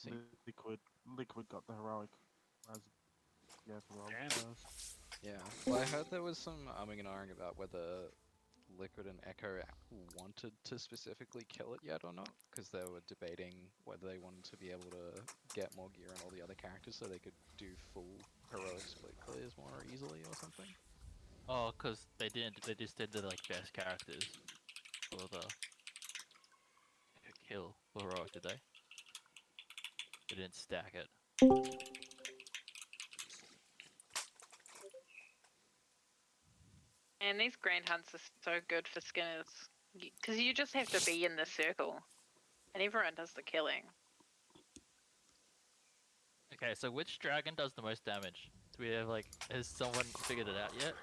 see. Liquid got the heroic. As yeah, the rogue Damn. first. Yeah. Well, I heard there was some umming and ahhing about whether Liquid and Echo wanted to specifically kill it yet or not, because they were debating whether they wanted to be able to get more gear on all the other characters so they could do full heroic split clears more easily or something. Oh, because they didn't. They just did the like best characters for the kill for heroic, did they? They didn't stack it. And these grand hunts are so good for skinners. Because you just have to be in the circle. And everyone does the killing. Okay, so which dragon does the most damage? Do we have like, has someone figured it out yet?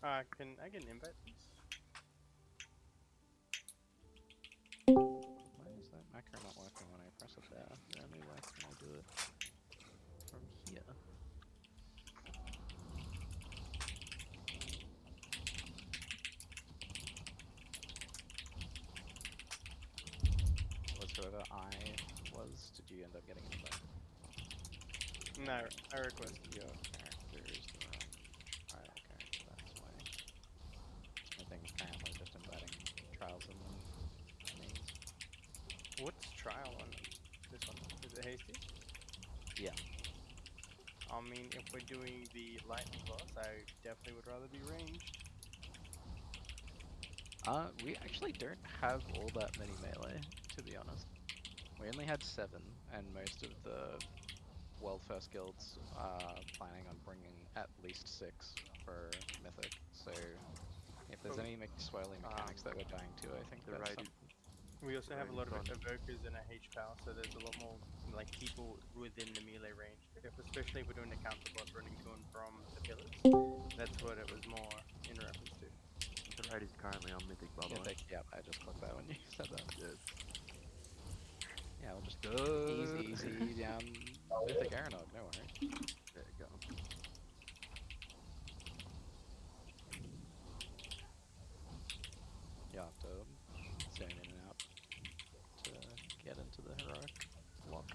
I can invite these. Why is that macro not working when I press it there? It only works when I do it from here. Whatsoever I was, did you end up getting it back? No, I requested. Your character is the wrong trial character, that's why. I think apparently just inviting trials and names. What's trial on this one? Is it hasty? Yeah. I mean, if we're doing the lightning boss, I definitely would rather be ranged. We actually don't have all that many melee, to be honest. We only had 7, and most of the World First Guilds are planning on bringing at least 6 for Mythic, so if there's any swirly mechanics that we're dying to, I think that's something. We also have a lot of Right. evokers and a H-power, so there's a lot more like people within the melee range. Especially if we're doing the counter boss running to and from the pillars. That's what it was more in reference to. The raid is currently on Mythic, by the way. Mythic, yeah, I just clicked that when you said that. Yes. Yeah, we'll just Good. easy down Mythic Aranog, no worries. There you go. You have to zone in and out to get into the heroic lock.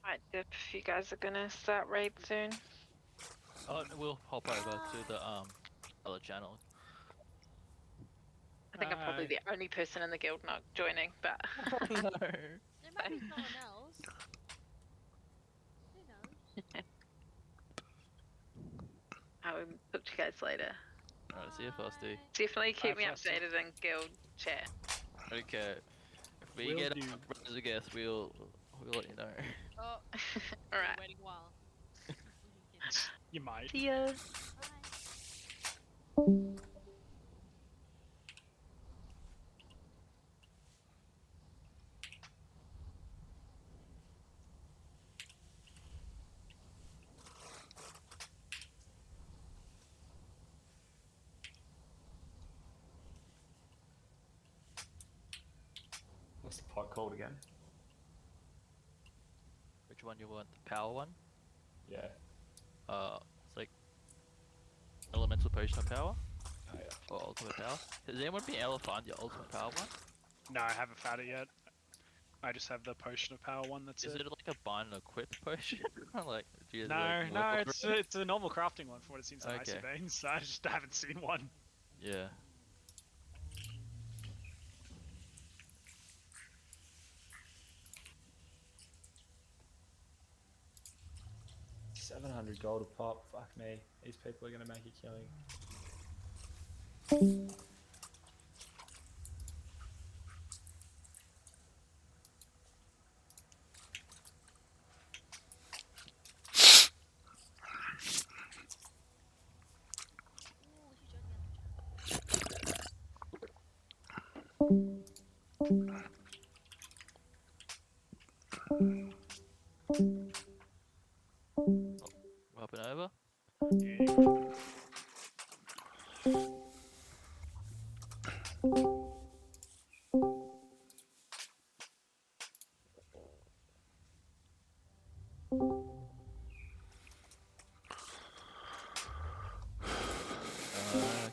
Right, if you guys are gonna start raid soon. Oh, we'll hop over to the other channel. I think I'm probably the only person in the guild not joining, but No. There might be someone else. Who knows? I'll talk to you guys later. Alright, see you, Frosty. Definitely keep Bye, me Frosty. updated in guild chat. Okay. If we Will get do. as a guest, we'll let you know. Oh, Alright. waiting a while. You might. See ya. Bye. What's the pot called again? Which one you want? The power one? Yeah. It's like elemental potion of power Oh yeah. or ultimate power. Has anyone been able to find your ultimate power one? No, I haven't found it yet. I just have the potion of power one. That's Is it. it like a bind and equip potion? Like, do you, No, like, no, look over it's a normal crafting one from what it seems in Icy Okay. Veins. I just haven't seen one. it? Yeah. 700 gold a pop. Fuck me. These people are gonna make a killing. Ooh, she showed me on the chat. Up and over.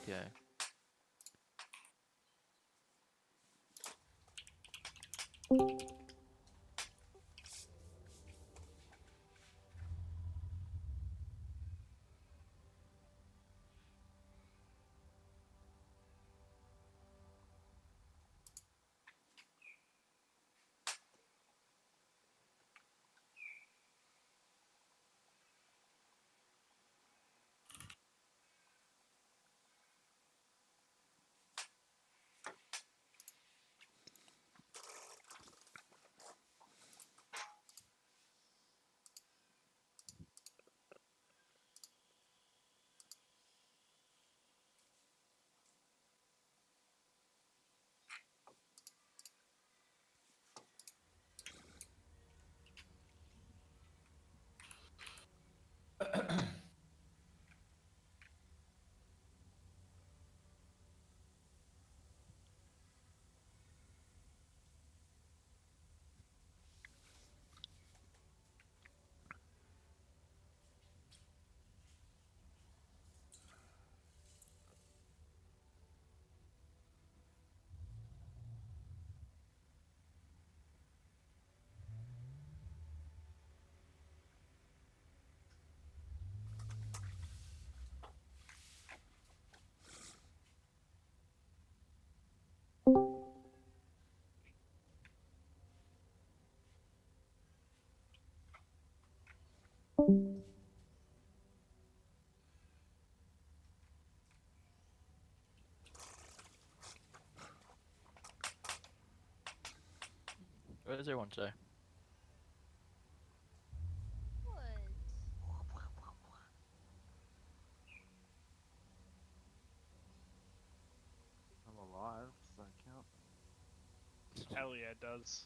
Okay. What does everyone say? What? I'm alive. Does that count? Hell yeah, it does.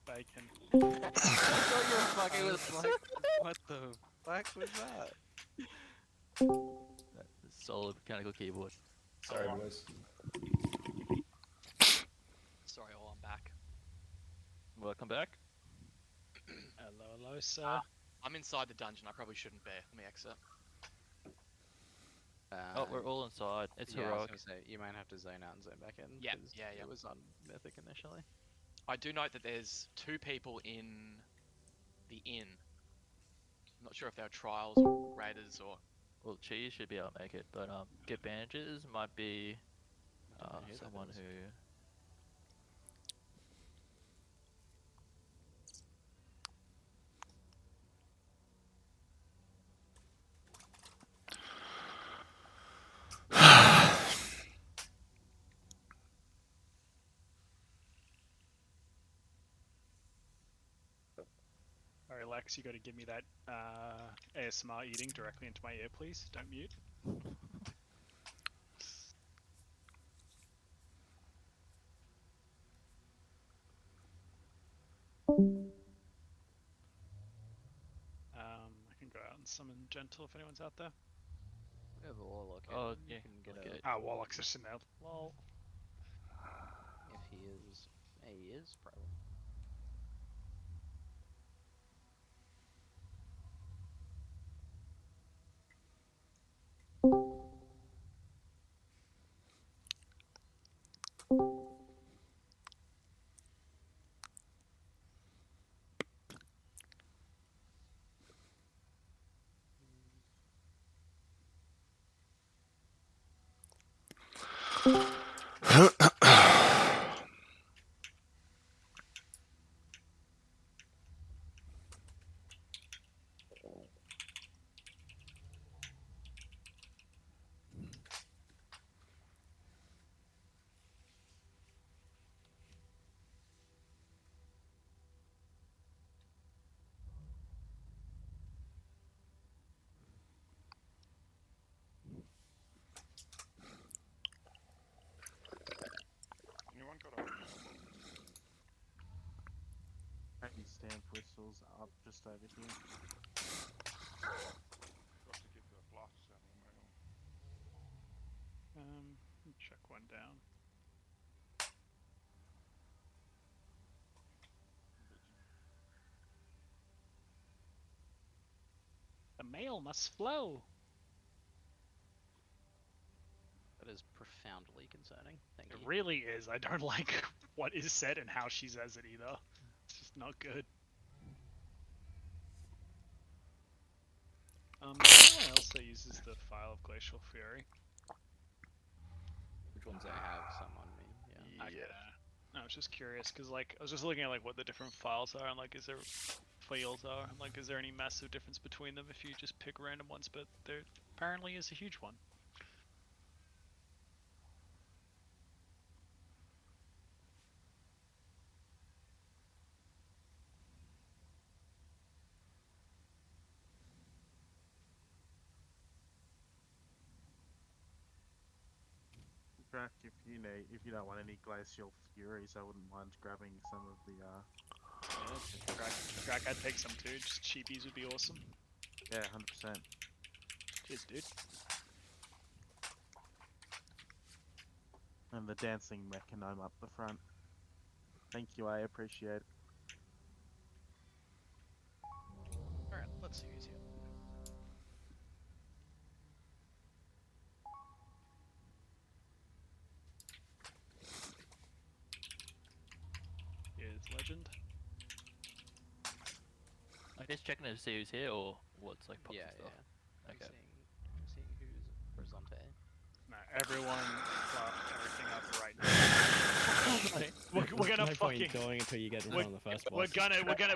Bacon. I thought you were fucking with like, what the fuck was that? That's a solid mechanical keyboard. Sorry, boys. Sorry, all I'm back. Welcome back. Hello, hello, sir. I'm inside the dungeon. I probably shouldn't be. Let me exit. Oh, we're all inside. It's yeah, I was heroic. gonna say, you might have to zone out and zone back in. Yeah, 'cause yeah. It was on Mythic initially. I do note that there's 2 people in the inn. I'm not sure if they're trials or raiders or. Well, Cheese should be able to make it, but get bandages might be I don't know who that someone is. who. Alright, Lex, you got to give me that ASMR eating directly into my ear, please. Don't mute. I can go out and summon Gentle if anyone's out there. We have a warlock. Oh, in, yeah, You can get okay. Ah, Warlock's just in there. Lol. if he is. He is probably. Anyone got a Maybe stamp whistles up just over here. got to get the blocks out of the mail? Check one down. The mail must flow. That is profoundly concerning. Thank It you. really is. I don't like what is said and how she says it either. It's just not good. Is there anyone else that uses the file of Glacial Fury? Which ones I have some on me? Yeah. I was just curious because like I was just looking at like what the different files are and like is there fields are and like is there any massive difference between them if you just pick random ones, but there apparently is a huge one. Drac, if you don't want any glacial furies, I wouldn't mind grabbing some of the Drac, I'd take some too. Just cheapies would be awesome. yeah, 100%. Cheers, dude. And the dancing metronome up the front. Thank you, I appreciate it. Alright, let's see who's here. Here's Legend. I guess checking to see who's here or what's like pops Yeah, and stuff. yeah. Okay. Seeing who's presente. Nah, everyone fuck everything up right now. we're gonna no point fucking going until you get in on the first boss.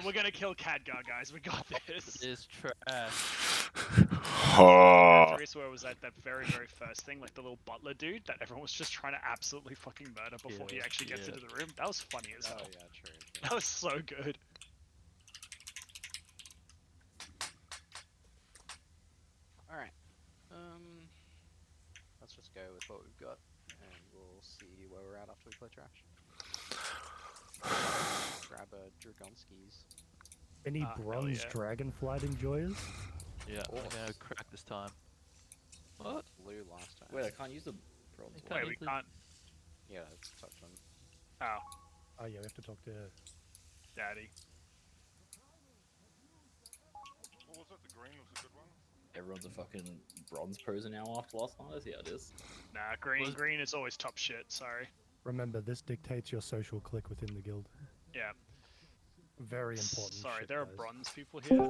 we're gonna kill Khadgar, guys. We got this. It is trash. Curious where it was at that very first thing, like the little butler dude that everyone was just trying to absolutely fucking murder before he actually gets into the room. That was funny as hell. Oh yeah, true. That was so good. Alright. Let's just go with what we've got, and we'll see where we're at after we play trash. Grab a Dragonskis. Any bronze yeah. dragonflight enjoyers? Yeah, I'm gonna crack this time. What? Blue last time. Wait, I can't use the bronze Can't one. Wait, we use the- can't. Yeah, let's touch them. Oh, Oh yeah, we have to talk to daddy. What was it? The green was a good one? Everyone's a fucking bronze poser now after last night. Yeah, it is. Nah, green is always top shit. Sorry. Remember, this dictates your social clique within the guild. Yeah. Very important. Sorry, shit, there are guys. bronze people here.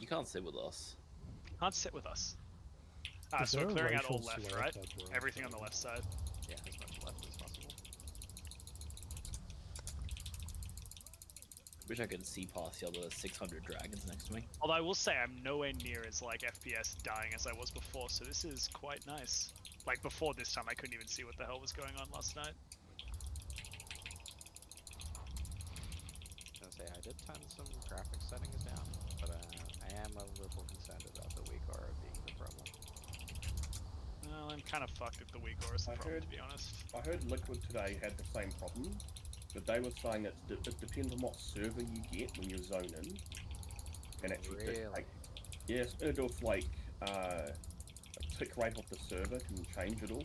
You can't sit with us. Can't sit with us. Is So there we're a clearing out all racial left, slur right? for bronze Everything on the dragon? left side. Yeah, as much left as possible. Wish I could see past the other 600 dragons next to me. Although I will say I'm nowhere near as like FPS dying as I was before, so this is quite nice. Like before this time, I couldn't even see what the hell was going on last night. I was gonna say, I did turn some graphics settings down, but I am a little concerned about the weak aura being the problem. Well, I'm kind of fucked if the weak aura is the problem, to be honest. I heard Liquid today had the same problem, but they were saying it depends on what server you get when you zone in, and actually Really? yes, it off like a tick rate off the server can change it all.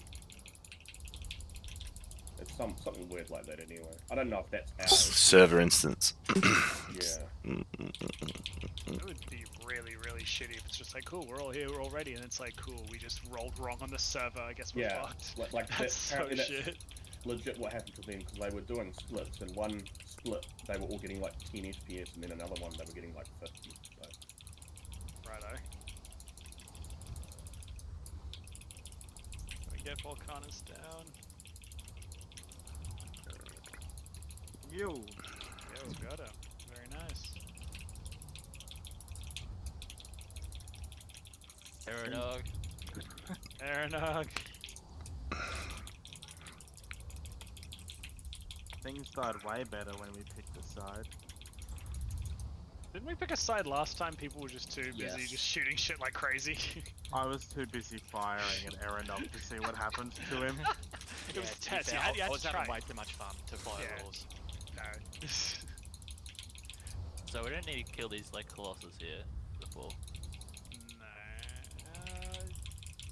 It's something weird like that anyway. I don't know if that's ours. Server instance. Yeah. It would be really, really shitty if it's just like, cool, we're all here already, and it's like, cool, we just rolled wrong on the server, I guess we're fucked. Like That's so shit. Legit what happened to them, because they were doing splits, and one split they were all getting like 10 FPS, and then another one they were getting like 50. So. Righto. We get Volcanus down. Yo, got him. Very nice. Aranog. Aranog. things died way better when we picked a side. Didn't we pick a side last time? People were just too busy Yes. just shooting shit like crazy. I was too busy firing at Erendov to see what happened to him. It was to be tense. fair, You had I was to having try. way too much fun to follow Yeah. rules. No. So we don't need to kill these like colossus here before.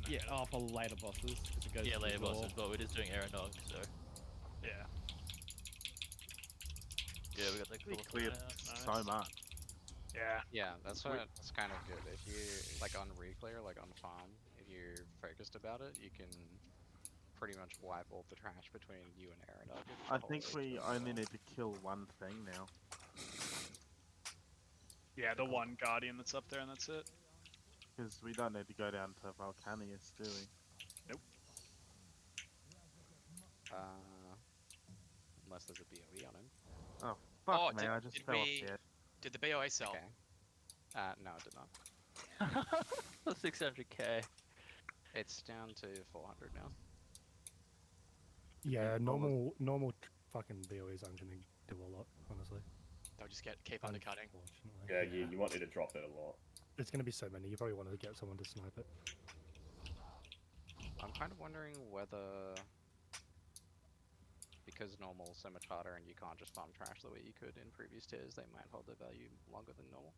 Yeah, for later bosses. 'cause it goes Yeah, to the later raw. bosses, but we're just doing Aranog, so Yeah. yeah, we got the We colossus cleared now. so Nice. much. Yeah. Yeah, that's kind of good. If you like on reclear, like on farm, if you're focused about it, you can pretty much wipe all the trash between you and Aerodog. I think we only need to kill one thing now. Yeah, the one guardian that's up there, and that's it. Because we don't need to go down to Volcanius, do we? Nope. Unless there's a BOE on him. Oh, fuck Oh, man, I just fell off the edge. Did the BOA sell? Okay. No, it did not. 600k. It's down to 400 now. Yeah, normal fucking BOEs aren't gonna do a lot, honestly. They'll just keep undercutting. Unfortunately. Yeah, you want me to drop that a lot. It's gonna be so many. You probably want to get someone to snipe it. I'm kind of wondering whether, because normal's so much harder and you can't just farm trash the way you could in previous tiers, they might hold their value longer than normal.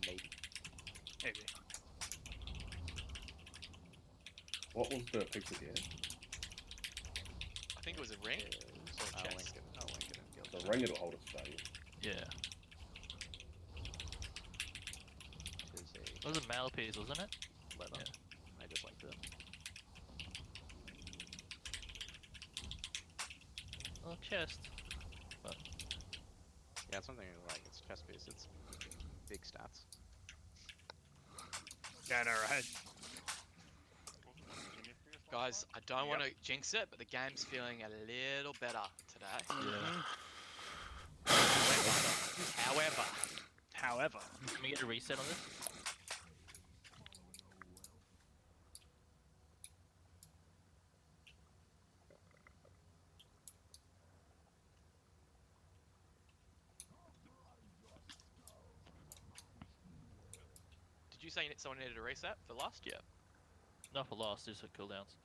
Maybe. Maybe. What was the piece again? I think it was a ring. Or a I'll chest. link it in Guild. The ring it'll hold its value. Yeah. It was a mail piece, wasn't it? Leather. Yeah. I just liked it. Oh, chest. But Yeah, it's something like it's chest piece. It's big stats. Yeah, I know, right? Guys, I don't want to jinx it, but the game's feeling a little better today. yeah. However, Can we get a reset on this? did you say someone needed a reset for last? Yeah. Not for last, just for cooldowns.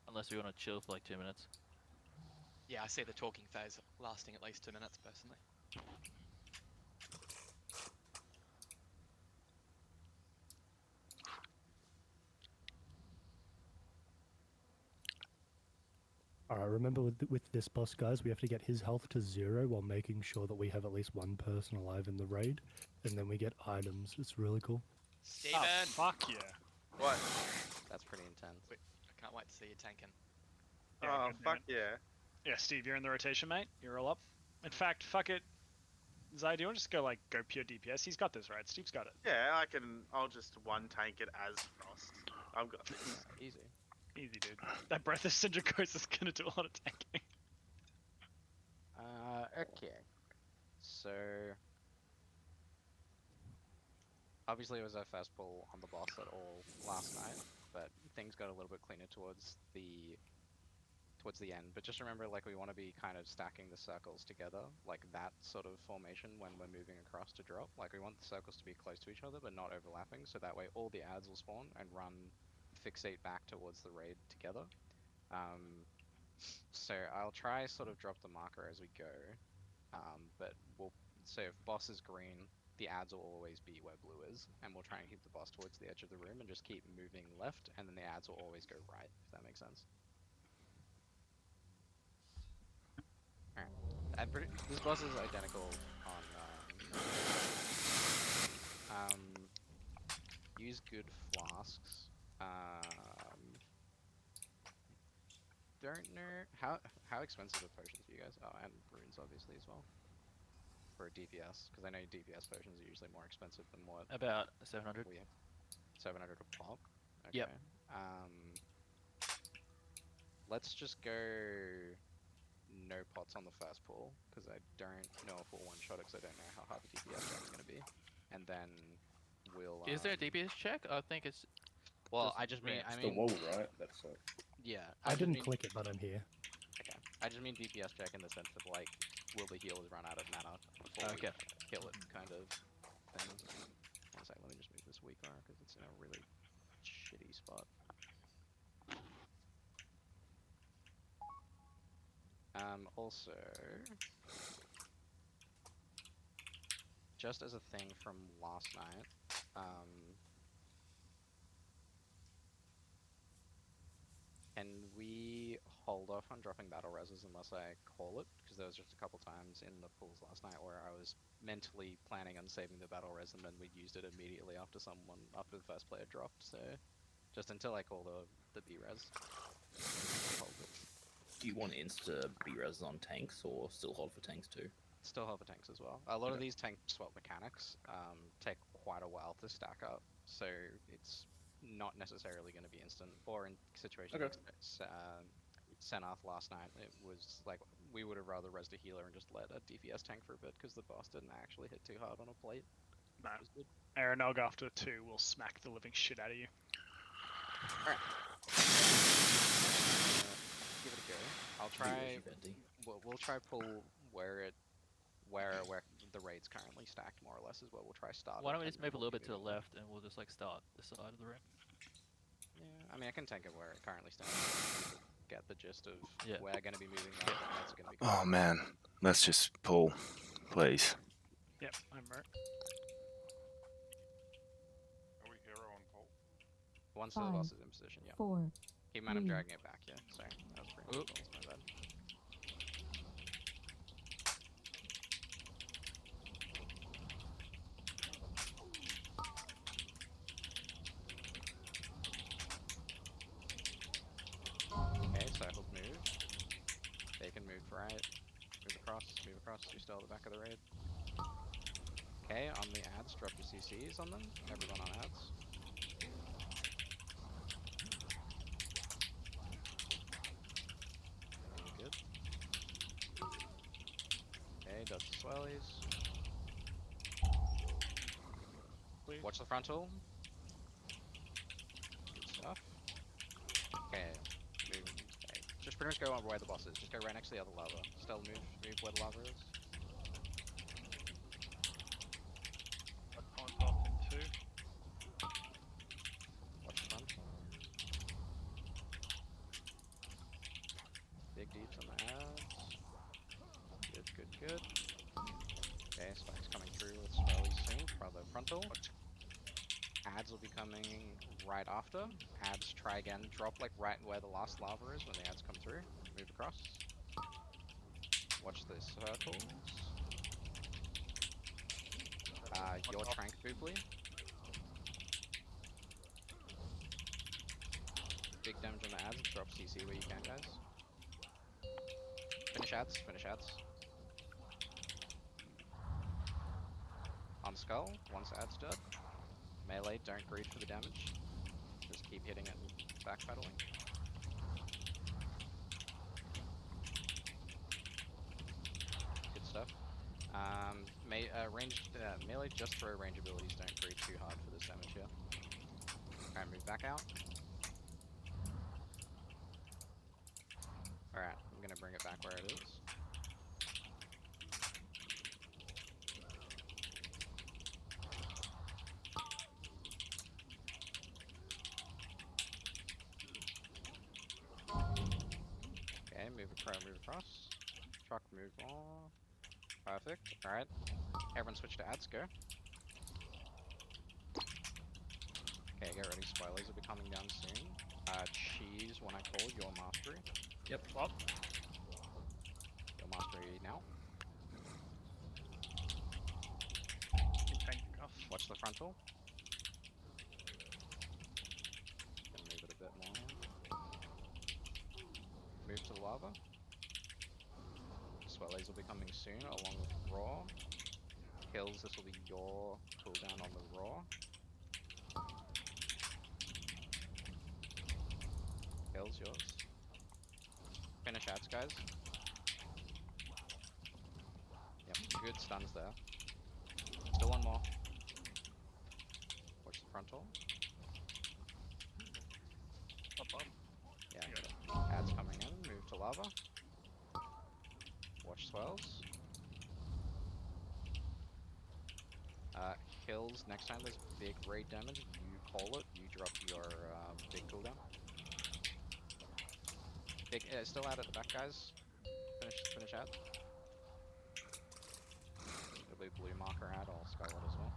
Unless we want to chill for like 2 minutes. Yeah, I see the talking phase lasting at least 2 minutes, personally. Alright, remember with this boss, guys, we have to get his health to 0 while making sure that we have at least one person alive in the raid, and then we get items. It's really cool. Steven! Oh, fuck yeah. What? That's pretty intense. Can't wait to see you tanking. Yeah, Oh, good fuck man. yeah. Yeah, Steve, you're in the rotation, mate. You're all up. In fact, fuck it. Zai, do you want to just go pure DPS? He's got this, right? Steve's got it. Yeah, I'll just one tank it as Frost. I've got this. Easy. Easy, dude. That Breath of Syndragos is gonna do a lot of tanking. Okay. So obviously it was our first pull on the boss at all last night, but things got a little bit cleaner towards the end. But just remember, like, we want to be kind of stacking the circles together, like that sort of formation when we're moving across to drop. Like, we want the circles to be close to each other but not overlapping, so that way all the adds will spawn and run fixate back towards the raid together. So I'll try sort of drop the marker as we go, but we'll say if boss is green, the adds will always be where blue is, and we'll try and keep the boss towards the edge of the room and just keep moving left, and then the adds will always go right, if that makes sense. Alright, this boss is identical on use good flasks. Don't know how expensive are potions for you guys? Oh, and runes obviously as well. For DPS, because I know DPS potions are usually more expensive than what About 700. we have. 700 a pop. Okay. Yep. Let's just go no pots on the first pull, because I don't know if we'll one-shot it, because I don't know how hard the DPS check is going to be. And then we'll... Is there a DPS check? I think it's... Well, I just mean... It's the wall, right? That's it. Yeah. I didn't click it, but I'm here. Okay. I just mean DPS check in the sense of, like, will the healers run out of mana before we kill it, kind of thing. One sec, let me just move this weaker, because it's in a really shitty spot. Also, just as a thing from last night, can we hold off on dropping battle reses unless I call it? Because there was just a couple times in the pools last night where I was mentally planning on saving the battle res and then we used it immediately after the first player dropped. So just until I call the B res. Hold it. Do you want insta B-res on tanks, or still hold for tanks too? Still hold for tanks as well. A lot of these tank swap mechanics take quite a while to stack up, so it's not necessarily going to be instant. Or in situations like Senath last night, it was like we would have rather resed a healer and just let a DPS tank for a bit because the boss didn't actually hit too hard on a plate. No. Aaron, I'll go after 2. We'll smack the living shit out of you. Alright. Give it a go. I'll try. We'll try pull where the raid's currently stacked, more or less, is what we'll try start. Why don't we just move a little bit to the left and we'll just like start the side of the room? Yeah, I mean I can tank it where it currently stands. Get the gist of where going to be moving left, and that's going to be. Oh man, let's just pull, please. Yep, I'm right. Are we hero on pole? Once the boss is in position, yeah. 4. Keep mind of dragging it back, yeah. Sorry, that was pretty much my bad. Okay, circles move. They can move right, move across, you're still at the back of the raid. Okay, on the ads, drop your CCs on them. Everyone on ads. Good. Okay, dodge the swellies. Please. Watch the frontal. Good stuff. Okay, move. Okay. Just pretty much go on where the boss is. Just go right next to the other lava. Still move where the lava is. On top in 2. Watch the front. Big deeps on the ads. Good, good, good. Okay, spikes coming through with swellies soon. Brother frontal. Ads will be coming right after. Ads try again. Drop like right where the last lava is when the ads come through. Move across. Watch the circles. Your trank booply. Big big damage on the ads. Drop CC where you can, guys. Finish ads. Finish ads. On skull. Once ads dead. Melee. Don't greed for the damage. Just keep hitting it and backpedaling. Good stuff. Melee, just throw range abilities, don't greed too hard for this damage here. Alright, move back out. Alright, I'm gonna bring it back where it is. Okay, move across. Truck, move on. Perfect. Alright. Everyone switch to ads, go. Okay, get ready. Spoilers will be coming down soon. Cheese when I call your mastery. Yep. Well, Your mastery now. tank off. Watch the frontal. Gonna move it a bit more. Move to the lava. Swellies will be coming soon, along with raw. Kills, this will be your cooldown on the raw. Kills yours. Finish ads, guys. Yep, good stuns there. Still one more. Watch the frontal. Up. Yeah, ads coming in. Move to lava. Watch swells. Kills, next time there's big raid damage, you call it, you drop your big cooldown. Big, still out at the back, guys. Finish out. It'll be blue marker ad, I'll skull it as well.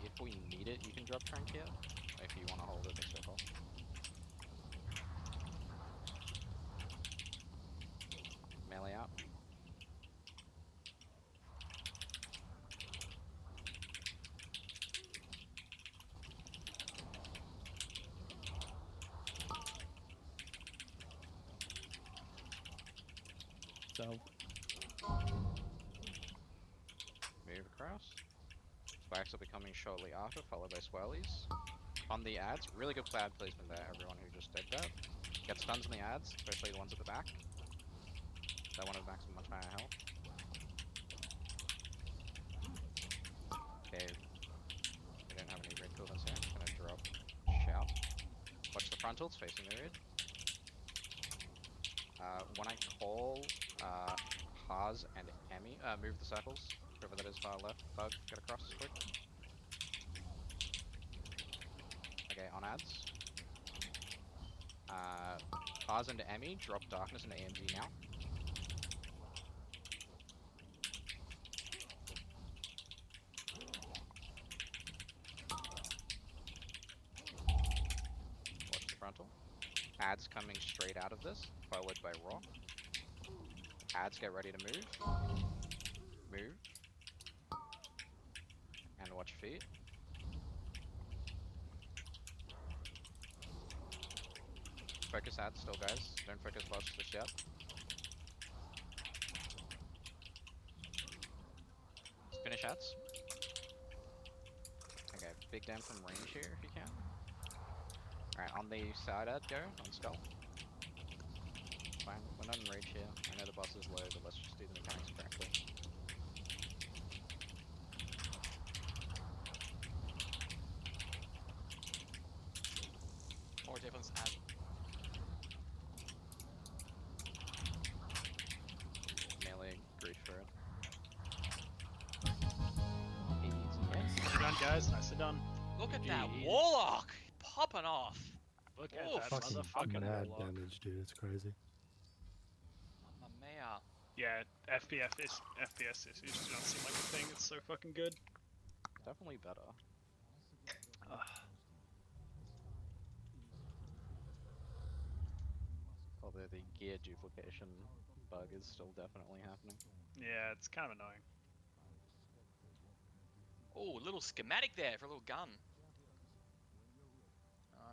If we need it, you can drop Trank here. If you want to hold it, it's your call. Melee out. So. Move across. Spikes will be coming shortly after, followed by swirlies. On the ads, really good cloud placement there, everyone who just did that. Get stuns on the ads, especially the ones at the back. That one at the back's much higher health. Okay. We don't have any red cooldowns here, I'm just gonna drop shout. Watch the frontals facing the red. When I call Haas and Emmy, move the circles. Whoever that is far left, Bug, get across quick. Okay, on ads. Haas into Emmy, drop Darkness into AMG now. Watch the frontal. Ads coming straight out of this, followed by Raw. Ads get ready to move. Move. And watch feet. Focus ads still, guys. Don't focus boss just yet. Finish ads. Okay, big dam from range here if you can. Alright, on the side ad, go, on skull. Fine, we're not in rage here. I know the boss is low, but let's just do the mechanics correctly. More defense ad. Melee, greed for it. Nicely done, guys. Nicely done. Look at that Jeez. warlock popping off. Look Oof. at that Fucking motherfucking mad warlock. damage, dude. It's crazy. Mamma mia. Yeah, FPS issues do not seem like a thing. It's so fucking good. Definitely better. Although the gear duplication bug is still definitely happening. Yeah, it's kind of annoying. Oh, a little schematic there for a little gun. No.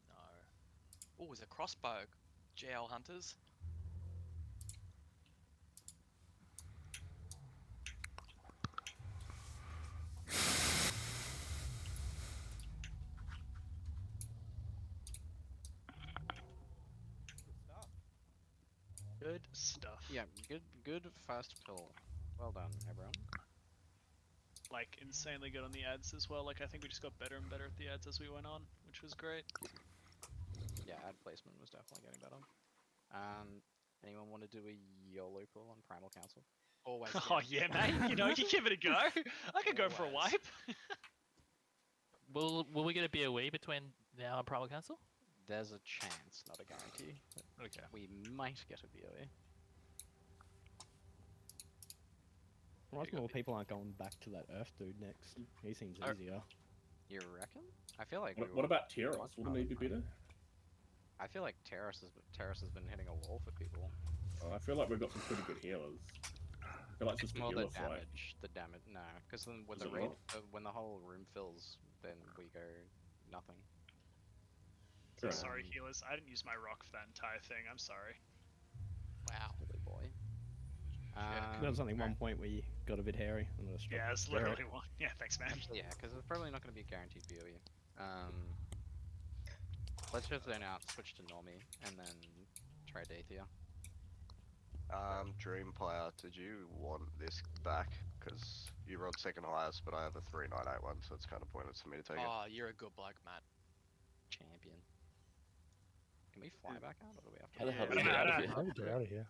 No. Oh, there's a crossbow. GL hunters. Good stuff. Yeah, good first pill. Well done, everyone. Like insanely good on the ads as well. Like I think we just got better and better at the ads as we went on, which was great. Yeah, ad placement was definitely getting better. Anyone want to do a YOLO pull on Primal Council? Always. Oh yeah, mate. You know, you give it a go. I could go for a Always. wipe. Will we get a BOE between now and Primal Council? There's a chance, not a guarantee. But Okay. we might get a BOE. Most more people aren't going back to that Earth dude next. He seems easier. You reckon? I feel like. What about Terros? Wouldn't he be better? I feel like Terrace has been hitting a wall for people. I feel like we've got some pretty good healers. I feel like it's just the More healer the fight. damage. The damage. No, because then when Is the it raid, not? when the whole room fills, then we go nothing. So Right. sorry, healers. I didn't use my rock for that entire thing. I'm sorry. Wow. Silly boy. There was only one point where you got a bit hairy. And just Yeah, it's literally one. Yeah, thanks, man. Actually, yeah, because it's probably not going to be a guaranteed BOE. Let's just zone out, switch to Normie, and then try Dathia. Dream player, did you want this back? Because you rolled second highest, but I have a 3981, so it's kind of pointless for me to take it. Oh, you're a good bloke, Matt. Champion. Can we fly back out, or do we have to? How the hell do Yeah. we get out of here? How do we get out of here?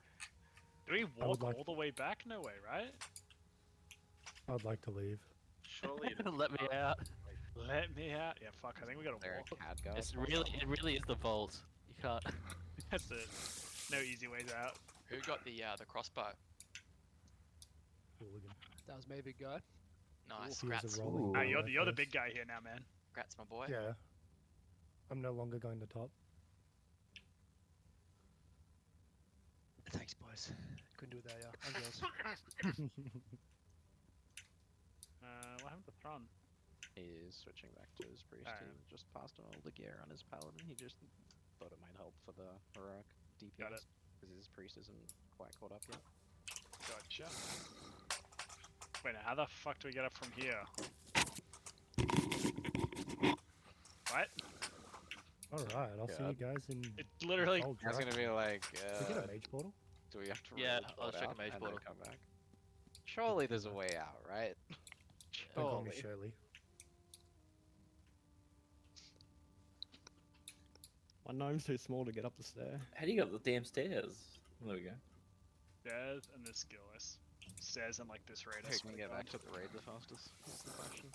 Do we I would walk like- all the way back? No way, right? I'd like to leave. Surely. Let me out. Let me out. Yeah, fuck. I think we gotta There walk. a CAD guard? It really is the vault. You can't. That's it. No easy ways out. Who got the crossbow? Hooligan. That was me, big guy. Nice, He was a congrats. rolling Hey, ball you're the first. big guy here now, man. Congrats, my boy. Yeah. I'm no longer going to top. Thanks, boys. Couldn't do it without you. And girls. What happened to Thron? He's switching back to his priest. Alright. He just passed on all the gear on his paladin. He just thought it might help for the heroic Got DPS it. because his priest isn't quite caught up yet. Gotcha. Wait, now how the fuck do we get up from here? What? Alright, I'll see you guys in. It literally. Old That's Drac. gonna be like. Can we get a mage portal? Do we have to? Yeah, rage I'll board check a out mage and then portal. come back? Surely there's a way out, right? Don't call me Surely. Shirley. My gnome's too small to get up the stair. How do you get up the damn stairs? There we go. Stairs and this skillless. Stairs and like this raid. I Who swear can to get back God. to the raid the fastest? That's the question.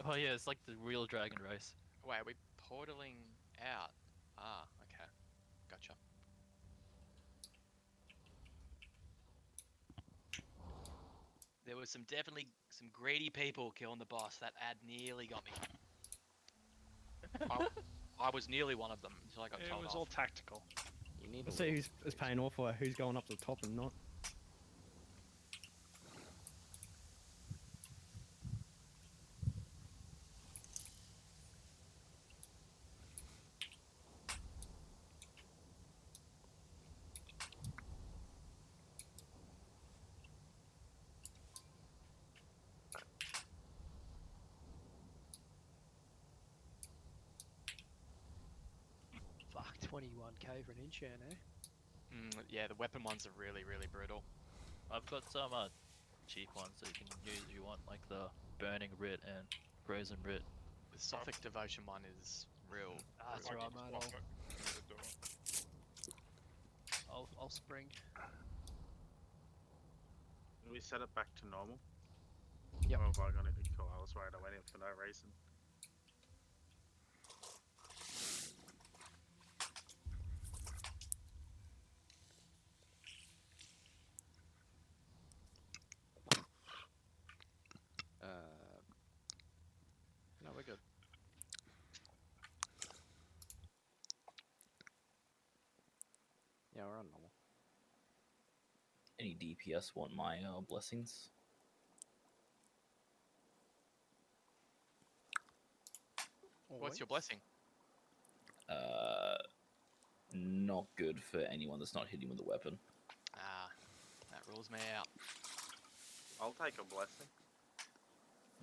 Oh yeah, it's like the real dragon race. Wait, are we portaling out? Ah, okay. Gotcha. There was definitely some greedy people killing the boss. That ad nearly got me. I was nearly one of them until I got It told was off. all tactical. You need Let's see who's paying off for who's going up to the top and not. Fuck, 21k for an enchant, eh? Yeah, the weapon ones are really, really brutal. I've got some cheap ones that you can use if you want, like the burning writ and frozen writ. The Sophic Devotion one is real. Ah, that's real alright, good. mate. I'll spring. Can we set it back to normal? Yep. Oh, I got it. Cool. I was worried I went in for no reason. No, we're good. Yeah, we're on normal. Any DPS want my blessings? What's your blessing? Not good for anyone that's not hitting with a weapon. Ah, that rules me out. I'll take a blessing.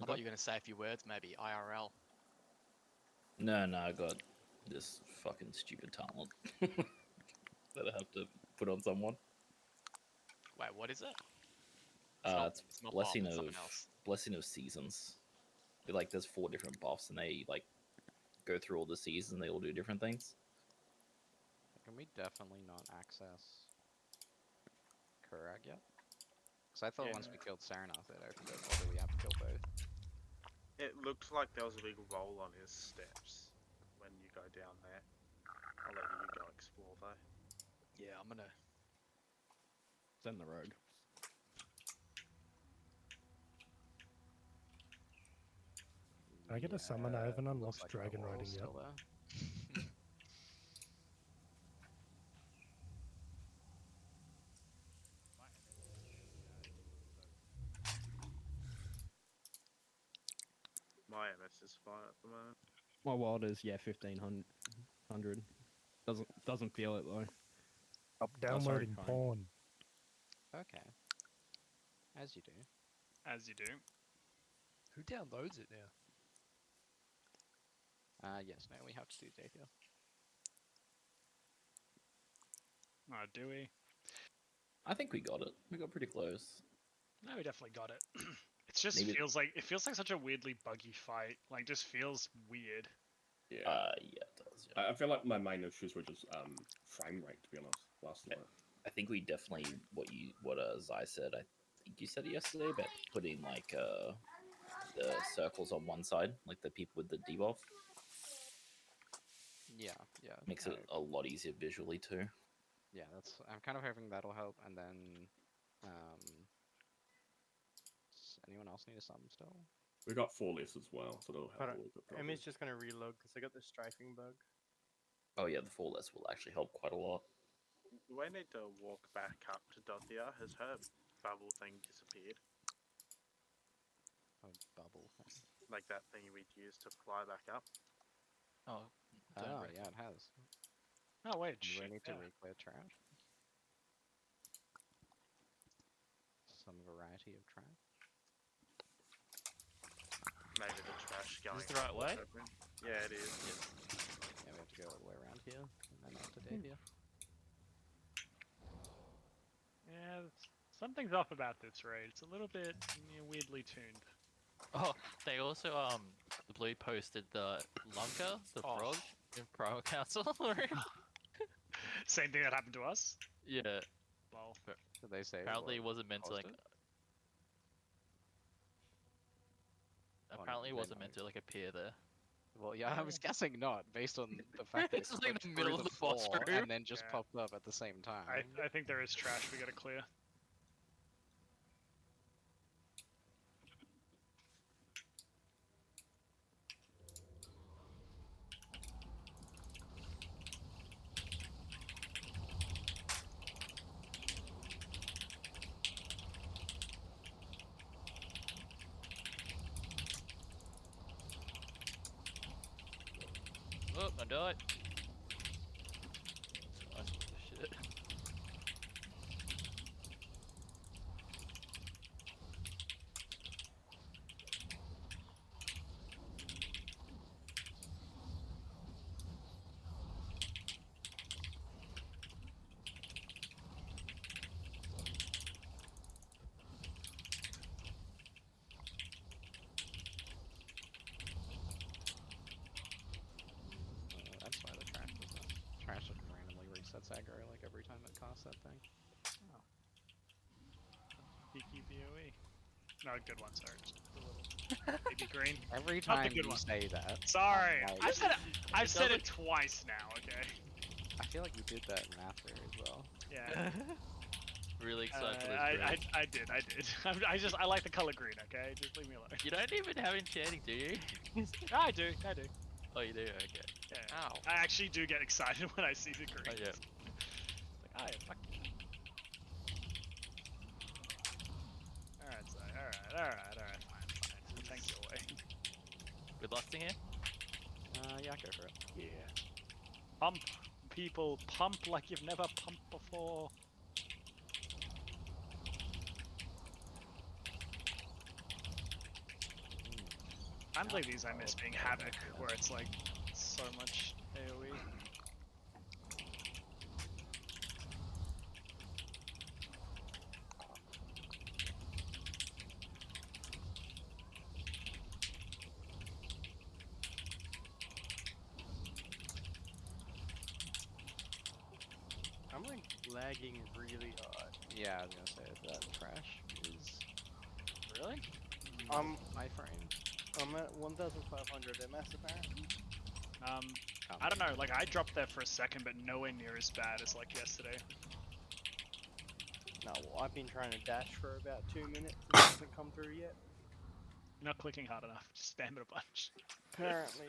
I thought you were going to say a few words, maybe IRL. No, I got this fucking stupid talent that I have to put on someone. Wait, what is it? It's not blessing Bob, it's of something else. blessing of seasons. Like there's 4 different buffs, and they like go through all the seasons. And they all do different things. Can we definitely not access Kurag yet? Because I thought once we killed Saranath it opened it, or do we have to kill both? It looked like there was a big roll on his steps when you go down there. I'll let you go explore though. Yeah, I'm gonna. Send the rogue. Can I get a summon? I haven't unlocked like dragon my riding wall's yet. still there. My MS is fine at the moment. My wild is 1500. Doesn't feel it though. Up sorry, downloading fine. porn. Okay. As you do. As you do. Who downloads it now? Yes, no, we have to do data. Oh, do we? I think we got it. We got pretty close. No, we definitely got it. It just Maybe- feels like such a weirdly buggy fight. Like, just feels weird. Yeah. Yeah, it does. Yeah. I feel like my main issues were just frame rate, to be honest, last night. I think we definitely what Zai said. I think you said it yesterday about putting like the circles on one side, like the people with the debuff. Yeah. Makes it a lot easier visually too. Yeah, I'm kind of hoping that'll help, and then does anyone else need a summon still? We got 4 less as well, so that'll help But a little bit. Probably. Emmy's just gonna reload because I got the strafing bug. Oh yeah, the 4 less will actually help quite a lot. We need to walk back up to Dothia. Has her bubble thing disappeared? A bubble thing. Like that thing we'd use to fly back up? Oh, Oh, yeah, it has. Oh wait, Do we shit, need to yeah. re-clear trash? Some variety of trash? Maybe the trash going. Is this the right way? open. Yeah, it is. Yeah, we have to go all the way around here, and then up to Davia. Yeah, something's off about this raid. It's a little bit weirdly tuned. Oh, they also the blue posted the Lunker, the frog, in Primal Council. Same thing that happened to us. Yeah. Well, Did they say apparently it what wasn't meant to like. caused it? Apparently it they wasn't know. meant to like appear there. Well, yeah, I was guessing not, based on the fact that It's it just like clicked the through middle of the boss floor room. and then just Yeah. popped up at the same time. I think there is trash we gotta clear. Oh, I died. Oh, shit. That's why the trash does that. Trash just randomly resets aggro like every time it casts that thing. Geeky BOE. No, good one, sorry. Just a little baby green. Every Not the time good you one. say that. Sorry, I'm like- I've said it twice now. Okay. I feel like you did that in After as well. Yeah. Really excited for this I green. did. I like the color green. Okay, just leave me alone. You don't even have enchanting, do you? I do. Oh, you do? Okay. Yeah. Ow. I actually do get excited when I see the green. Oh, yeah. Like, oh, yeah, fuck you. Alright, fine. We'll tank your way. Good luck to here. Yeah, go for it. Yeah. Pump, people, pump like you've never pumped before. Times like these I miss being Havoc, where it's like so much AoE. I'm like lagging really hard. Yeah, I was gonna say that trash is Really? my frame. I'm at 1,500 MS apparently. I don't know, like I dropped there for a second, but nowhere near as bad as like yesterday. No, well, I've been trying to dash for about 2 minutes and it hasn't come through yet. You're not clicking hard enough, just spam it a bunch. Apparently.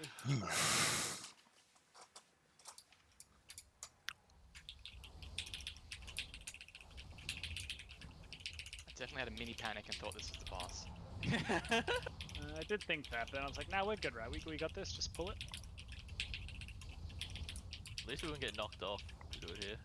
I definitely had a mini panic and thought this was the boss. I did think that, but I was like, nah, we're good, right? We got this, just pull it. At least we wouldn't get knocked off. We do it here.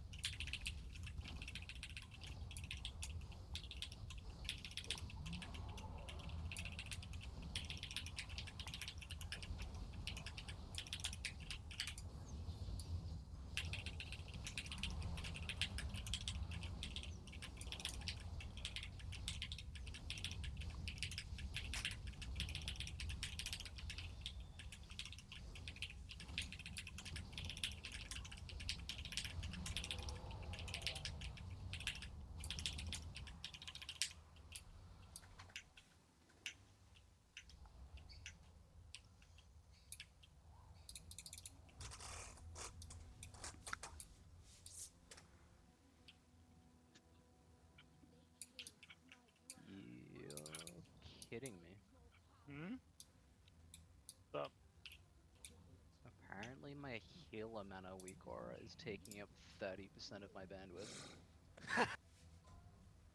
You're kidding me. Hmm? What's up? Apparently my healer mana weak aura is taking up 30% of my bandwidth.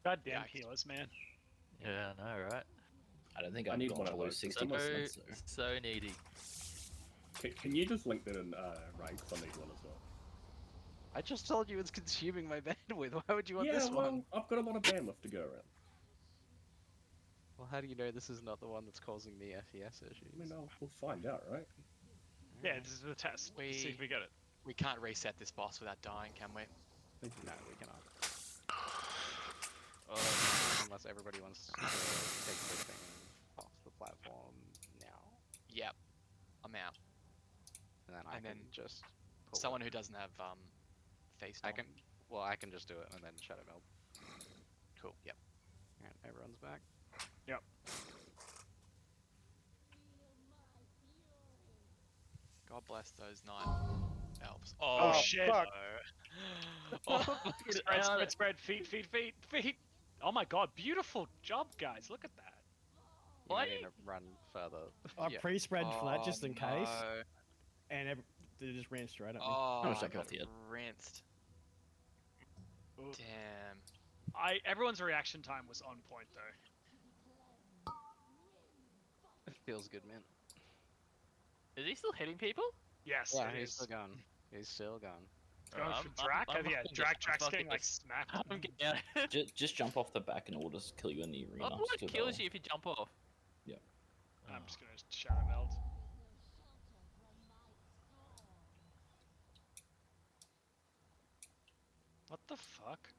Goddamn healers, man. Yeah, I know, right? I don't think I I've need gone one of below those. 60%. So needy. Can you just link that in Raid? 'Cause I need one as well. I just told you it's consuming my bandwidth. Why would you want Yeah, this well, one? I've got a lot of bandwidth to go around. Well, how do you know this is not the one that's causing me FPS issues? I mean, we'll find out, right? Yeah, this is the test. Let's see if we get it. We can't reset this boss without dying, can we? No, we cannot. Unless everybody wants to take the thing off the platform now. Yep. I'm out. And then I can just pull someone it. who doesn't have face. I can just do it and then shadow meld. Cool. Yep. Alright, everyone's back. Yep. God bless those night elves. Oh, shit! No. Spread, feet. Oh my god, beautiful job, guys. Look at that. You might need to run further. I pre-spread for that just in case, No. and they just ran straight at me. Oh, How much I that got cost you? rinsed. Damn. Everyone's reaction time was on point though. It feels good, man. Is he still hitting people? Yes, Yeah, it he's is. still gone. He's still gone. Going for Drac? Drak's getting like smacked. I'm getting out. Just jump off the back and it'll just kill you in the arena. Oh, what Still kills valid. you if you jump off? Yeah. I'm just gonna shadow meld. What the fuck?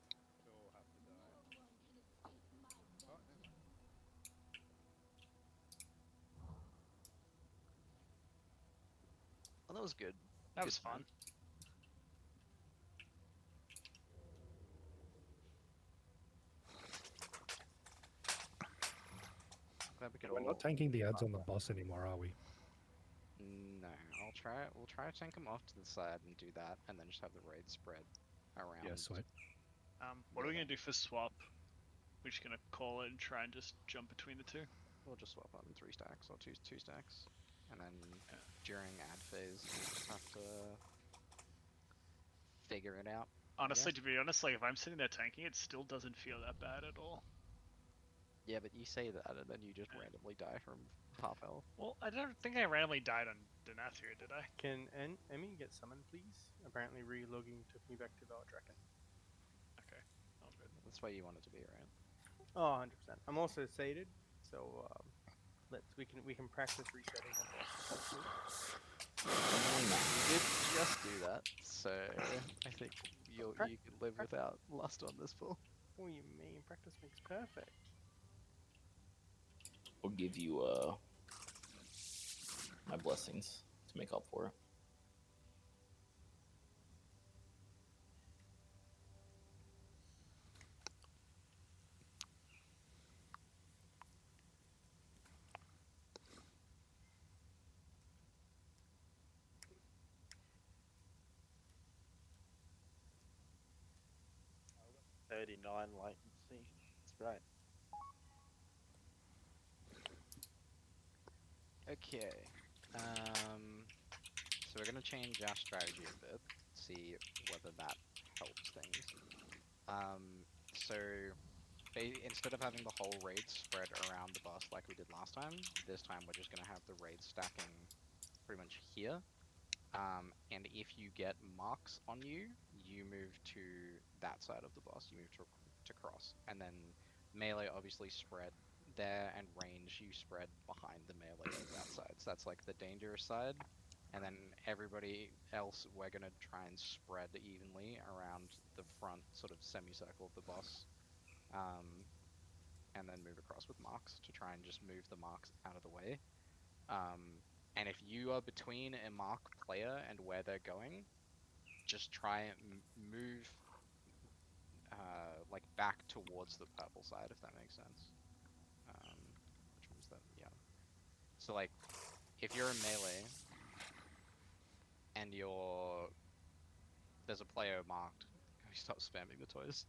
Well, that was good. That was fun. Glad we could We're all... not tanking the ads on the boss anymore, are we? No, I'll try it. We'll try to tank them off to the side and do that, and then just have the raid spread around. Yeah, sweet. What are we gonna do for swap? We're just gonna call it and try and just jump between the two. We'll just swap on 3 stacks or two stacks, and then during ad phase, we'll just have to figure it out. Honestly, to be honest, like if I'm sitting there tanking, it still doesn't feel that bad at all. Yeah, but you say that and then you just randomly die from half health. Well, I don't think I randomly died on Denathir, did I? Can Emmy get summoned, please? Apparently, relogging took me back to Valdraken. Okay, all good. That's why you want it to be, right? Oh, 100%. I'm also sated, so we can practice resetting the boss if that's good. You did just do that, so I think you can live without lust on this pull. What do you mean? Practice makes perfect. I'll give you my blessings to make up for it. Latency. It's great. Okay. So we're gonna change our strategy a bit, see whether that helps things. So instead of having the whole raid spread around the boss like we did last time, this time we're just gonna have the raid stacking pretty much here. And if you get marks on you, you move to that side of the boss. You move to cross, and then melee obviously spread there, and range you spread behind the melee outside. So that's like the dangerous side, and then everybody else we're gonna try and spread evenly around the front sort of semicircle of the boss, and then move across with marks to try and just move the marks out of the way. And if you are between a mark player and where they're going, just try and move like back towards the purple side, if that makes sense. Which one's that? Yeah. So like, if you're in melee and there's a player marked, stop spamming the toys.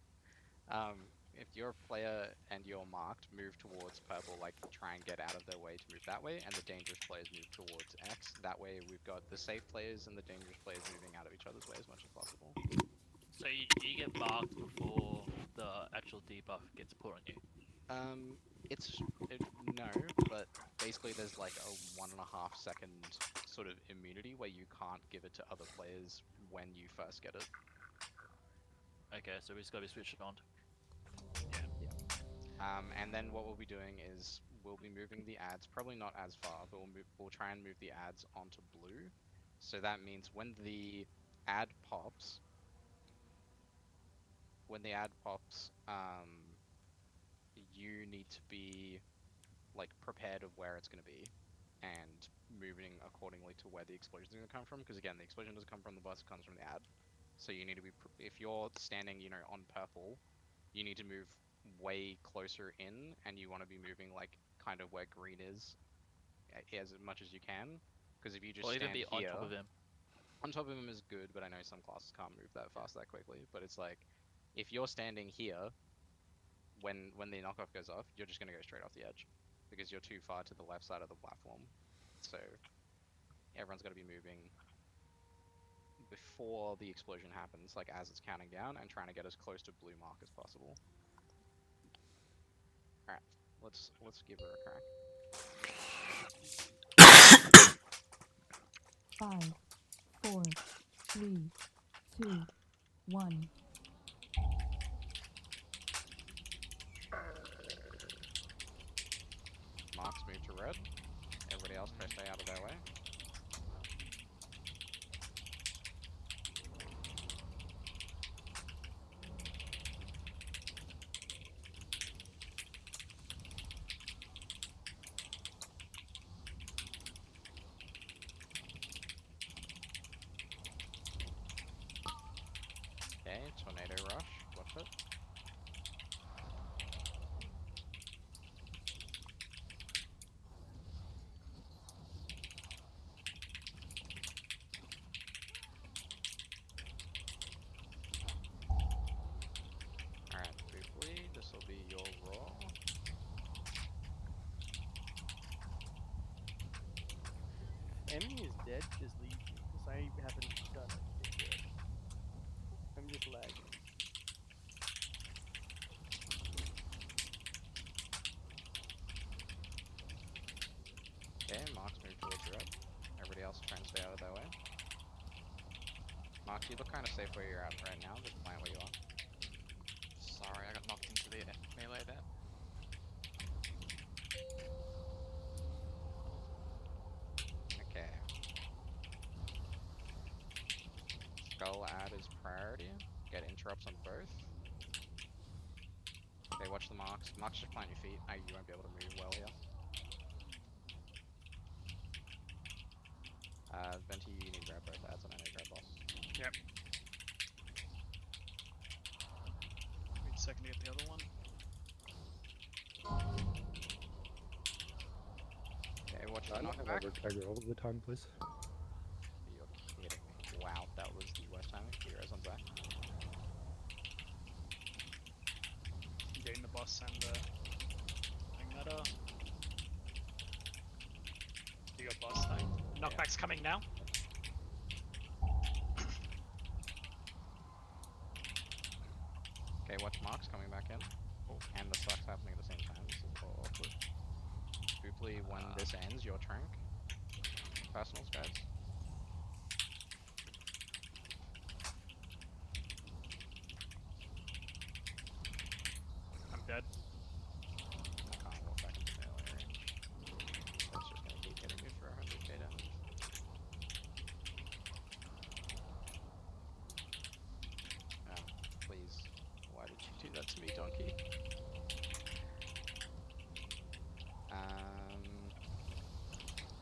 If you're a player and you're marked, move towards purple, like try and get out of their way to move that way, and the dangerous players move towards X. That way we've got the safe players and the dangerous players moving out of each other's way as much as possible. So you get marked before the actual debuff gets put on you? No, but basically there's like a 1.5 second sort of immunity where you can't give it to other players when you first get it. Okay, so we just gotta be switched on. And then what we'll be doing is we'll be moving the ads, probably not as far, but we'll try and move the ads onto blue. So that means when the ad pops, you need to be like prepared of where it's going to be and moving accordingly to where the explosion is going to come from. Because again, the explosion doesn't come from the bus; it comes from the ad. So you need to be if you're standing, on purple, you need to move way closer in, and you want to be moving like kind of where green is, as much as you can. Because if you just stand even be here, on top of him. on top of him is good, but I know some classes can't move that fast that quickly. But it's like, if you're standing here, when the knockoff goes off, you're just gonna go straight off the edge, because you're too far to the left side of the platform. So everyone's got to be moving before the explosion happens, like as it's counting down, and trying to get as close to blue mark as possible. All right, let's give her a crack. 5, 4, 3, 2, 1. Marks move to red. Everybody else try to stay out of their way. Okay, tornado rush. Watch it. Alright, briefly, this will be your roll. Emmy is dead, just leave me, because I haven't done anything yet. I'm just lagging. Okay, Marks move towards your right. Everybody else try and stay out of their way. Marks, you look kind of safe where you're at right now. Just plant where you are. Sorry, I got knocked into the melee there. Okay. Skull add is priority. Get interrupts on both. Okay, watch the marks. Marks, just plant your feet. You won't be able to move well here. Venti, you need to grab both ads and I need to grab boss. Yep. Wait a second to get the other one. Okay, watch the I don't knockback. have overtrigger all the time, please. You're kidding me. Wow, that was the worst timing. Heroes on Zach. Getting the boss and the thing that you got boss thing. Knockback's coming now. Okay, watch marks coming back in. Oh, and the suck's happening at the same time. This is a little awkward. Spooply, when this ends, your trank. Personals, guys. I'm dead. I can't walk back into melee range. That's just gonna keep hitting me for 100k damage. Please. Why did you do that to me, donkey?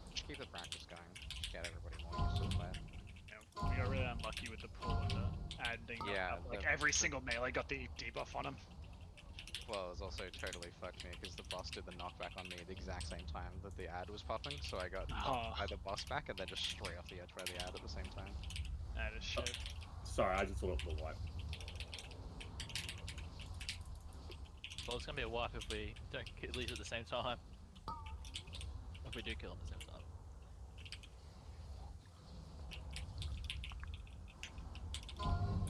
Just keep the practice going. Just get everybody more used to the fight. Yeah, we got really unlucky with the pull and the adding. Yeah, Like every single melee got the debuff on him. Well, it was also totally fucked me because the boss did the knockback on me at the exact same time that the ad was popping, so I got knocked by the boss back and then just straight off the edge by the ad at the same time. That is shit. Sorry, I just thought it was a wipe. Well, it's gonna be a wipe if we don't kill these at the same time. If we do kill them at the same time.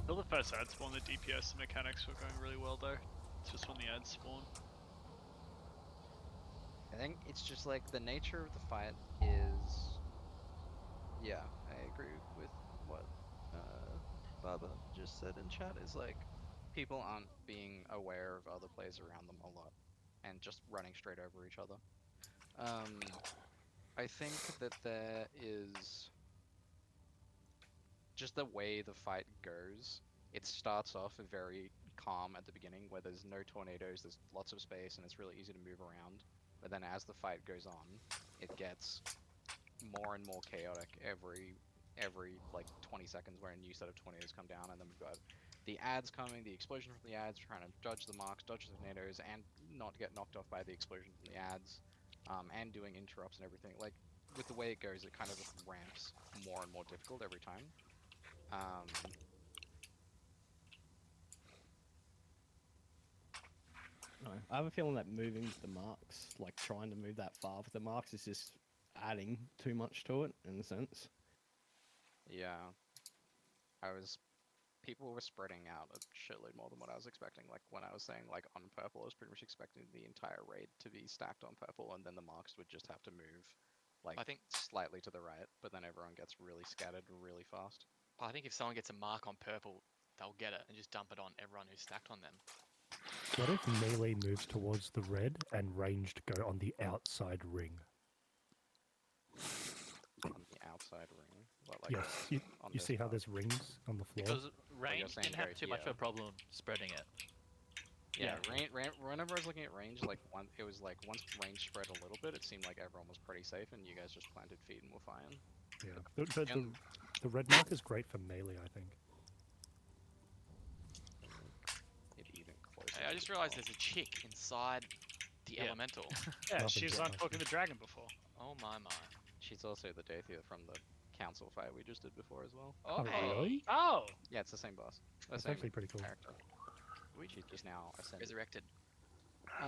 Till the first ad spawn, the DPS mechanics were going really well though. It's just when the ads spawn. I think it's just like the nature of the fight is. Yeah, I agree with what Baba just said in chat. Is like people aren't being aware of other players around them a lot, and just running straight over each other. I think that there is just the way the fight goes. It starts off very calm at the beginning, where there's no tornadoes, there's lots of space, and it's really easy to move around. But then as the fight goes on, it gets more and more chaotic every like 20 seconds, where a new set of tornadoes come down, and then we've got the ads coming, the explosion from the ads, trying to dodge the marks, dodge the tornadoes, and not get knocked off by the explosion from the ads, and doing interrupts and everything. Like, with the way it goes, it kind of just ramps more and more difficult every time. No, I have a feeling that moving the marks, like trying to move that far with the marks, is just adding too much to it in a sense. Yeah. People were spreading out a shitload more than what I was expecting. Like, when I was saying, like, on purple, I was pretty much expecting the entire raid to be stacked on purple, and then the marks would just have to move, like, I think slightly to the right, but then everyone gets really scattered really fast. I think if someone gets a mark on purple, they'll get it and just dump it on everyone who's stacked on them. What if melee moves towards the red and ranged go on the outside ring? On the outside ring? What, like, Yes, you see how there's rings on the floor? Because range didn't have too much of a problem spreading it. Yeah, whenever I was looking at range, like, it was like, once range spread a little bit, it seemed like everyone was pretty safe, and you guys just planted feet and were fine. Yeah, the red mark is great for melee, I think. Even closer. Hey, I just realized there's a chick inside the elemental. Yeah, she was on Cloak of the Dragon before. Oh my. She's also the Dathia from the council fight we just did before as well. Oh, really? Oh! Yeah, it's the same boss. That's same actually pretty cool. Character. She's just now ascended. Resurrected.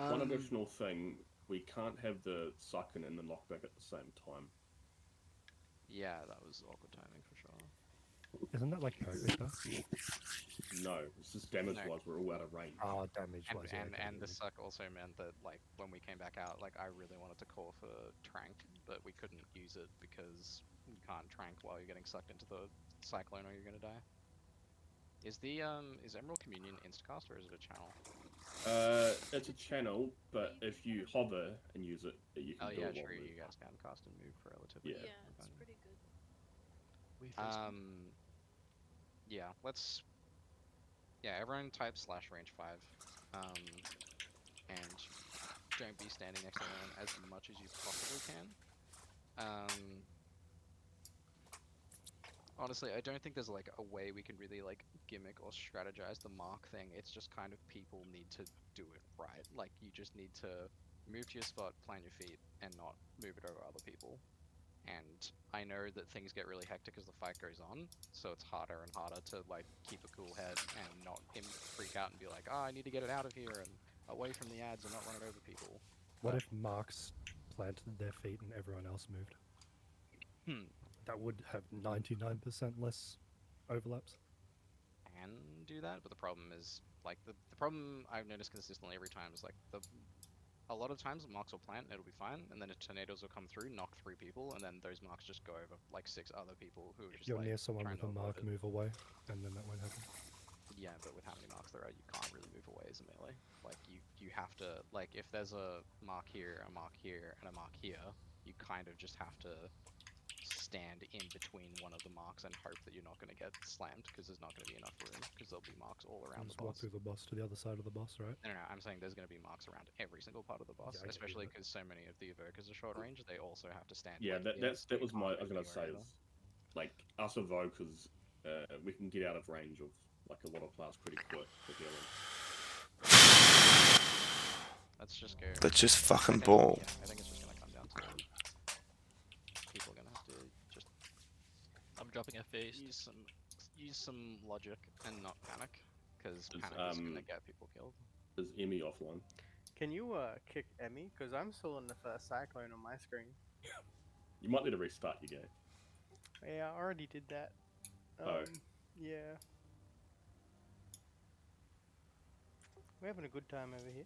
One additional thing, we can't have the sucking and the knockback at the same time. Yeah, that was awkward timing for sure. Isn't that like poker? No, it's just damage No. wise, we're all out of range. Oh, damage And wise, yeah. okay, and yeah, the suck also meant that like when we came back out, like I really wanted to call for trank, but we couldn't use it because you can't trank while you're getting sucked into the cyclone or you're gonna die. Is Emerald Communion instacast or is it a channel? It's a channel, but if you hover and use it, you can Oh do yeah, it while true. moving. You guys can cast and move relatively. Yeah. Yeah, it's pretty good. Yeah, let's. Yeah, everyone type /range 5. And don't be standing next to anyone as much as you possibly can. Honestly, I don't think there's like a way we can really like gimmick or strategize the mark thing. It's just kind of people need to do it right. Like you just need to move to your spot, plant your feet, and not move it over other people. And I know that things get really hectic as the fight goes on, so it's harder and harder to like keep a cool head and not freak out and be like, oh, I need to get it out of here and away from the ads and not run it over people. What But if marks planted their feet and everyone else moved? That would have 99% less overlaps. can do that, but the problem is like the problem I've noticed consistently every time is like a lot of times marks will plant and it'll be fine, and then the tornadoes will come through, knock 3 people, and then those marks just go over like 6 other people who are just You're like near someone trying with to a avoid mark, it. move away, and then that won't happen. Yeah, but with how many marks there are, you can't really move away as a melee. Like you have to like if there's a mark here, and a mark here, you kind of just have to stand in between one of the marks and hope that you're not going to get slammed because there's not going to be enough room because there'll be marks all around the Just walk boss. through the boss to the other side of the boss, right? No, I'm saying there's going to be marks around every single part of the boss, Yeah, I get you, especially but- because so many of the evokers are short range. They also have to stand. Yeah, like, here, so that you was can't I was move gonna say anywhere is like us evokers, we can get out of range of like a lot of class pretty quick for healing. Let's just go. Let's just I fucking think- ball. Yeah, I think it's just gonna come down to people are gonna have to just. I'm dropping a feast. Use some logic and not panic, because Is, panic is gonna get people killed. Is Emmy offline? Can you kick Emmy? Because I'm still in the first cyclone on my screen. You might need to restart your game. Yeah, I already did that. Oh. Yeah. We're having a good time over here.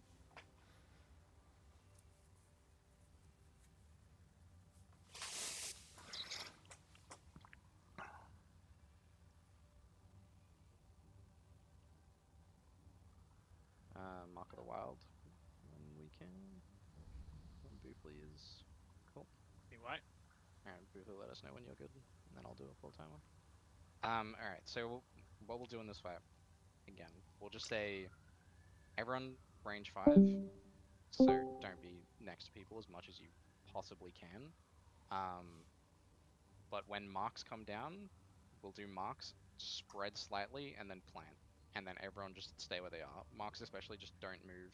Mark of the Wild when we can. When Boofly is cool. You what? Alright, Boofly, let us know when you're good, and then I'll do a full time one. Alright, so what we'll do in this fight, again, we'll just say everyone range 5, so don't be next to people as much as you possibly can. But when marks come down, we'll do marks, spread slightly, and then plant. And then everyone just stay where they are. Marks especially just don't move,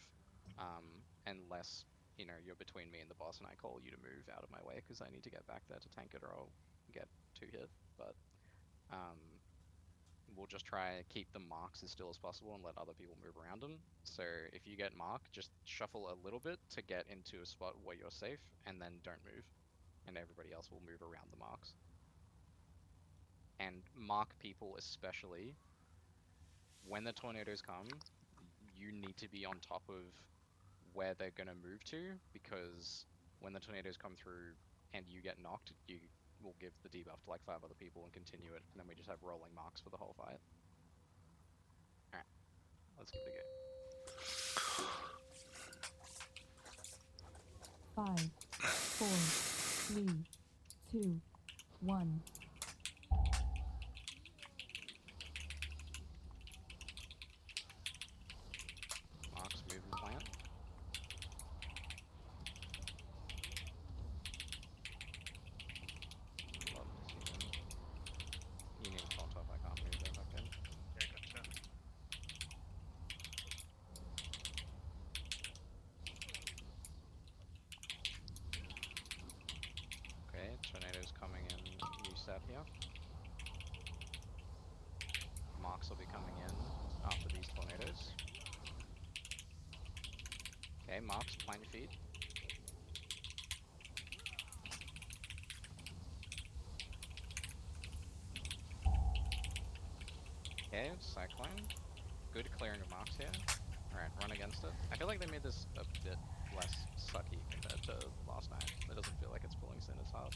unless, you know, you're between me and the boss and I call you to move out of my way because I need to get back there to tank it or I'll get 2 hit. But we'll just try and keep the marks as still as possible and let other people move around them. So if you get mark, just shuffle a little bit to get into a spot where you're safe, and then don't move. And everybody else will move around the marks. And mark people especially, when the tornadoes come, you need to be on top of where they're going to move to, because when the tornadoes come through and you get knocked, you will give the debuff to like 5 other people and continue it, and then we just have rolling marks for the whole fight. Alright, let's give it a go. 5, 4, 3, 2, 1. Marks, move and plant. Love to see them. You need to top, I can't move there back in. Yeah, gotcha. Okay, tornadoes coming in new set here. Marks will be coming in after these tornadoes. Okay, marks, plant your feet. Okay, Cyclone. Good clearing of marks here. Alright, run against it. I feel like they made this a bit less sucky compared to last night. It doesn't feel like it's pulling sin as hard.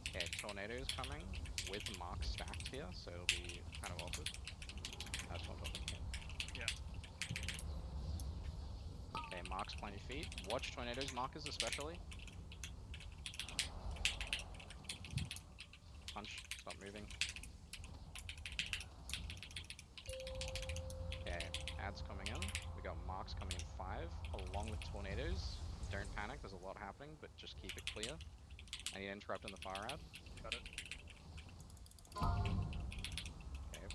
Okay, Tornado's coming with marks stacked here, so it'll be kind of awkward. Yeah. Okay, marks plenty feet. Watch Tornado's markers especially. Punch, stop moving. Okay, ads coming in. We got marks coming in 5, along with tornadoes. Don't panic, there's a lot happening, but just keep it clear. I need to interrupt in the fire ad. Got it. Okay.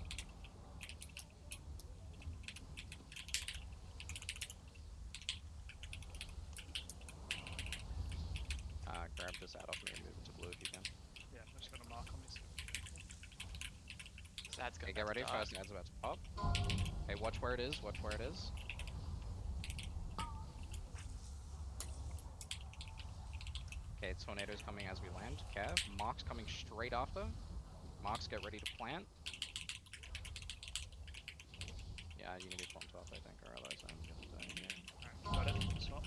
Grab this ad off me and move it to blue if you can. Yeah, I'm just gonna mark on these. This ad's Okay, going get ready, die. first ad's about to pop. Hey, watch where it is, watch where it is. Okay, tornadoes coming as we land. Kev, marks coming straight after. Marks, get ready to plant. Yeah, you need to plant off, I think, or otherwise I'm gonna die here. Alright, got it. Swap.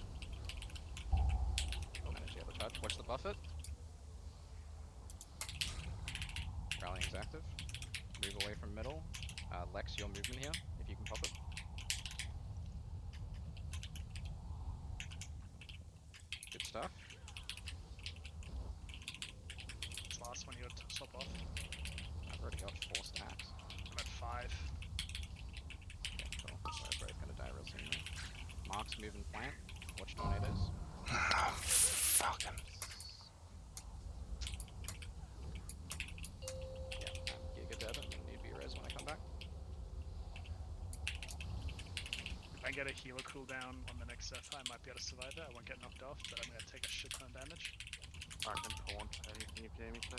Manage the other touch. Watch the buffet. Rallying's active. Move away from middle. Lex, your movement here, if you can pop it. Good stuff. This last one you got to swap off. I've already got 4 stacks. I'm at 5. Okay, cool. We're both gonna die real soon now. Marks, move and plant. Watch tornadoes. Fucking. Yeah, I'm Giga dead. I'm gonna need V-Res when I come back. If I get a healer cooldown on the next Zephyr, I might be able to survive it. I won't get knocked off, but I'm gonna take a shit ton of damage. I can taunt anything if you need me to.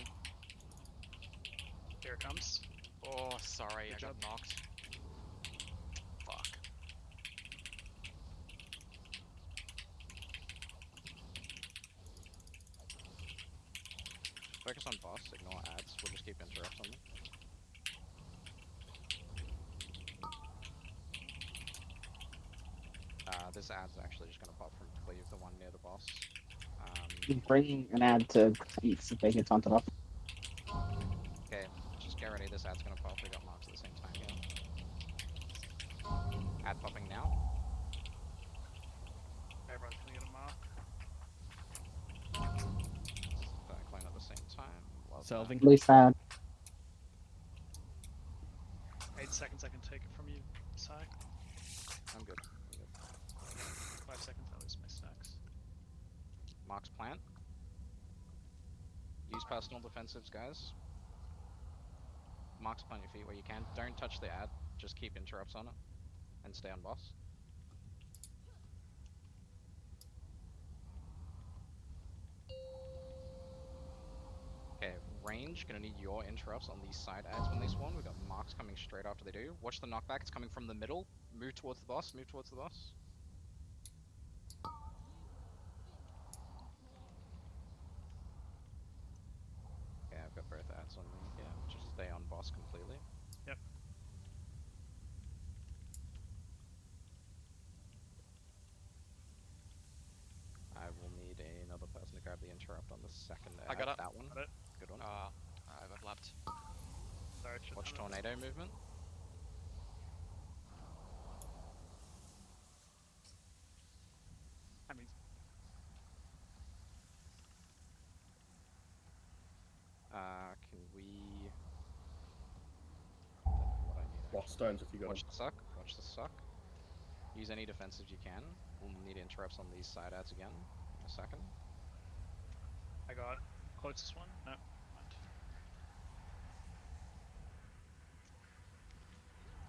Here it comes. Oh, sorry, Good I got job. knocked. Fuck. Focus on boss, ignore ads. We'll just keep interrupts on them. This ad's actually just gonna pop from cleave, the one near the boss. Bringing an ad to eat if they get taunted off. Okay, just get ready, this ad's gonna pop. We got marks at the same time here. Ad popping now. Everyone's gonna get a mark. Clone at the same time. Love Selving. At least ad. 8 seconds I can take it from you, Sai. I'm good. 5 seconds I lose my stacks. Marks plant. Use personal defensives, guys. Marks plant your feet where you can. Don't touch the ad. Just keep interrupts on it. And stay on boss. Okay, range. Gonna need your interrupts on these side ads when they spawn. We've got marks coming straight after they do. Watch the knockback. It's coming from the middle. Move towards the boss. Move towards the boss. Okay, I've got both ads on me here. Just stay on boss completely. Yep. I will need another person to grab the interrupt on the second ad. I got it. That one. Got it. Good one. I overlapped. Sorry, Watch tornado movement. I mean, Can we? Don't know what I need. Lock stones if you got Watch them. the suck. Watch the suck. Use any defensives you can. We'll need interrupts on these side ads again in a second. I got closest one. No. Mind.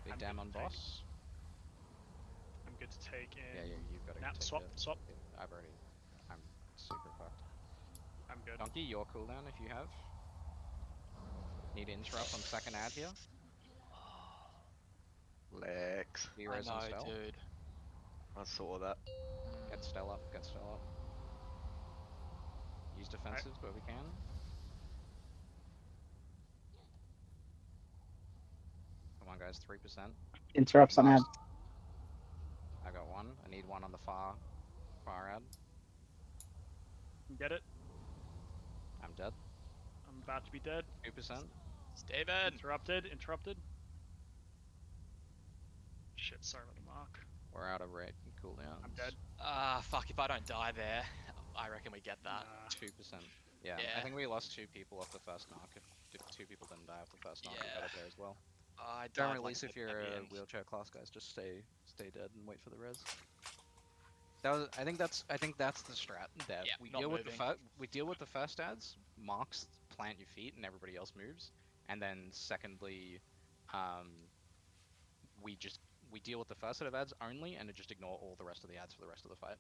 Big I'm dam good on to take- boss. I'm good to take in. Yeah, you've got to Now, take swap, it. swap. I've already. I'm super fucked. I'm good. Donkey, your cooldown if you have. Need to interrupt on second ad here. Lex. V-Res and spell. Dude. I saw that. Get Stell up, get Stell up. Use defensives where we can. Come on, guys, 3%. Interrupts on ad. I got one. I need one on the far ad. Get it? I'm dead. I'm about to be dead. 2%. David! Interrupted. Shit, sorry about the mark. We're out of rate and cooldowns. I'm dead. Ah, fuck, if I don't die there, I reckon we get that. 2%. Yeah, I Yeah. think we lost 2 people off the first knock. If 2 people didn't die off the first knock, we got it there as well. I Don't died, like, release if at you're the a end. wheelchair class, guys. Just stay dead and wait for the res. I think that's the strat. That Yeah, we not deal with moving. we deal with the first ads, marks, plant your feet, and everybody else moves. And then secondly, we deal with the first set of ads only, and just ignore all the rest of the ads for the rest of the fight.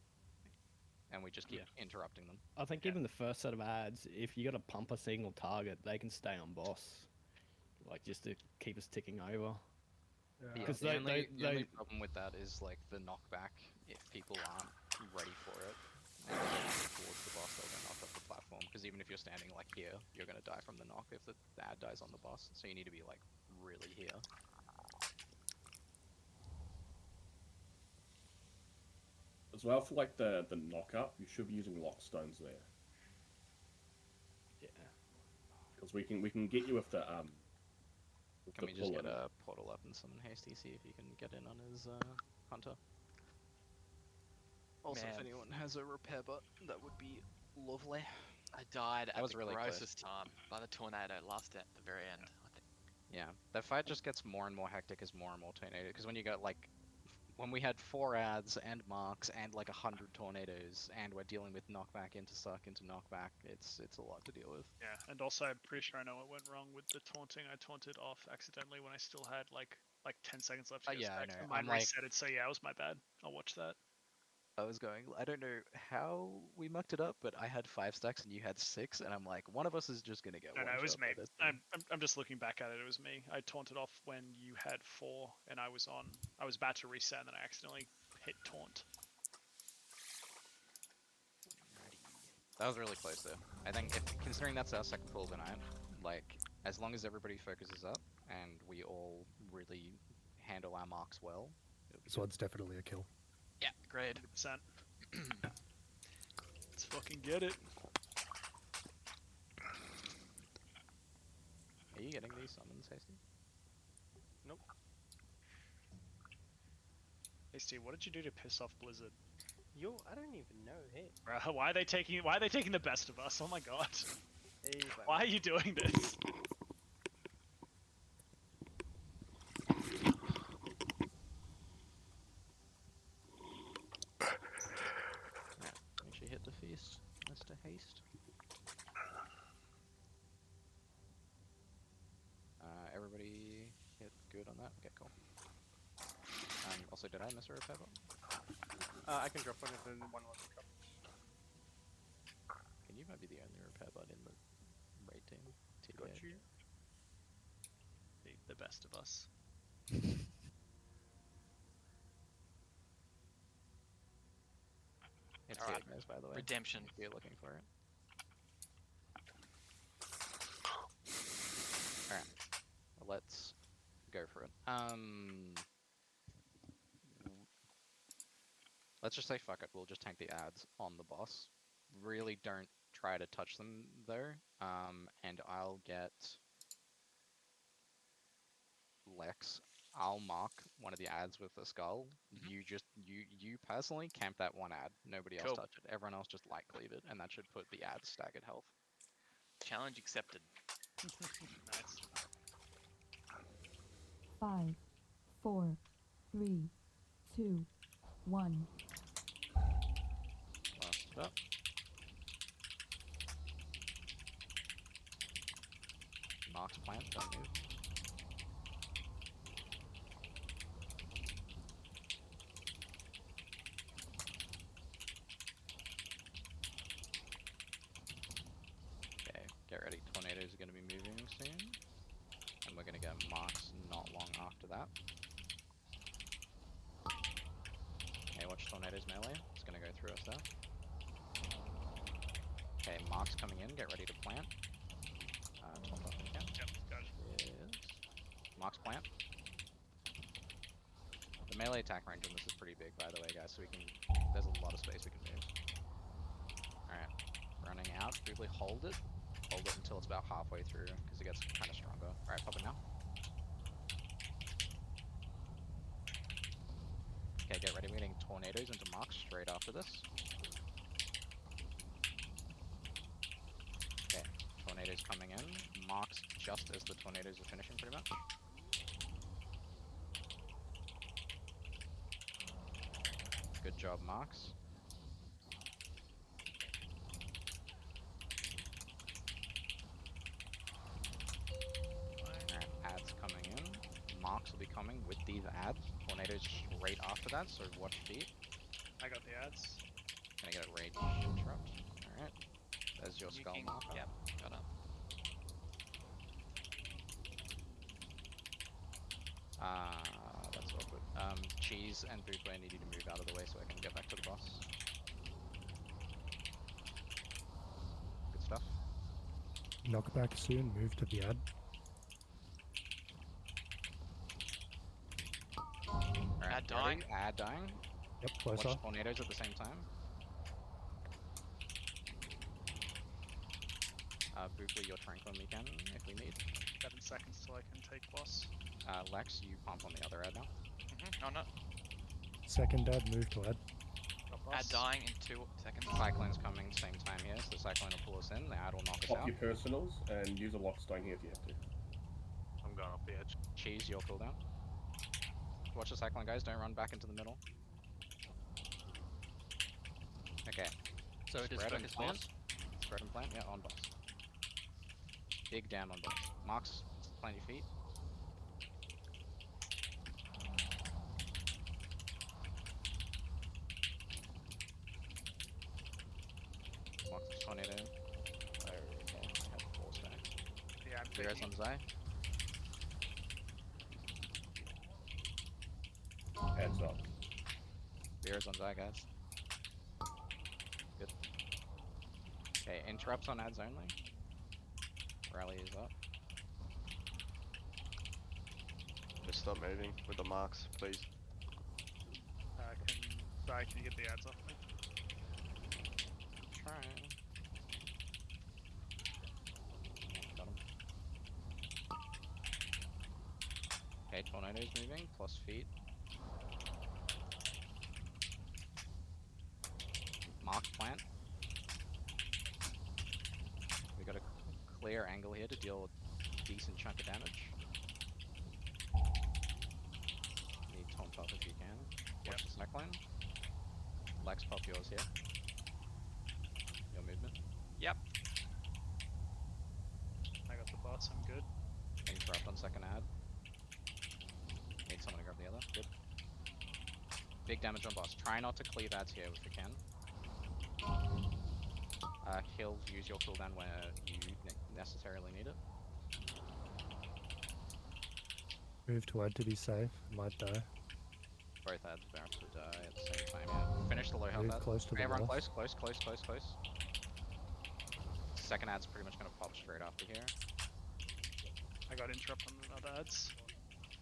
And we just keep interrupting them. I think even the first set of ads, if you got to pump a single target, they can stay on boss, like just to keep us ticking over. Because the only problem with that is like the knockback. If people aren't ready for it and they get towards the boss, they'll get knocked off the platform. Because even if you're standing like here, you're gonna die from the knock if the ad dies on the boss. So you need to be like really here. As well, for like the knock up, you should be using lockstones there. Yeah. Because we can get you with the Can we just get a portal up and summon Hasty, see if you can get in on his hunter? Also, Man. if anyone has a repair bot, that would be lovely. I died at was the really close. grossest time by the tornado last at the very end. I think. Yeah, that fight just gets more and more hectic as more and more tornadoes. Because when you got like, when we had 4 ads and marks and like 100 tornadoes, and we're dealing with knockback into suck into knockback, it's a lot to deal with. Yeah, and also I'm pretty sure I know what went wrong with the taunting. I taunted off accidentally when I still had like 10 seconds left to get Yeah, I stacks, know. and mine I'm like, resetted, so yeah, it was my bad. I'll watch that. I was going, I don't know how we mucked it up, but I had 5 stacks and you had 6, and I'm like, one of us is just gonna get No, one it was shot me. by this thing. I'm just looking back at it. It was me. I taunted off when you had 4, and I was about to reset, and then I accidentally hit taunt. That was really close though. I think considering that's our second pull of the night, like as long as everybody focuses up and we all really handle our marks well. This one's definitely a kill. Yeah, great. 100%. Let's fucking get it. Are you getting these summons, Hasty? Nope. Hey Steve, what did you do to piss off Blizzard? I don't even know. Hey. Bruh, why are they taking the best of us? Oh my god. Hey, Why are you doing this? Make sure you hit the feast, Mr. Haste. Everybody hit good on that? Okay, cool. Also, did I miss a repair bot? I can drop one if one was drop. Can you might be the only repair bot in the raid team? Got TBH. you. The best of us. It's Alright, the Ignos, by the way. Redemption. If you're looking for it. Alright. Let's go for it. Let's just say fuck it, we'll just tank the ads on the boss. Really don't try to touch them though. And I'll get Lex. I'll mark one of the ads with the skull. You personally camp that one ad. Nobody else Cool. touch it. Everyone else just light cleave it, and that should put the ad staggered health. Challenge accepted. Nice. 5, 4, 3, 2, 1. Last up. Marks plant, don't move. Okay, get ready. Tornadoes are going to be moving soon. And we're going to get marks not long after that. Okay, watch tornadoes melee. It's going to go through us there. Okay, marks coming in. Get ready to plant. Top up if you can. Yep, got it. Yes. Marks plant. melee attack range on this is pretty big, by the way, guys. So there's a lot of space we can move. All right, running out. Briefly hold it until it's about halfway through, because it gets kind of stronger. All right, pop it now. Okay, get ready. We're getting tornadoes into marks straight after this. Okay, tornadoes coming in. Marks just as the tornadoes are finishing, pretty much. Good job, marks. Alright, ads coming in. Marks will be coming with these ads. Tornadoes straight after that, so watch feet. I got the ads. Can I get a rage interrupt? Alright. There's your skull marker. Yep, got it. That's awkward. Cheese and Bootboy, I need you to move out of the way so I can get back to the boss. Good stuff. Knockback soon, move to the ad. Alright, Ad dying. Ad dying. Yep, closer. Watch tornadoes at the same time. Bootboy, you'll trank when we can, if we need. 7 seconds till I can take boss. Lex, you pump on the other ad now. On it. Second ad, move to ad. Got Ad boss. dying in 2 seconds. Cyclone's coming same time here, so the Cyclone will pull us in, the ad will knock us Pop out. your personals and use a lockstone here if you have to. I'm going off the edge. Cheese, your cooldown. Watch the Cyclone, guys, don't run back into the middle. Okay. So just Spread and focus plant. boss. Spread and plant, yeah, on boss. Big damn on boss. Marks, plant your feet. Marks tornado. Okay, I have 4 stack. Yeah, I'm Zero's taking on it. Zai. Heads up. Zero's on Zai, guys. Good. Okay, interrupts on ads only. Rally is up. Just stop moving with the marks, please. Can you get the ads off me? Try. Got him. Okay, tornadoes moving, plus feet. Mark plant. We got a clear angle here to deal a decent chunk of damage. Need taunt up if you can. Watch the Cyclone. Lex, pop yours here. Your movement. Yep. I got the boss, I'm good. Interrupt on second ad. Need someone to grab the other. Good. Big damage on boss. Try not to cleave ads here if you can. He'll use your cooldown where you necessarily need it. Move to ad to be safe, might die. Both ads about to die at the same time, yeah. Finish the low health Move ad. close to the Everyone boss. close. Second ad's pretty much gonna pop straight after here. I got interrupt on the other ads.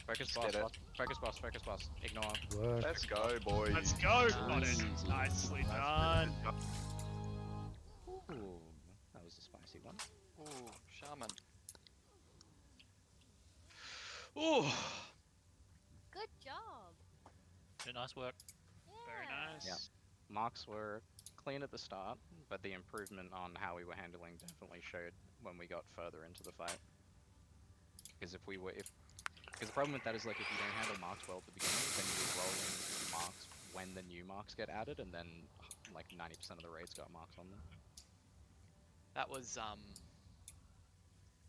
Focus Let's get boss, focus boss. Ignore. Work. Let's go, boys. Let's go! Got it. Nicely done. Ooh, that was a spicy one. Ooh, shaman. Ooh. Good job. Yeah, nice work. Very nice. Yeah. Marks were clean at the start, but the improvement on how we were handling definitely showed when we got further into the fight. Because because the problem with that is, like, if you don't handle marks well at the beginning, then you're rolling marks when the new marks get added, and then like 90% of the raids got marks on them. That was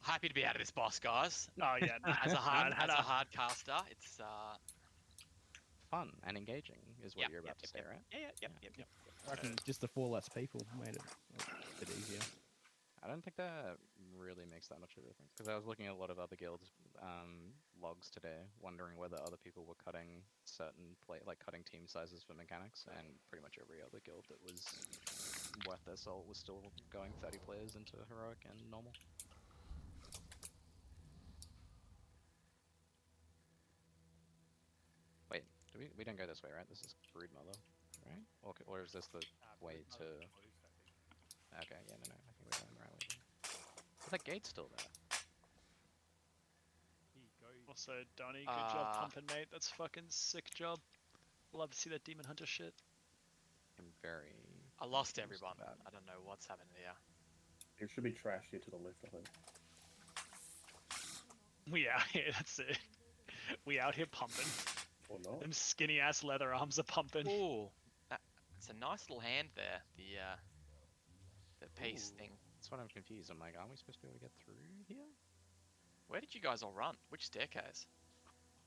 happy to be out of this boss, guys. Oh yeah. As a hard caster, it's Fun and engaging is what Yep, you're about yep, to say, right? Yep. I reckon just the 4 less people made it a bit easier. I don't think that really makes that much of a difference, because I was looking at a lot of other guilds logs today, wondering whether other people were cutting cutting team sizes for mechanics, and pretty much every other guild that was worth their salt was still going 30 players into heroic and normal. Wait, we don't go this way, right? This is Brood Mother, right? Or is this the way to? Okay, yeah, no, I think we're going the right way. But that gate's still there. Also, Donnie, good job Ah. pumping, mate. That's fucking sick job. Love to see that Demon Hunter shit. I'm very. I lost confused everyone. about- I don't know what's happening here. There should be trash here to the left, I think. We out here, that's it. We out here pumping. Or not. Them skinny ass leather arms are pumping. Ooh, it's a nice little hand there. The piece Ooh, thing. That's what I'm confused. I'm like, aren't we supposed to be able to get through here? Where did you guys all run? Which staircase?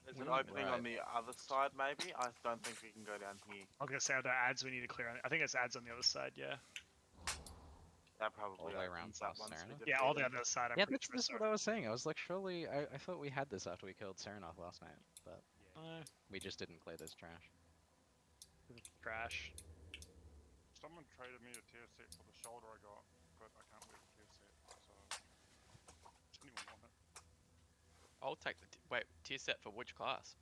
There's We an went opening on the other side, maybe. I don't think we can go down here. I was gonna say, are there ads we need to clear? I think it's ads on the other side, yeah. That probably All the way around opens up past once we Serena? Yeah, all the defeat other side. I'm Yeah, pretty that's, sure this is so. what I was saying. I was like, surely, I thought we had this after we killed Serenoth last night, but we just didn't clear this trash. Trash. Someone traded me a tier set for the shoulder I got, but I can't wear the tier set, so... Does anyone want it? I'll take the wait tier set for which class?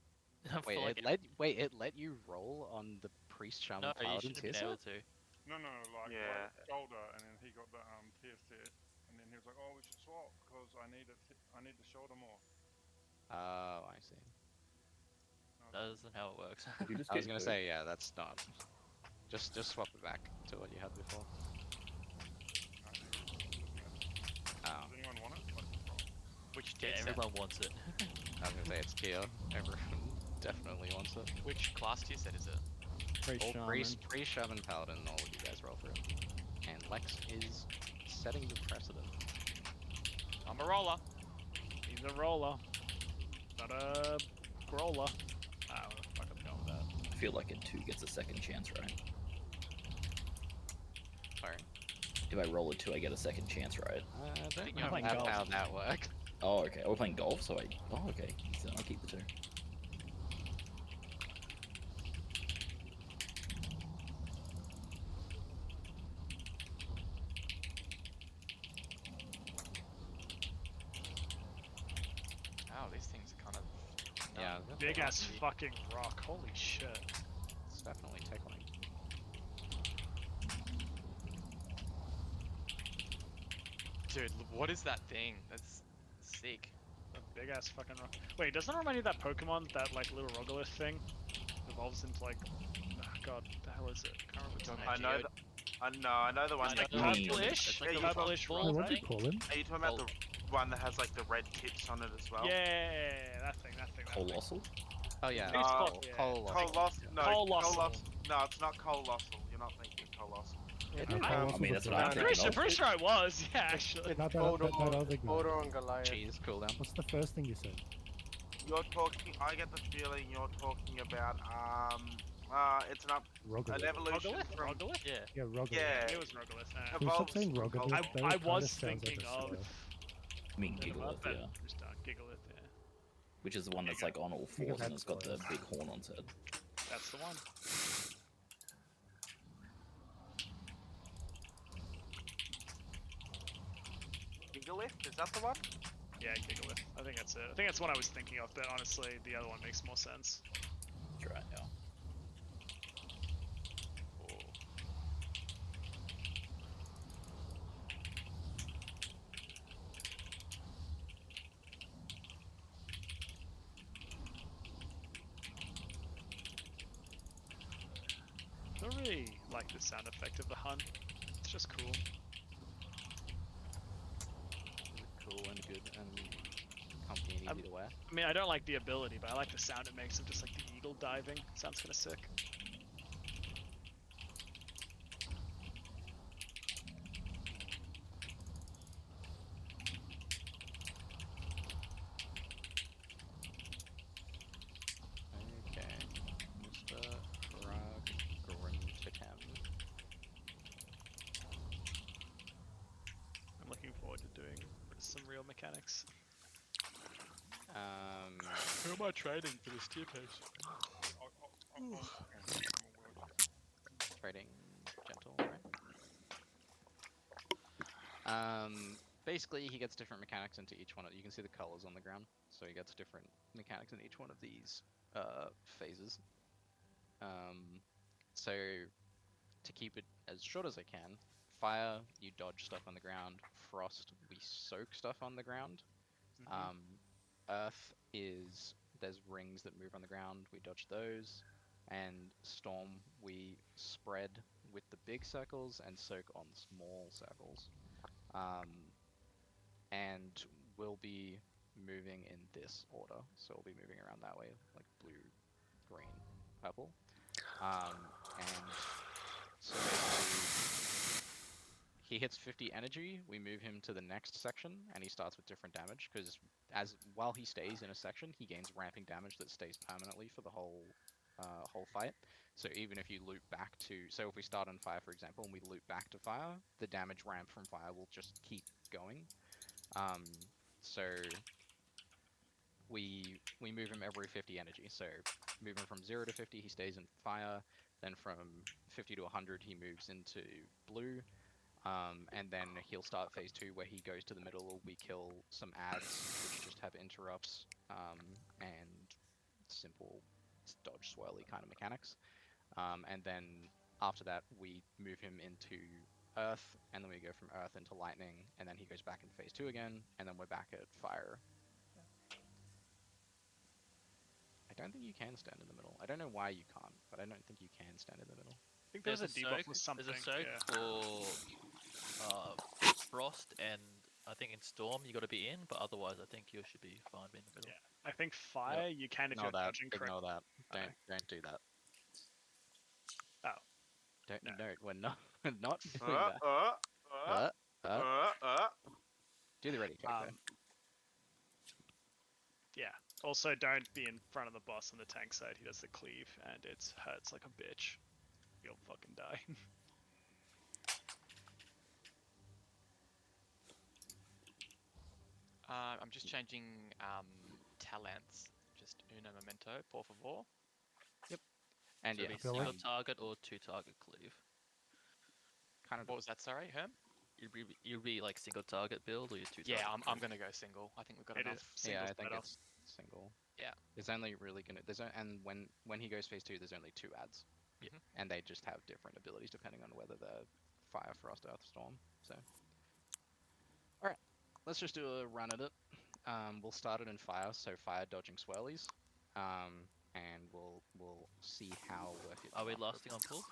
Wait, it let you roll on the priest shaman No, you paladin should tier have been able set? to. No, like, Yeah. like shoulder, and then he got the tier set, and then he was like, "Oh, we should swap because I need it. I need the shoulder more." Oh, I see. That isn't how it works. I was gonna say, yeah, that's not. Just swap it back to what you had before. Oh. Does anyone want it? Which Yeah, tier set? everyone wants it. I was gonna say it's tier. Everyone definitely wants it. Which class tier set is it? All priest, shaman, paladin, all of you guys roll for it. And Lex is setting the precedent. I'm a roller. He's a roller. Not a growler. Ah, what the fuck I'm going with that. I feel like a 2 gets a second chance, right? Sorry. If I roll a 2, I get a second chance, right? I don't think know you're playing how golf. that works. Oh, okay. We're playing golf, so I... Oh, okay. So I'll keep the 2. Wow, these things are kind of Yeah. Big ass fucking rock. Holy shit. It's definitely tickling. Dude, what is that thing? That's sick. A big ass fucking rock. Wait, doesn't it remind you of that Pokemon, that like little Rogalith thing? Evolves into like, oh god, what the hell is it? I can't remember its name. I know. I know the one. Like that purplish? Yeah, you Purplish talk- rock What do you thing? call him? Are you talking about the one that has like the red tips on it as well? Yeah, that thing. Colossal? Oh yeah. Colossal. No, Colossal. No, it's not Colossal. You're not thinking Colossal. I mean, that's what I'm Pretty thinking sure, of. pretty sure I was, yeah, actually. That other guy. Photo and Goliath. Cheese cooldown. What's the first thing you said? You're talking. I get the feeling you're talking about it's an evolution Rogalith? from. Rogalith? Yeah. Yeah, Rogalith. Yeah. It was Rogalith. Can you stop saying Rogalith? though? I It kinda was sounds like thinking a of. slur. I mean, Gigalith, yeah. Gigalith, yeah. Which is the one that's like on all fours and it's got the big horn on its head. That's the one. Gigalith? Is that the one? Yeah, Gigalith. I think that's it. I think that's what I was thinking of, but honestly, the other one makes more sense. That's right, yeah. I don't really like the sound effect of the hunt. It's just cool. Cool and good and comfy and easy to wear. I mean, I don't like the ability, but I like the sound it makes of just like the eagle diving. Sounds kind of sick. Okay. Mr. Ragrimtikem. I'm looking forward to doing some real mechanics. Who am I trading for this tier piece? Trading gentle, right? Basically, he gets different mechanics into each one. You can see the colors on the ground, so he gets different mechanics in each one of these phases. So to keep it as short as I can, fire, you dodge stuff on the ground. Frost, we soak stuff on the ground. Mhm. Earth is there's rings that move on the ground. We dodge those. And storm, we spread with the big circles and soak on small circles. And we'll be moving in this order. So we'll be moving around that way, like blue, green, purple. And so basically, he hits 50 energy, we move him to the next section, and he starts with different damage, because while he stays in a section, he gains ramping damage that stays permanently for the whole fight. So even if you loop back to, so if we start on fire, for example, and we loop back to fire, the damage ramp from fire will just keep going. So we move him every 50 energy. So moving from 0 to 50, he stays in fire. Then from 50 to 100, he moves into blue. And then he'll start phase 2 where he goes to the middle. We kill some ads, which just have interrupts and simple dodge swirly kind of mechanics. And then after that, we move him into Earth, and then we go from Earth into Lightning, and then he goes back into phase 2 again, and then we're back at Fire. I don't think you can stand in the middle. I don't know why you can't, but I don't think you can stand in the middle. I think there's a debuff for something. There's a soak yeah. for Frost, and I think in Storm you got to be in, but otherwise I think you should be fine being in the middle. Yeah. I think fire you can if Ignore you're that. dodging correctly. Ignore that. Don't do that. Oh. Don't. No. No, we're not. We're not doing that. Do the ready check though. Yeah. Also, don't be in front of the boss on the tank side. He does the cleave, and it hurts like a bitch. You'll fucking die. I'm just changing talents. Just uno momento, por favor. Yep. And so yeah, single target or 2-target cleave. Kind of. What was that? Sorry, Herm? You'd be like single target build or your 2-target. Yeah, I'm gonna go single. I think we've got enough. Yeah, I think it's single. Yeah. There's only really gonna and when he goes phase 2, there's only 2 ads. Yeah. And they just have different abilities depending on whether they're fire, frost, earth, storm. So. All right, let's just do a run at it. We'll start it in fire, so fire dodging swirlies. And we'll see how we're feeling. Are we lasting on pull?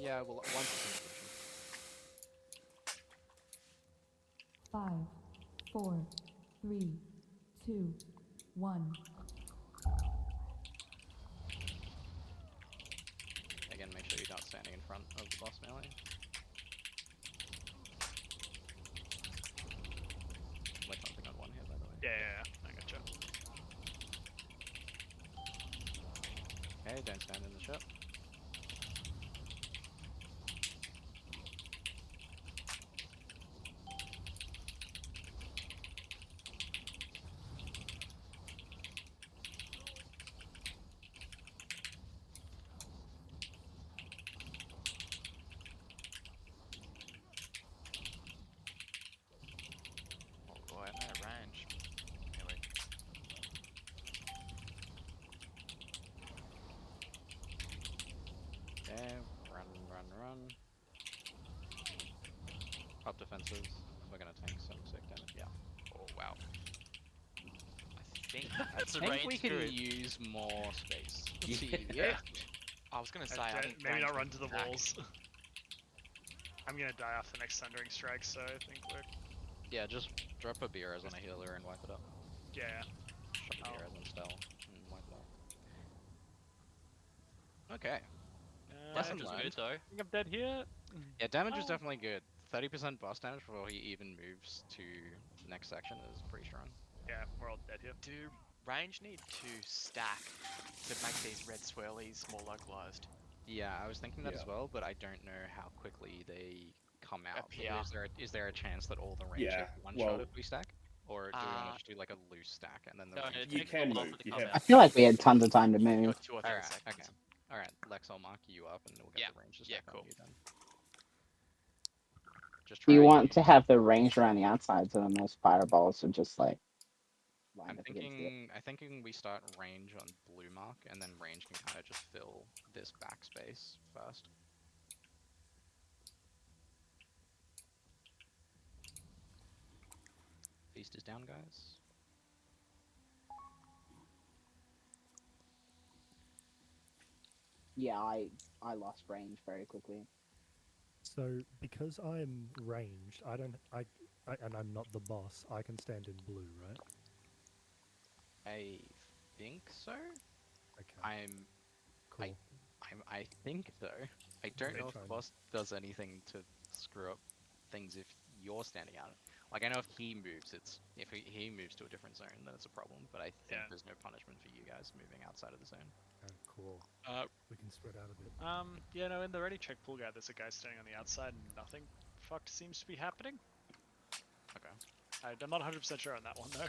Yeah, well, once it's in position. 5, 4, 3, 2, 1. Again, make sure you're not standing in front of the boss melee. Left something on one here, by the way. Yeah, I gotcha. Okay, don't stand in the ship. Oh boy, I'm out of range. Anyway. Okay, run. Up defenses. We're gonna tank some sick damage. Yeah. Oh wow. I think we can use more space. Yeah. I was gonna say, I think maybe range not run would to the be back. walls. I'm gonna die off the next Thundering Strike, so I think we're... Yeah, just drop a beer as on a healer and wipe it up. Yeah. Drop a beer as on spell and wipe it up. Okay. Lesson Damage is learned. good though. I think I'm dead here. Yeah, damage is definitely good. 30% boss damage before he even moves to the next section is pretty strong. Yeah, we're all dead here. Do range need to stack to make these red swirlies more localized? Yeah, I was thinking that as well, but I don't know how quickly they come out. Appear. Is there a chance that all the range hit one shot if we stack? Or do we want to just do like a loose stack and then the range You can move. You have I feel like we had tons of time to move. 2 or 3 Alright, seconds. okay. Alright, Lex, I'll mark you up and we'll get the range to stack on you then. Just Do you try want to have the range around the outsides of them as fireballs, or just like lined I'm up against the. thinking we start range on blue mark, and then range can kind of just fill this backspace first. Feast is down, guys. Yeah, I lost range very quickly. So because I'm ranged, and I'm not the boss, I can stand in blue, right? I think so. Okay. Cool. I think so. I don't know if the Fine. boss does anything to screw up things if you're standing out. Like I know if he moves, if he moves to a different zone, then it's a problem. But I think Yeah. there's no punishment for you guys moving outside of the zone. Oh, cool. We can spread out a bit. Yeah, no, in the ready check pool guide, there's a guy standing on the outside and nothing fucked seems to be happening. Okay. I'm not 100% sure on that one though.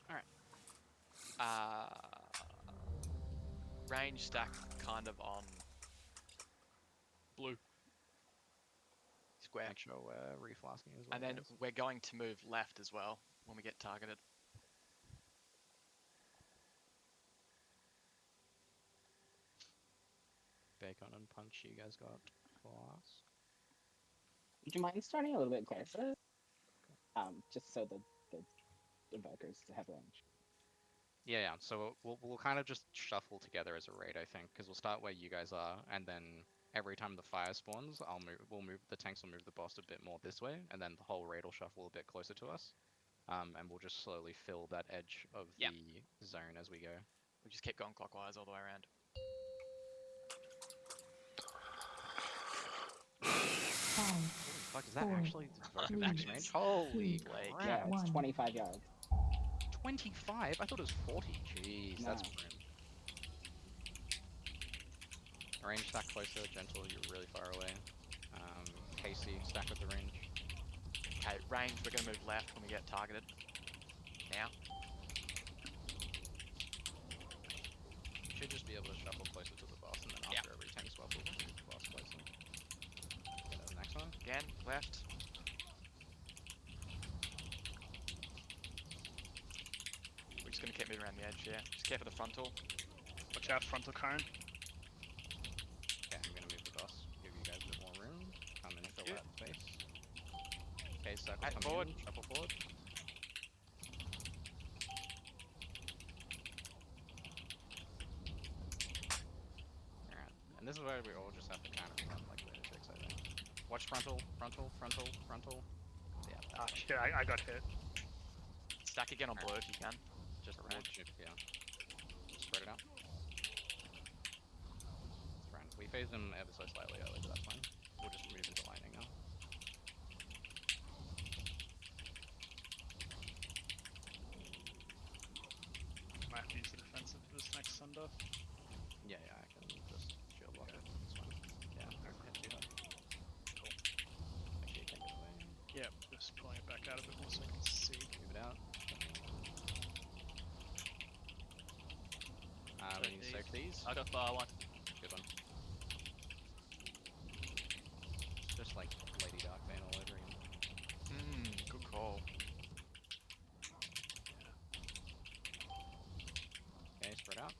Alright. Range stack kind of on blue. Square. Make sure we're reflasking as well. And then guys. we're going to move left as well when we get targeted. Bacon and punch you guys got flask. Would you mind starting a little bit closer? Just so the invokers have range. Yeah. So we'll kind of just shuffle together as a raid, I think, because we'll start where you guys are, and then every time the fire spawns, the tanks will move the boss a bit more this way, and then the whole raid will shuffle a bit closer to us. And we'll just slowly fill that edge of the zone as we go. We just keep going clockwise all the way around. Holy fuck, is that 4, actually three, max range? Holy 2, crap. Yeah, it's 1. 25 yards. 25? I thought it was 40. Jeez, that's No. grim. Range stack closer, gentle, you're really far away. Casey, stack with the range. Okay, range, we're going to move left when we get targeted. Now. You should just be able to shuffle closer to the boss, and then after every tank swap, we'll move the boss closer. Okay, the next one. Again, left. We're just going to keep moving around the edge, yeah. Just care for the frontal. Watch out, frontal cone. Okay, I'm gonna move the boss, give you guys a bit more room. Come and fill that space. Okay, circle Hey, coming forward. in, shuffle forward. Alright, and this is where we all just have to kind of run like lunatics, I think. Watch frontal, frontal, frontal, frontal. Yeah, Ah, shit, I got hit. Stack again on blue if you can. just range. Yeah. Spread it out. It's fine. We phased him ever so slightly early, but that's fine. We'll just move into lightning now. Might have to use the defensive for this next sundoff. Yeah, I can just shield block it. It's fine. Yeah, don't hit too hard. Cool. Make sure you take it away. Yep, just pulling it back out a bit more so I can see. Move it out. We need to soak these. I got fire one. Good one. Just like Lady Darkbane all over again. Good call. Okay, spread out.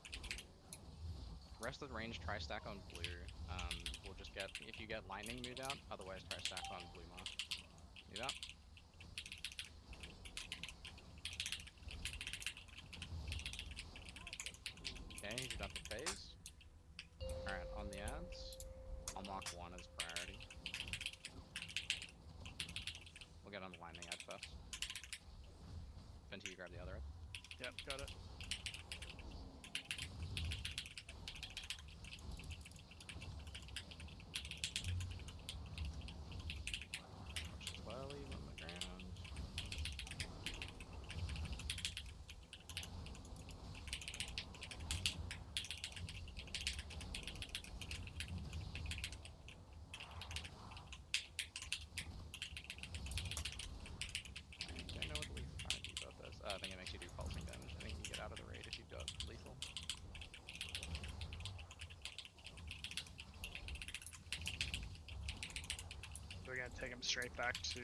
Rest of the range, try stack on blue. We'll just get, if you get lightning, move out. Otherwise, try stack on blue mark. Move out. Okay, he's got the phase. Alright, on the ads, I'll mark one as priority. We'll get on the lightning ad first. Venti, you grab the other ad. Yep, got it. Watch slowly on the ground. I don't know what the lethal kind of debuff does. I think it makes you do pulsing damage. I think you can get out of the raid if you've got lethal. So we're gonna take him straight back to.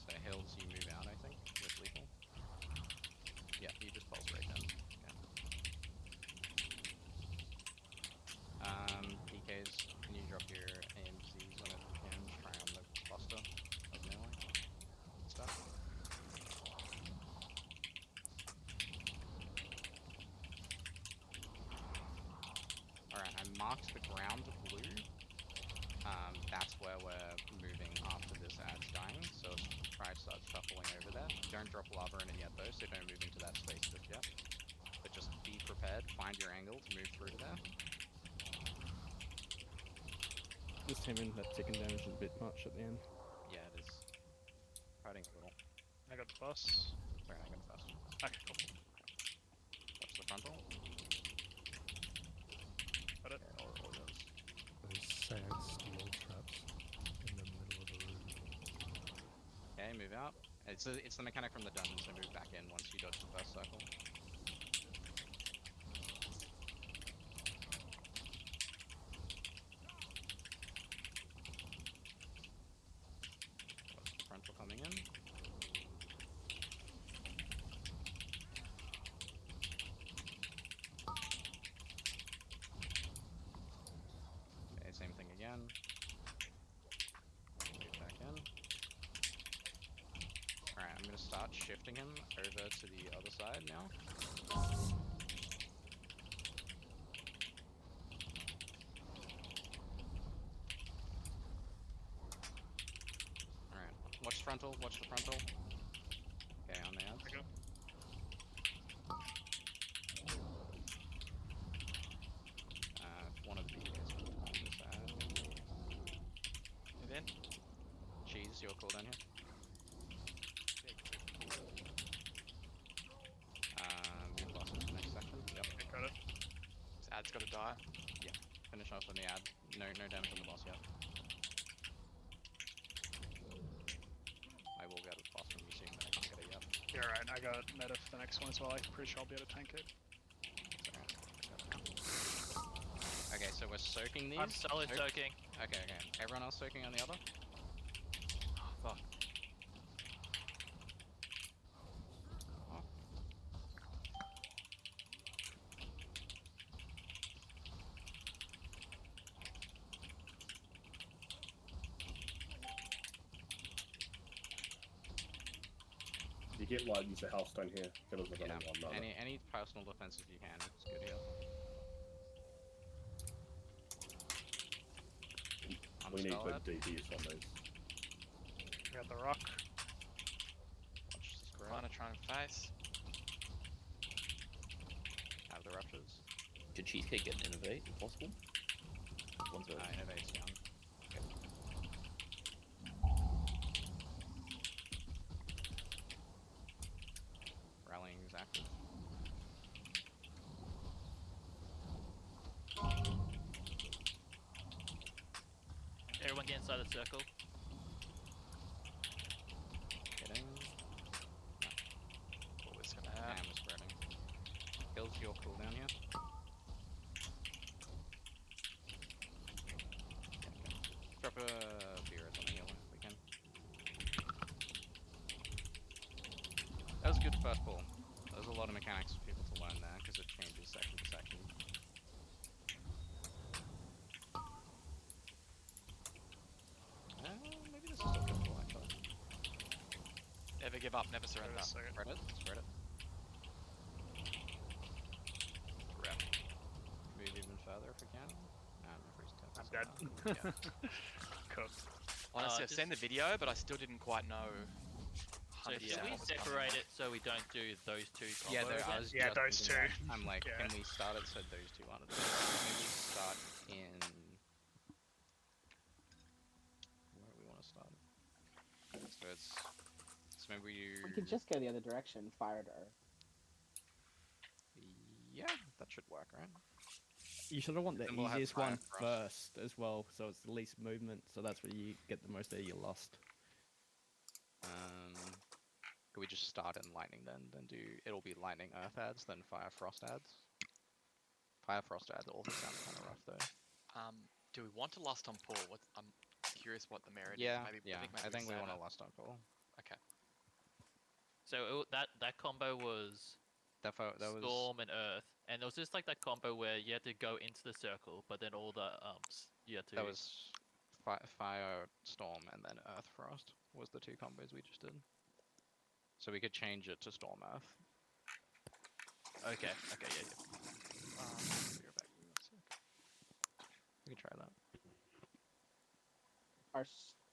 So hills, you move out, I think. marked the ground blue, that's where we're moving after this ad's dying. So try to start shuffling over there. Don't drop lava in it yet though, so don't move into that space just yet. But just be prepared, find your angle to move through to there. Just him in that ticking damage is a bit much at the end. Yeah, it is. Hurting a little. I got the bus. Where I got the bus. Okay, cool. Watch the frontal. Got it. Yeah, all those. Those sand steel traps in the middle of the room. Okay, move out. It's the mechanic from the dungeon, so move back in once you dodge the first circle. Watch the frontal coming in. Okay, same thing again. Move back in. Alright, I'm gonna start shifting him over to the other side now. Alright, watch the frontal, watch the frontal. Okay, on the ads. Okay. One of the BKs on this ad. Move in. Cheese, your cooldown here. Move boss into the next section. Yep. Okay, got it. This ad's got to die. Yeah. Finish off on the ad. No damage on the boss yet. I will get the boss from you soon, but I can't get it yet. Yeah, right. I got meta for the next one as well. I'm pretty sure I'll be able to tank it. Okay, so we're soaking these. I'm solid soaking. Okay. Everyone else soaking on the other? Oh, fuck. Oh. You get like use a hellstone here. Get us Yeah. another one. Any personal defense if you can, it's good here. We need Unspell good that. DPS on these. Got the rock. Watch this grab. Trying to try and face. Have the ruptures. Could Cheesecake get an innovate if possible? One's a Innovate's down. Okay. Rallying is active. Everyone get inside the circle. Hitting. What was gonna happen? And we're spreading. Kills your cooldown here. Drop a beer on the healer if we can. That was a good first pull. There's a lot of mechanics for people to learn there because it changes section to section. Maybe this is still good pull actually. Never give up, never surrender. Spread it, spread it. Rep. Move even further if we can. Freeze I'm dead. Yeah. Cooked. Honestly, I've seen the video, but I still didn't quite know. So should we separate it so we don't do those two combos? Yeah, I was Yeah, just those thinking two. that. I'm like, Yeah. can we start it so those two aren't? Maybe start in. Where do we want to start? So it's. So maybe you. We could just go the other direction, fire to earth. Yeah, that should work, right? You sort of want the Then we'll have easiest fire one frost. first as well, so it's the least movement, so that's where you get the most out of your lust. Could we just start in lightning then? Then do it'll be lightning earth ads, then fire frost ads. Fire frost ads also sounds kind of rough though. Do we want to lust on Paul? I'm curious what the merit Yeah, is. Maybe, yeah. I think we want to lust on Paul. Okay. So that combo was That was Storm and Earth, and it was just like that combo where you had to go into the circle, but then all the you had to. that was fire storm and then earth frost was the two combos we just did. So we could change it to storm earth. Okay, yeah. Be right back. We can try that. Are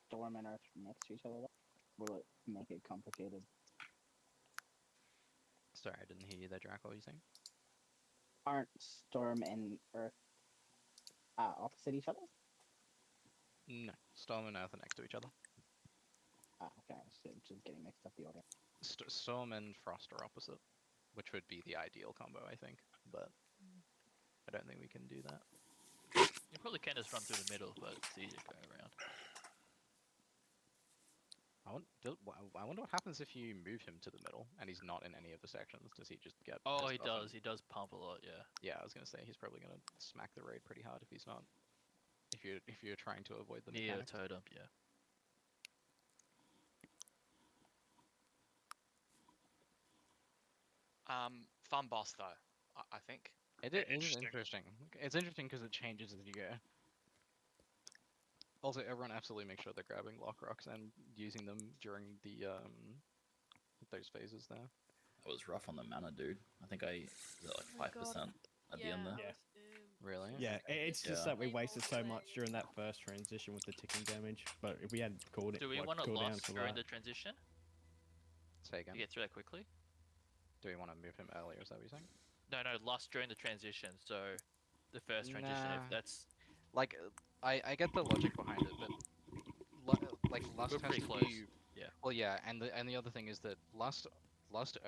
Storm and Earth next to each other? Will it make it complicated? Sorry, I didn't hear you there, Drac. What were you saying? Aren't Storm and Earth opposite each other? No, Storm and Earth are next to each other. Okay, so just getting mixed up the order. Storm and Frost are opposite, which would be the ideal combo, I think. But I don't think we can do that. You probably can just run through the middle, but it's easier to go around. I wonder what happens if you move him to the middle and he's not in any of the sections. Does he just get? Oh, pissed he off does. and- He does pump a lot. Yeah. Yeah, I was gonna say he's probably gonna smack the raid pretty hard if he's not. If you're trying to avoid the Near mechanics. totem. Yeah. Fun boss though, I think. It is interesting. It's interesting because it changes as you go. Also, everyone absolutely make sure they're grabbing lock rocks and using them during the those phases there. That was rough on the mana, dude. I think I was at my like 5% God. at the end there. Yeah. Really? Yeah, it's just Yeah. that we wasted so much during that first transition with the ticking damage. But if we had called it, Do we like, want to cooldown lost for during that. the transition? Say again. To get through that quickly? Do we want to move him earlier? Is that what you're saying? No, lost during the transition. So the first transition, Nah. if that's Like, I get the logic behind it, but like Lust We're has pretty to close. be. Yeah. Well, yeah, and the other thing is that Lust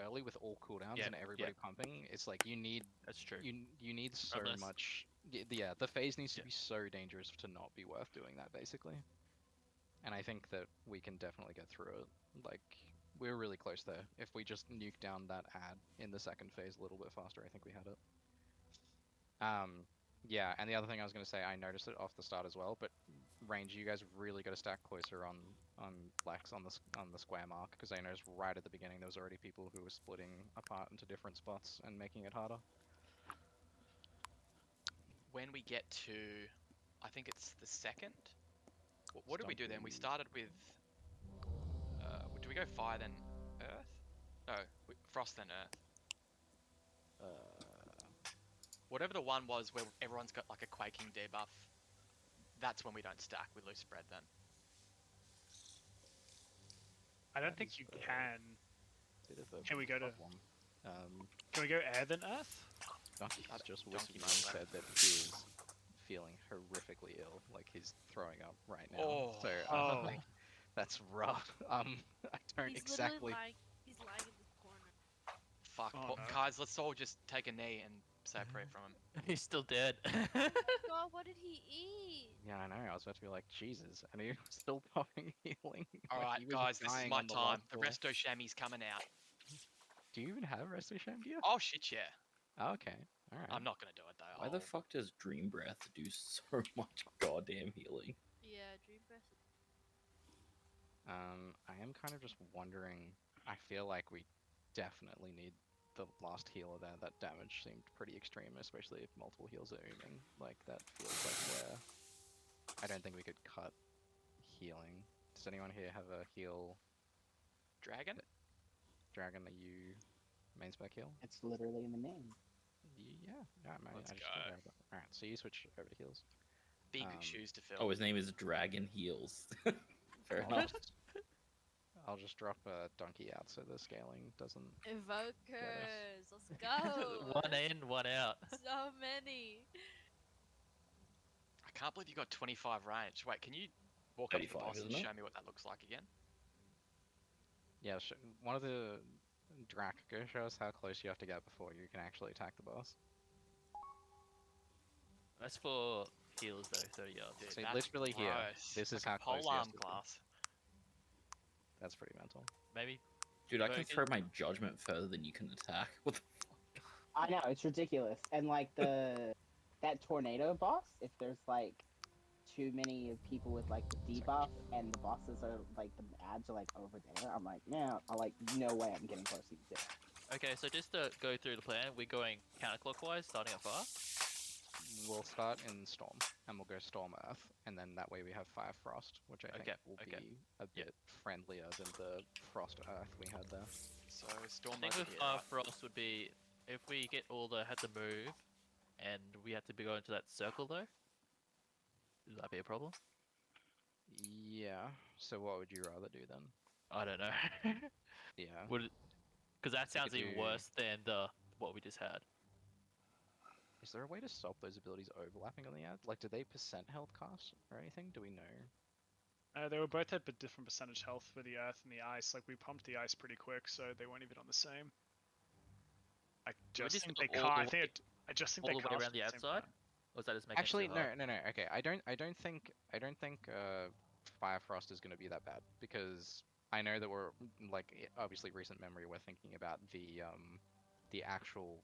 early with all cooldowns Yeah, and everybody pumping, it's like you need. That's true. You need so Unless- much. Yeah, the phase needs to Yeah. be so dangerous to not be worth doing that, basically. And I think that we can definitely get through it. Like, we're really close there. If we just nuke down that ad in the second phase a little bit faster, I think we had it. Yeah, and the other thing I was going to say, I noticed it off the start as well, but range, you guys really got to stack closer on Lex on the square mark, because I noticed right at the beginning there was already people who were splitting apart into different spots and making it harder. When we get to, I think it's the second. What did we do then? We started with. Do we go fire then earth? No, frost then earth. Whatever the one was where everyone's got like a quaking debuff, that's when we don't stack. We lose spread then. I don't think you can. Can we go to? Um, Can we go air than earth? Donkey's just Donkey whispered and might said that he is feeling horrifically ill, like he's throwing up right now. Oh. So Oh. like, that's rough. I don't He's exactly. literally he's lying in the corner. Fuck, Oh, well, no. guys, let's all just take a knee and say a prayer from him. He's still dead. God, what did he eat? Yeah, I know. I was about to be like, Jesus, and he was still popping healing. All Like, right, he was guys, this is dying my on the time. last The floor. resto chamois coming out. Do you even have Resto Sham gear? Oh shit, yeah. Oh, okay. All right. I'm not gonna do it though. Why the fuck does Dream Breath do so much goddamn healing? Yeah, Dream Breath. I am kind of just wondering. I feel like we definitely need the last healer there. That damage seemed pretty extreme, especially if multiple heals are ooming. Like, that feels like where I don't think we could cut healing. Does anyone here have a heal? Dragon? Dragon, are you main spec heal? It's literally in the name. Yeah, Let's I just go. Alright, so you switch over to heals. Big shoes to fill. Oh, his name is Dragon Heals. Fair I'll enough. I'll just drop a donkey out so the scaling doesn't. Evokers, let's go. One in, one out. So many. I can't believe you got 25 range. Wait, can you walk up to the 35, boss and isn't it? show me what that looks like again? Yeah, one of the Drac, go show us how close you have to get before you can actually attack the boss. That's for heals though, 30 yards. Dude, So that's literally here, gross. this is Like how a close pole he has arm to be. class. That's pretty mental. Maybe. Dude, I can But- throw my judgment further than you can attack. What the I know, it's ridiculous. And like that tornado boss, if there's like too many people with like the debuff and the bosses are like the ads are like over there, I'm like, no, I'm like, no way I'm getting close to you. Okay, so just to go through the plan, we're going counterclockwise, starting at far. We'll start in Storm, and we'll go Storm Earth, and then that way we have Fire Frost, which I think will be a bit friendlier than the Frost Earth we had there. So Storm I think over with here. Frost would be if we get all the had to move, and we have to be going to that circle though. Would that be a problem? Yeah. So what would you rather do then? I don't know. Yeah. Would because that We sounds could even do- worse than the what we just had. Is there a way to stop those abilities overlapping on the ad? Like, do they percent health cost or anything? Do we know? They were both at different percentage health for the earth and the ice. Like we pumped the ice pretty quick, so they weren't even on the same. I Do we just just think go they all can't. the I think way- I just think all they the way cast around the at same outside? time. Or is that just making Actually, it too no, hard? no, no. Okay, I don't think Fire Frost is going to be that bad because I know that we're like obviously recent memory. We're thinking about the actual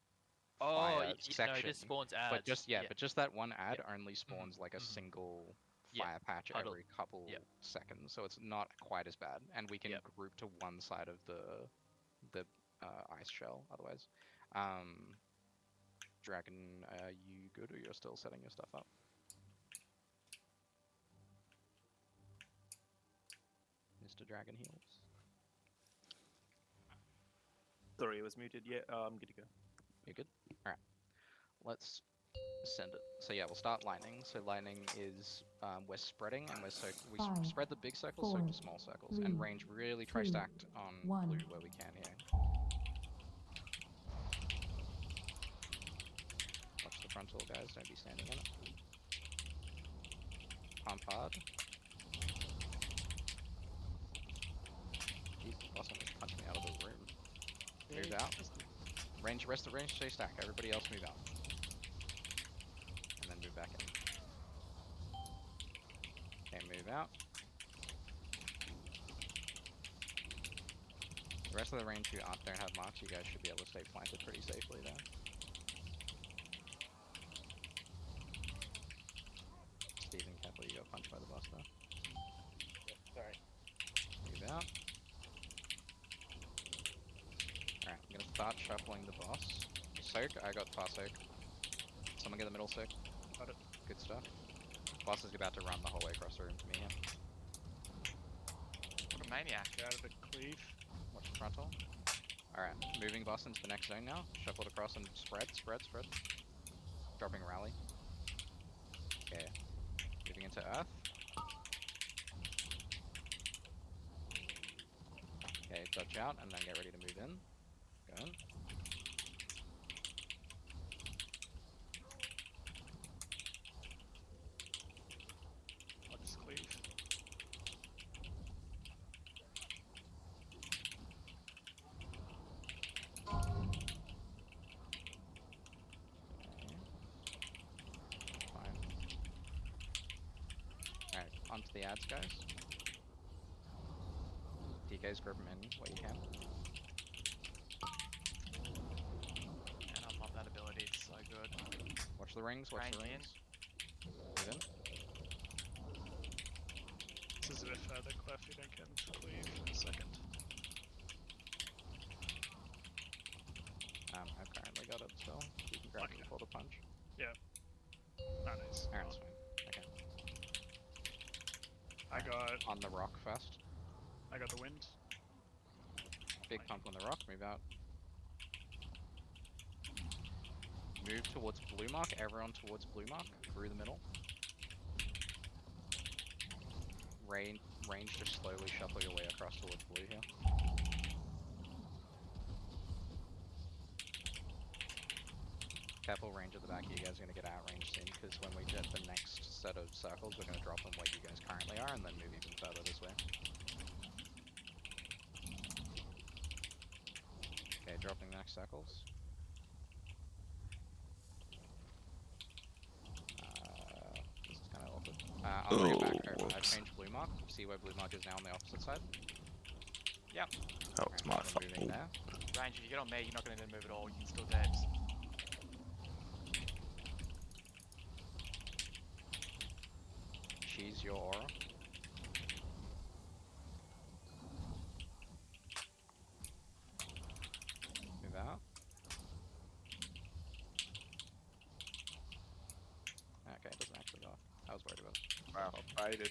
Oh, fire no, section. it just spawns But ads. just but just that one ad Yeah. only spawns like a single Yeah, fire patch puddle. every couple seconds, so it's not quite as bad. And we can group to one side of the ice shell otherwise. Dragon, are you good or you're still setting your stuff up? Mr. Dragon Heals. Sorry, it was muted. Yeah, I'm good to go. You're good? Alright. Let's send it. So yeah, we'll start lightning. So lightning is we're spreading and we Five, spread the big circles, soak 4, the small circles, 3, and range really try 2, stacked on 1. blue where we can here. Watch the frontal guys, don't be standing in it. Pump hard. Jeez, boss almost punched me out of the room. Move out. Range, rest of range, stay stack. Everybody else move out. And then move back in. Okay, move out. The rest of the range who don't have marks, you guys should be able to stay planted pretty safely there. Steven, careful, you got punched by the boss there. Sorry. Move out. Alright, I'm gonna start shuffling the boss. Soak, I got fast soak. Someone get the middle soak. Got it. Good stuff. Boss is about to run the whole way across the room to me here. What a maniac. Get out of the cleave. Watch the frontal. Alright, moving boss into the next zone now. Shuffle it across and spread. Dropping rally. Okay. Moving into earth. Okay, dodge out and then get ready to move in. Go in. Let's cleave. Fine. Alright, onto the ads, guys. DKs, grab them in what you can. And I love that ability, it's so good. Watch the rings, watch the Range in. rings. Move in. This is a bit further, Clef. You don't get into cleave in a second. I've currently got it still. You can grab it before the punch. Yeah. That is. Alright, that's fine. Okay. I got. On the rock first. I got the wind. Big pump on the rock, move out. Move towards blue mark, everyone towards blue mark, through the middle. Range, just slowly shuffle your way across towards blue here. Careful range at the back, you guys are going to get outranged soon, because when we get the next set of circles, we're going to drop them where you guys currently are, and then move even further this way. Okay, dropping the next circles. This is kind of awkward. I'll bring it back over. I've changed blue mark. See where blue mark is now on the opposite side? Yep. That was my fault. Moving there. Range, if you get on me, you're not going to move at all. You can still dance. She's your aura. Move out. Okay, it doesn't actually go off. I was worried about it. Wow, baited.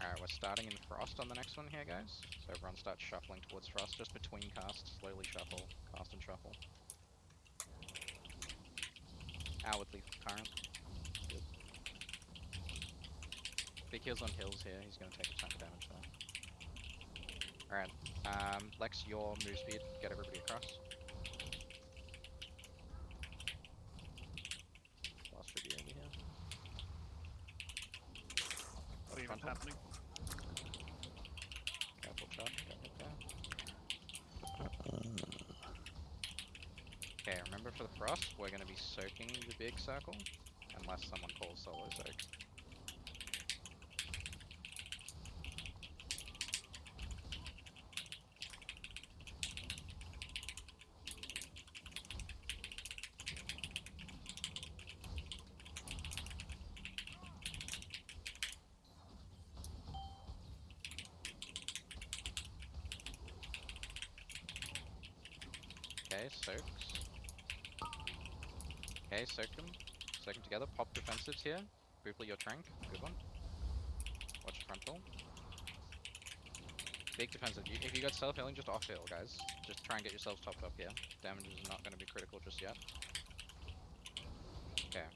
Alright, we're starting in Frost on the next one here, guys. So everyone starts shuffling towards Frost, just between casts. Slowly shuffle, cast and shuffle. Outwardly current. Good. Big heals on hills here. He's going to take a ton of damage there. Alright. Lex, your move speed. Get everybody across. Frost should be over here. What even Frontal. happening? Careful, chop. Don't hit there. Okay, remember for the Frost, we're going to be soaking the big circle, unless someone calls solo soak. Okay, soaks. Okay, soak them. Soak them together. Pop defensives here. Briefly your trank. Good one. Watch frontal. Big defensive. If you got self-healing, just off-heal, guys. Just try and get yourselves topped up here. Damage is not going to be critical just yet. Okay.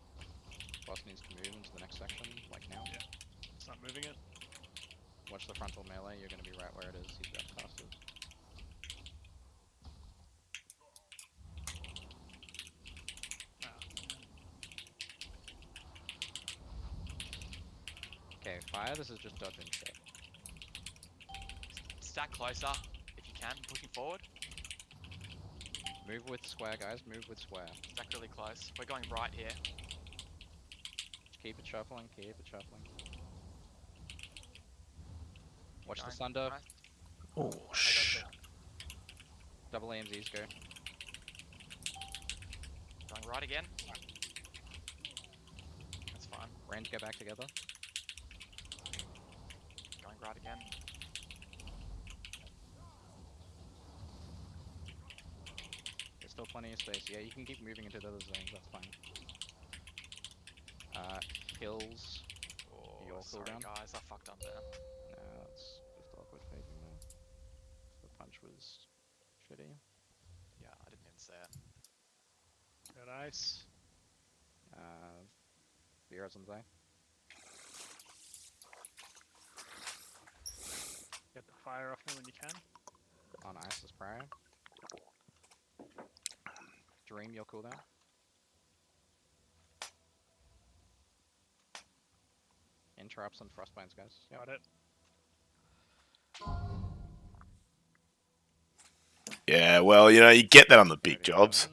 Boss needs to move into the next section, like now. Yeah. It's not moving it. Watch the frontal melee. You're going to be right where it is. He's got casted. Okay, fire. This is just dodging shit. Stack closer if you can, pushing forward. Move with square, guys. Move with square. Stack really close. We're going right here. Keep it shuffling. Keep it shuffling. Watch the Going. thunder. Nice. Oh, shh. Double AMZs go. Going right again. That's fine. Range, get back together. Going right again. There's still plenty of space. Yeah, you can keep moving into the other zones, that's fine. Hills. Oh, Your sorry cooldown. guys, I fucked up there. No, that's just awkward faking there. The punch was shitty. Yeah, I didn't even say it. Got ice. Beer on Zay. Get the fire off me when you can. On ice is prior. Dream your cooldown. Interrupts and frostbinds, guys. Yep. Got it. Yeah, well, you know, you get that on the big jobs.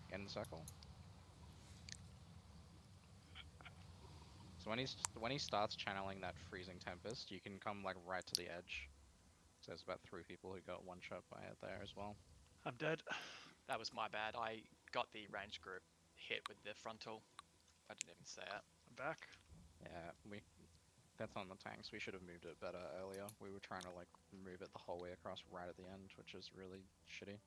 Get in the circle. So when he starts channeling that freezing tempest, you can come like right to the edge. So there's about 3 people who got one shot by it there as well. I'm dead. That was my bad. I got the range group hit with the frontal. I didn't even say it. I'm back. Yeah, that's on the tanks. We should have moved it better earlier. We were trying to like move it the whole way across right at the end, which is really shitty.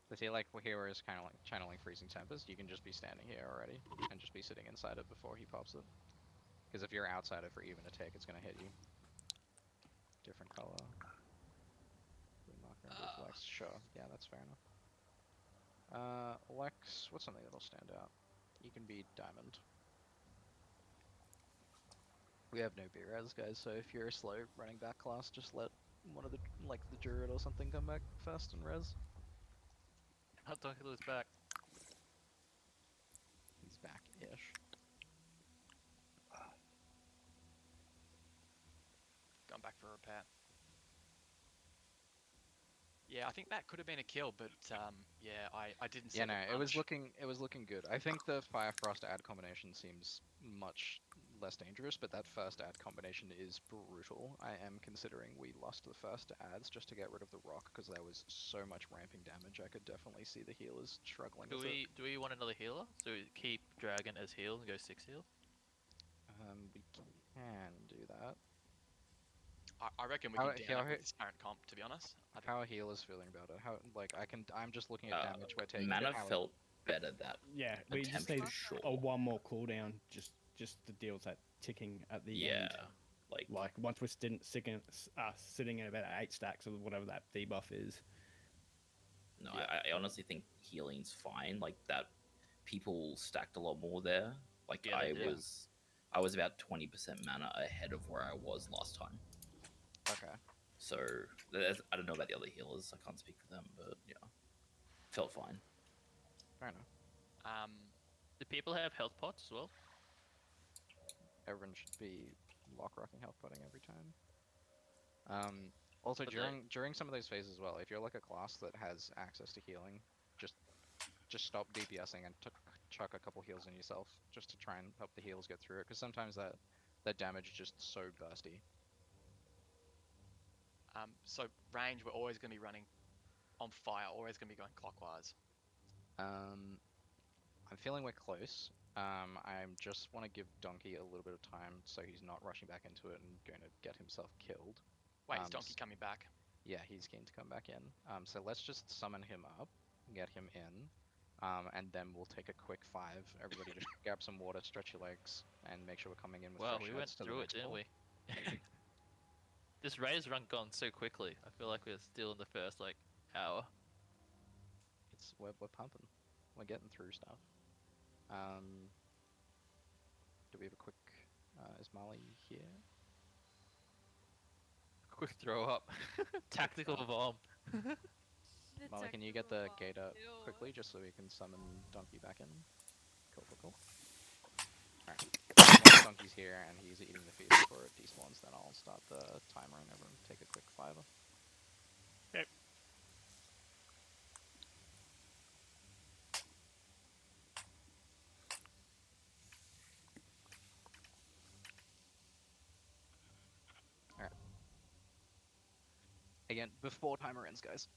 So see, like here is kind of like channeling freezing tempest. You can just be standing here already and just be sitting inside it before he pops it. Because if you're outside it for even a tick, it's gonna hit you. Different color. Blue marker and reflex. Sure, yeah, that's fair enough. Lex, what's something that'll stand out? You can be diamond. We have no B-res, guys, so if you're slow running back class, just let one of the, like the druid or something come back first and res. Hot dog is back. He's back-ish. Going back for a repair. Yeah, I think that could have been a kill, but yeah, I didn't see Yeah, the no, it was punch. looking good. I think the Fire Frost add combination seems much less dangerous, but that first add combination is brutal. I am considering we lost the first adds just to get rid of the rock because there was so much ramping damage. I could definitely see the healers struggling Do with it. we want another healer? So we keep Dragon as heal and go 6 heal? We can do that. I reckon we How- can down how- it with this current comp, to be honest. How are healers feeling about it? I'm just looking at damage we're taking. Mana how- felt better that Yeah, we just attempt need for sure. a one more cooldown just to deal with that ticking at the end. Yeah, Like once we're sitting at about 8 stacks or whatever that debuff is. No, I honestly think healing's fine. Like that, people stacked a lot more there. Like Yeah, they did. I was about 20% mana ahead of where I was last time. Okay. So I don't know about the other healers. I can't speak for them, but yeah, felt fine. Fair enough. Do people have health pots as well? Everyone should be lock rocking health potting every time. Also But during some of those phases as well, if you're like a class that has access to healing, just stop DPSing and chuck a couple heals in yourself, just to try and help the heals get through it, because sometimes that damage is just so bursty. So range, we're always going to be running on fire, always going to be going clockwise. I'm feeling we're close. I just want to give Donkey a little bit of time so he's not rushing back into it and going to get himself killed. Wait, is Donkey coming back? Yeah, he's keen to come back in. So let's just summon him up, get him in, and then we'll take a quick 5. Everybody just grab some water, stretch your legs, and make sure we're coming in with Well, fresh we went heads to the through it, next didn't ball. we? This raid's run gone so quickly. I feel like we're still in the first hour. We're pumping. We're getting through stuff. Do we have a quick? Is Marley here? Quick throw up. Tactical bomb. Molly, can you get the gate up quickly just so we can summon Donkey back in? Cool. Alright. Once Donkey's here and he's eating the feed before it despawns, then I'll start the timer and everyone take a quick 5. Okay. Alright. Again, before timer ends, guys.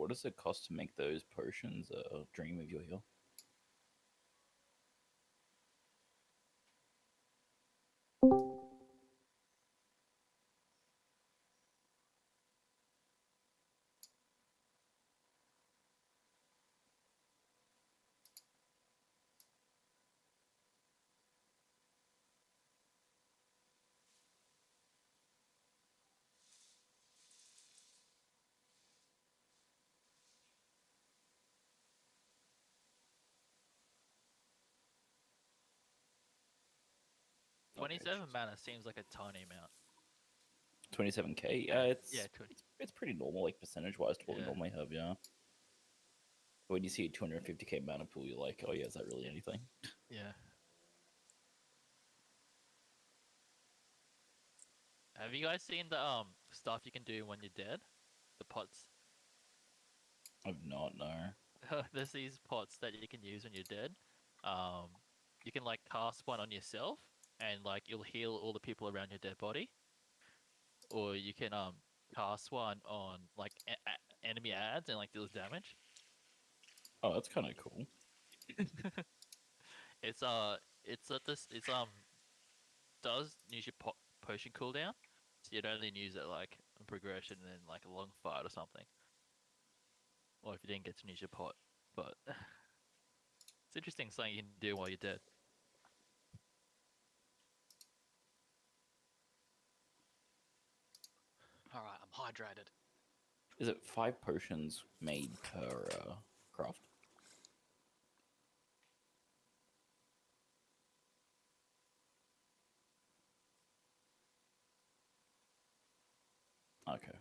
what does it cost to make those potions? Dream of your heal. Okay, 27 mana seems like a tiny amount. 27k. Yeah, 20. It's pretty normal, like percentage wise to what we Yeah. normally have. Yeah. When you see a 250k mana pool, you're like, oh yeah, is that really anything? Yeah. Have you guys seen the stuff you can do when you're dead? The pots. I've not, no. There's these pots that you can use when you're dead. You can like cast one on yourself, and like you'll heal all the people around your dead body. Or you can cast one on like enemy ads and like deals damage. Oh, that's kind of cool. It's does use your potion cooldown, so you'd only use it like on progression and then like a long fight or something. Or if you didn't get to use your pot, but it's interesting something you can do while you're dead. All right, I'm hydrated. Is it 5 potions made per craft? Okay.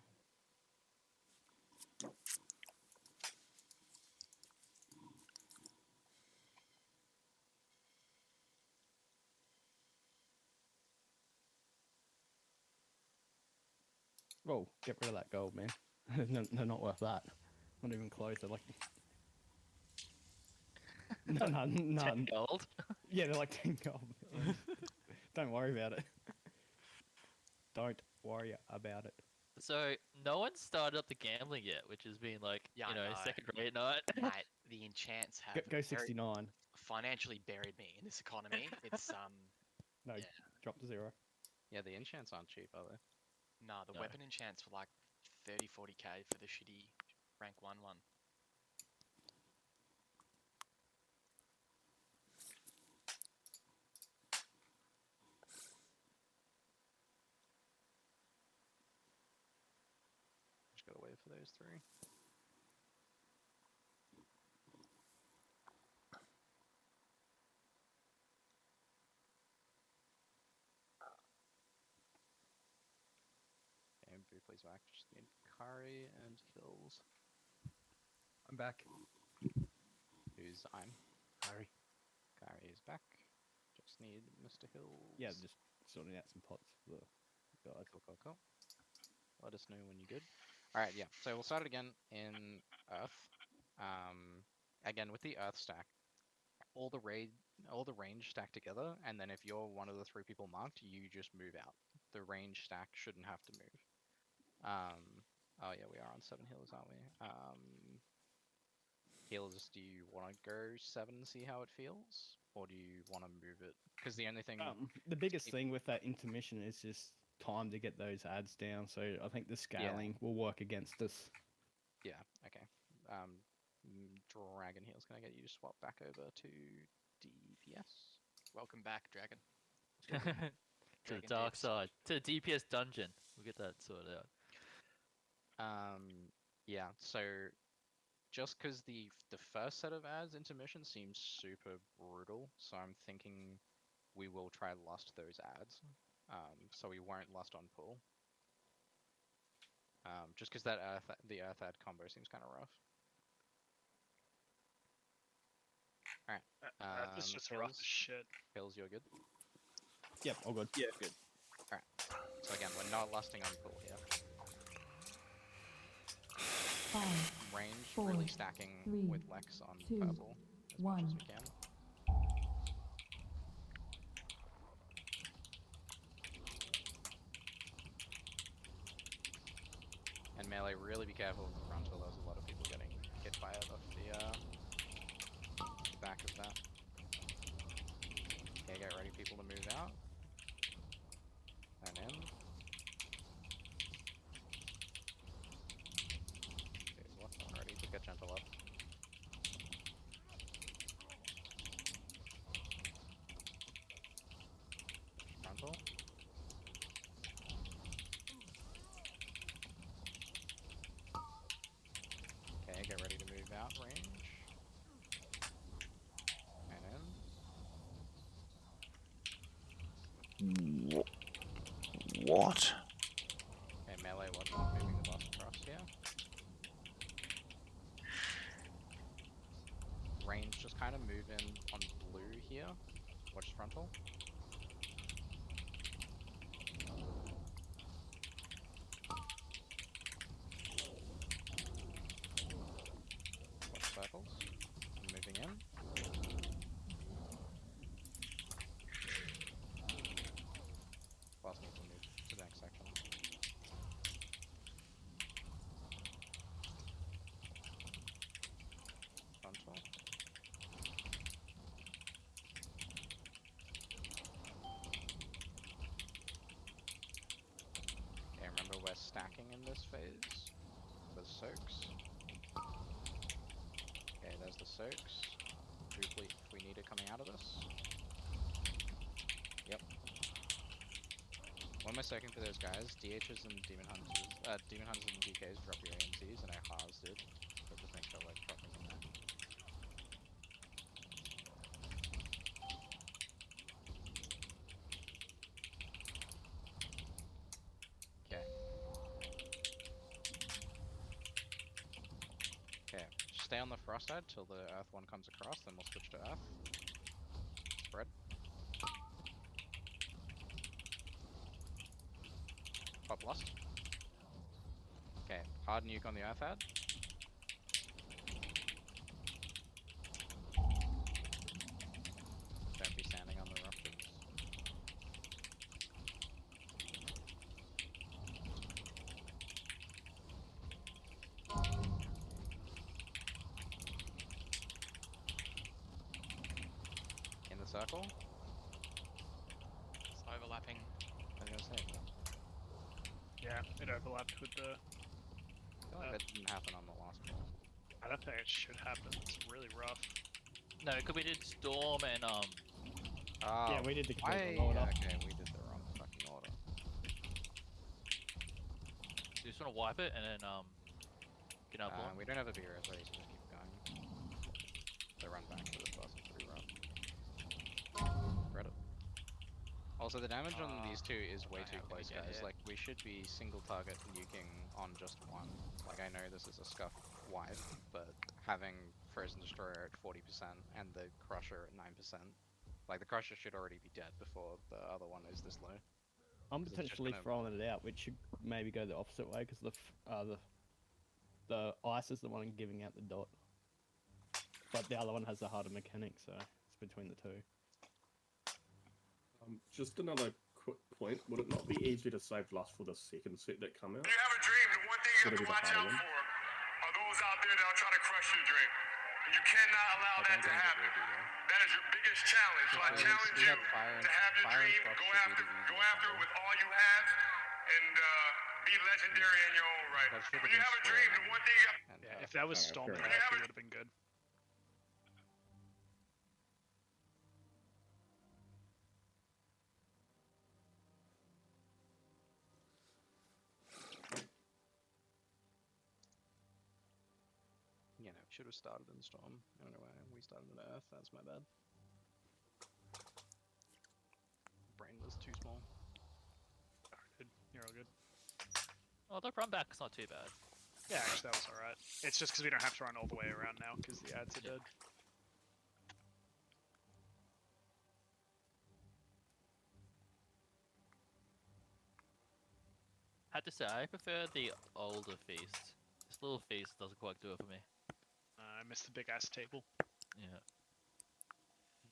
Whoa, get rid of that gold, man. They're not worth that. Not even close. They're like none. 10 gold. Yeah, they're like 10 gold. Don't worry about it. Don't worry about it. So no one started up the gambling yet, which has been like Yeah, I know. second rate night. Mate, the enchants have Go 69. financially buried me in this economy. It's No, yeah. drop to 0. Yeah, the enchants aren't cheap, are they? Nah, the No. weapon enchants for like 30-40k for the shitty rank 1 one. Just gotta wait for those 3. Okay, Boo plays back. Just need Kari and Hills. I'm back. Who's I'm? Harry. Kari is back. Just need Mr. Hills. Yeah, just sorting out some pots for the guys. Cool. Let us know when you're good. Alright, yeah. So we'll start it again in Earth. Again, with the Earth stack, all the range stack together, and then if you're one of the 3 people marked, you just move out. The range stack shouldn't have to move. Oh yeah, we are on 7 heals, aren't we? Heals, do you want to go 7 and see how it feels? Or do you want to move it? Because the only thing... The biggest thing with that intermission is just time to get those ads down, so I think the scaling will work against us. Yeah, okay. Dragon Heals, can I get you to swap back over to DPS? Welcome back, Dragon. To the dark side. To the DPS dungeon. We'll get that sorted out. Yeah, so just because the first set of ads intermission seems super brutal, so I'm thinking we will try lust those ads. So we won't lust on pull. Just because the earth ad combo seems kind of rough. Alright. This is just rough as shit. Hills, you're good? Yep, all good. Yeah, good. Alright. So again, we're not lusting on pull here. 5, Range, 4, really stacking 3, with Lex on 2, purple as much as we can. And melee Melee, really be careful of the frontal. There's a lot of people getting hit by it off the back of that. Okay, get ready, people, to move out. And in. Okay, what's not ready? Just get gentle up. Frontal. Okay, get ready to move out range. And in. What? Okay, melee, watch out, moving the boss across here. Range, just kind of move in on blue here. Watch frontal. Watch circles. Moving in. Boss needs to move to the next section. Frontal. Okay, remember we're stacking in this phase. There's soaks. Okay, there's the soaks. Briefly, if we need it coming out of this. Yep. One more second for those guys. DHs and Demon Hunters and DKs drop your AMCs, and our Haas did. So just make sure we're dropping them there. Okay. Okay, stay on the frost side till the earth one comes across, then we'll switch to earth. Spread. Pop lost. Okay, hard nuke on the earth ad. Don't be standing on the ruptures. In the circle. It's overlapping. I was gonna say. Yeah, it overlapped with the. I feel like that didn't happen on the last one. I don't think it should happen. It's really rough. No, because we did Storm and Yeah, we did the complete order. Okay, we did the wrong fucking order. You just want to wipe it and then get up one. We don't have a beer ready, so just keep going. The run back for this boss is pretty rough. Spread it. Also, the damage on these two is way too close, guys. Like, we should be single target nuking on just one. Like, I know this is a scuff wipe, but having Frozen Destroyer at 40% and the Crusher at 9%, like, the Crusher should already be dead before the other one is this low. I'm potentially throwing it out, which should maybe go the opposite way because the ice is the one giving out the dot, but the other one has the harder mechanic, so it's between the two. Just another quick point. Would it not be easier to save lust for the second set that come out? You have a dream, the one thing you have to watch out one? for are those out there that are trying to crush your dream. And you cannot allow that to happen. That is your biggest challenge. So I challenge you to have your dream, go after it with all you have, and be legendary in your own right. When you have a dream, the one thing you have... Yeah, if that was Storm and Earth, it would have been good. You know, should have started in Storm. Anyway, we started in Earth. That's my bad. Brain was too small. Good. You're all good. Oh, the run back's not too bad. Yeah, actually, that was alright. It's just because we don't have to run all the way around now because the ads are dead. Had to say, I prefer the older feast. This little feast doesn't quite do it for me. I missed the big ass table. Yeah.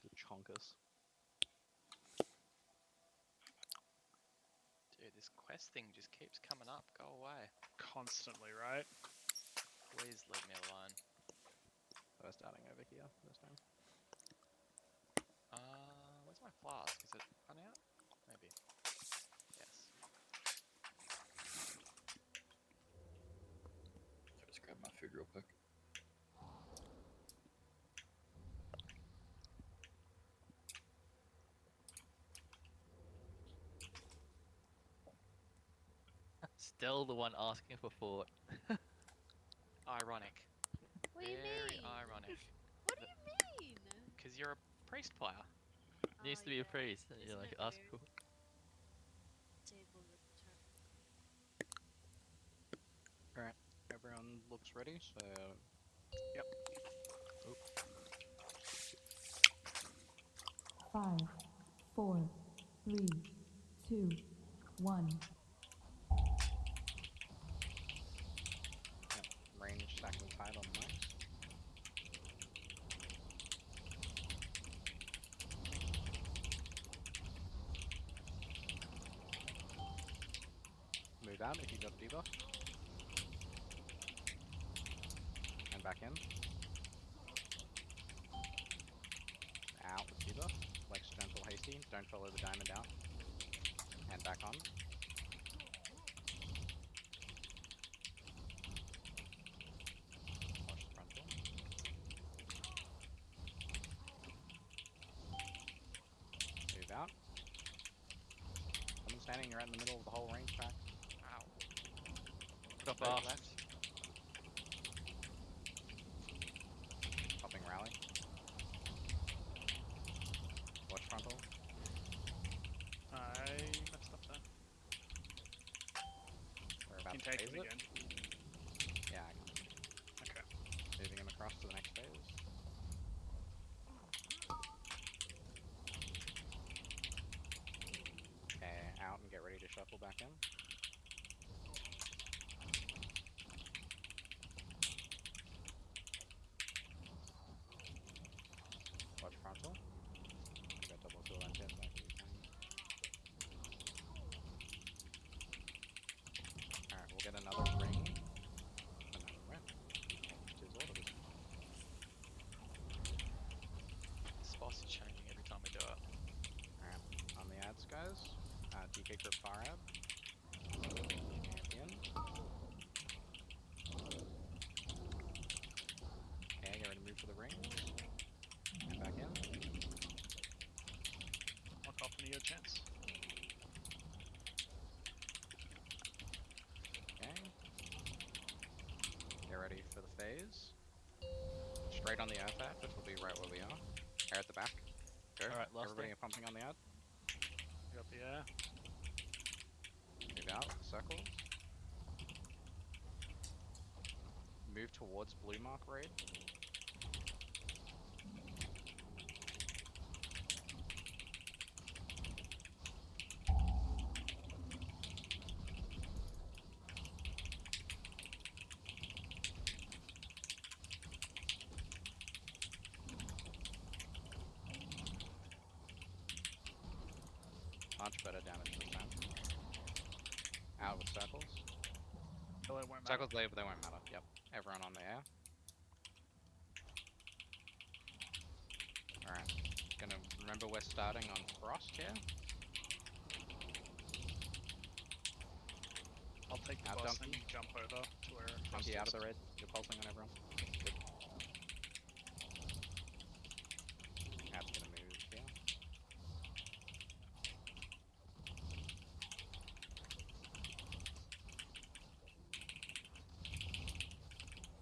The chonkus. Dude, this quest thing just keeps coming up. Go away. constantly, right? Please leave me alone. We're starting over here this time. Where's my flask? Is it run out? Maybe. Yes. I'll just grab my food real quick. Still the one asking for fort. Ironic. What do you Very mean? ironic. What do you mean? Because you're a priest player. Needs to be a priest, and you're Isn't like, it ask weird? for. Table return. Alright, everyone looks ready, so... Yep. Oop. 5, 4, 3, 2, 1. Yep, range stacking tide on max. Move out if you got debuff. And back in. Out with debuff. Flex, gentle, hasty. Don't follow the diamond out. And back on. Watch the frontal. Move out. Someone standing right in the middle of the whole range track. Ow. Got Both fast. left. Popping rally. Watch frontal. I messed up then. We're about Can to take phase him it. again. Yeah, I can. Okay. Moving him across to the next phase. Okay, out and get ready to shuffle back in. Watch frontal. You got double kill that jet back to the time. Alright, we'll get another ring. And then win. Which is all of us. This boss is changing every time we do it. Alright, on the ads, guys. DK group far ab. Champion. Okay, get ready to move to the ring. And back in. Lock off into your chance. Okay. Get ready for the phase. Straight on the earth app, which will be right where we are. Air at the back. Go. Alright, last Everybody thing. pumping on the ad. Got the air. Move out, circles. Move towards blue mark raid. Much better damage this time. Out with circles. Well, it won't matter. Circles leave, but they won't matter. Yep. Everyone on the air. Alright. Gonna remember we're starting on frost here. I'll take the Out boss Dumpy. and you jump over to where Frost Dumpy out is. of the red. You're pulsing on everyone. Good. Out's gonna move here.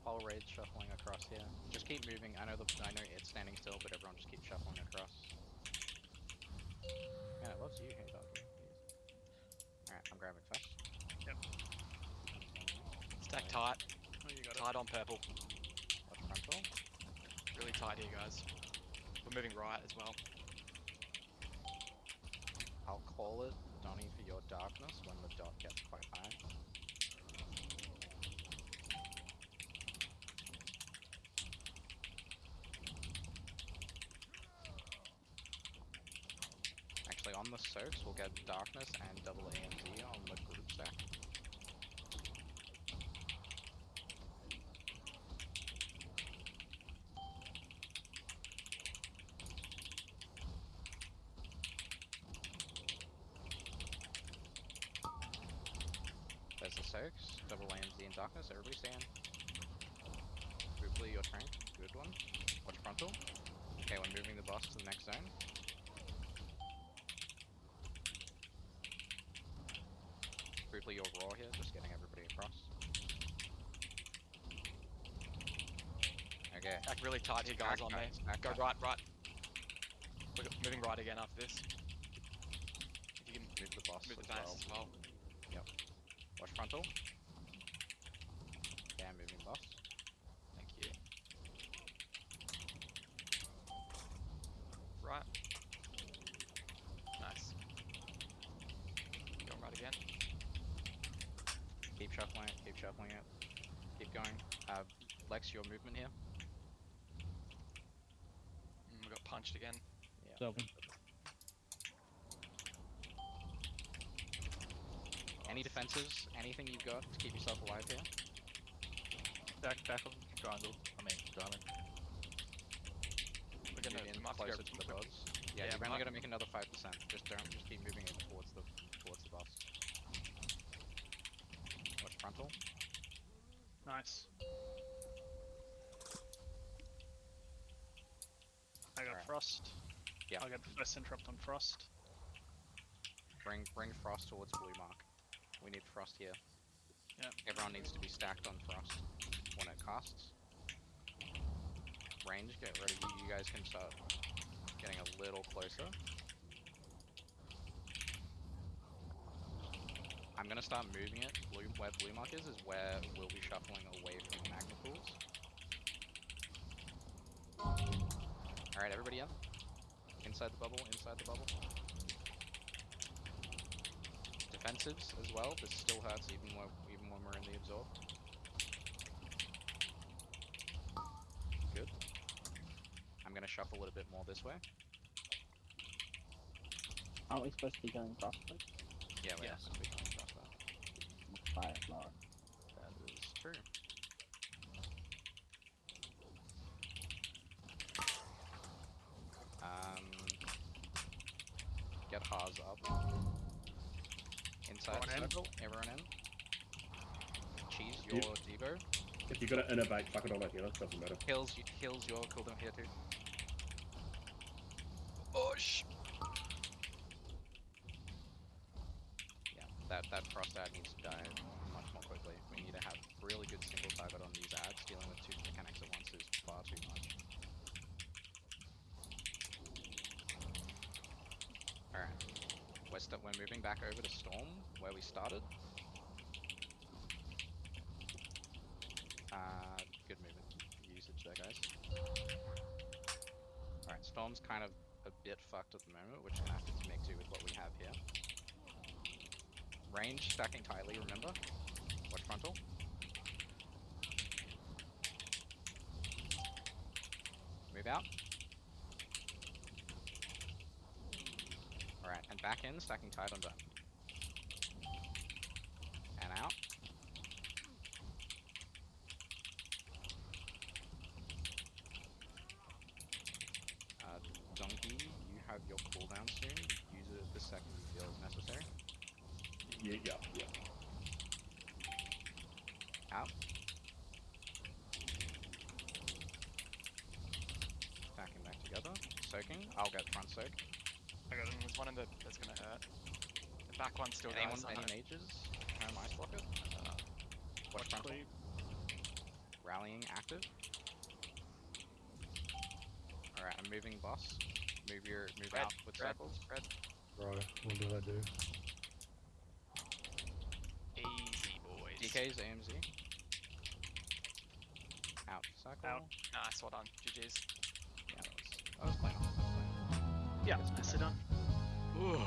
Whole raid shuffling across here. Just keep moving. I know it's standing still, but everyone just keep shuffling across. Man, it loves you, hey doggy. Alright, I'm grabbing fast. Yep. Stack tight. Oh, you got Tight on purple. Watch frontal. Really tight here, guys. We're moving right as well. I'll call it, Donnie, for your darkness when the dot gets quite high. Actually, on the soaks, we'll get darkness and double AMD on the group stack. double AMZ in darkness. Everybody stand. Briefly your tank. Good one. Watch frontal. Okay, we're moving the boss to the next zone. Briefly your raw here, just getting everybody across. Okay. Back really tight here, guys, on me. Go right. We're moving right again after this. If you can move the boss move the as base as well. Yep. Watch frontal. Okay, I'm moving boss. Thank you. Right. Nice. Going right again. Keep shuffling it, keep shuffling it. Keep going. Lex, your movement here. We got punched again. Yeah. 7. Any defensives, anything you've got to keep yourself alive here? Back on triangle. I mean, diamond. We're gonna move in we might have closer to to go the boss. Yeah, you've we only might- got to make another 5%. Just keep moving it towards the boss. Watch frontal. Nice. I got Alright. Frost. Yeah. I'll get the first interrupt on Frost. Bring Frost towards blue mark. We need Frost here. Yeah. Everyone needs to be stacked on Frost when it casts. Range, get ready. You guys can start getting a little closer. I'm gonna start moving it. Where blue mark is where we'll be shuffling away from the magma pools. Alright, everybody in? Inside the bubble, inside the bubble. Defensives as well, this still hurts even when we're in the absorb. Good. I'm gonna shuffle it a bit more this way. Aren't we supposed to be going crosswise? Yeah, we are Yes. supposed to be going across that. Fire flower. That is true. Get Haas up. Inside the circle, everyone in. Cheese your Devo. If you got an innovate, fuck it on that healer, doesn't matter. Heals your cooldown here too. Push! Yeah, that frost ad needs to die much more quickly. We need to have really good single target on these ads. Dealing with 2 mechanics at once is far too much. Alright. We're moving back over to Storm, where we started. Good movement usage there, guys. Alright, Storm's kind of a bit fucked at the moment, which we're gonna have to make do with what we have here. Range, stacking tightly, remember? Watch frontal. Move out. Alright, and back in, stacking tight on dome. And out. Donkey, you have your cooldown soon. Use it the second you feel is necessary. Yeah. Out. Stacking back together. Soaking. I'll get front soak. I got there's one in the that's gonna hurt. The back one still Anyone, dies. any mages? Home ice blocker? Watch frontal. Rallying active. Alright, I'm moving boss. Move out with circles. Red. Right, what do I do? Easy, boys. DK's AMZ. Out. Cycle. Out. Nice, well done. GG's. Yeah, that was plain on. Yeah, nicely done. Ooh.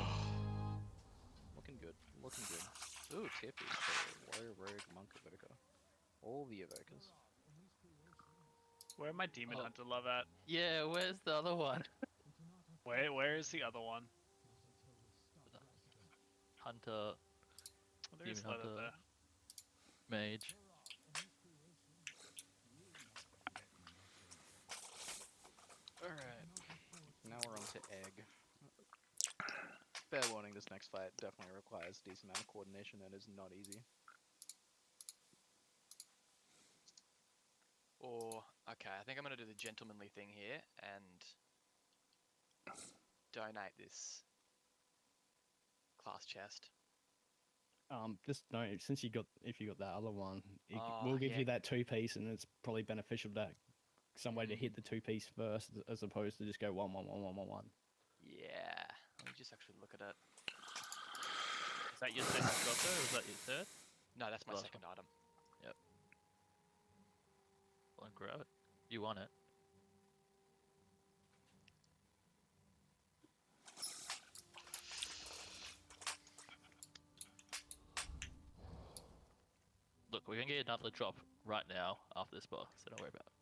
Looking good. Looking good. Ooh, Tippy. Warrior, Rogue, Monk, Evoker. All the Evokers. Where my Demon Hunter love at? Yeah, where's the other one? Where is the other one? Hunter. Oh, there is Demon leather Hunter. there. Mage. Alright. Now we're on to Egg. Fair warning, this next fight definitely requires a decent amount of coordination and is not easy. Or, okay, I think I'm going to do the gentlemanly thing here and donate this class chest. Just no. Since if you got that other one, Oh, we'll give yeah. you that 2-piece, and it's probably beneficial to some way to hit the 2-piece first, as opposed to just go 1 1 1 1 1 1. Yeah. Let me just actually look at it. Is that your second shotgun, or is that your third? No, that's my Last second item. Yep. Well, grab it. You want it. Look, we're gonna get another drop right now after this bar, so don't worry about it.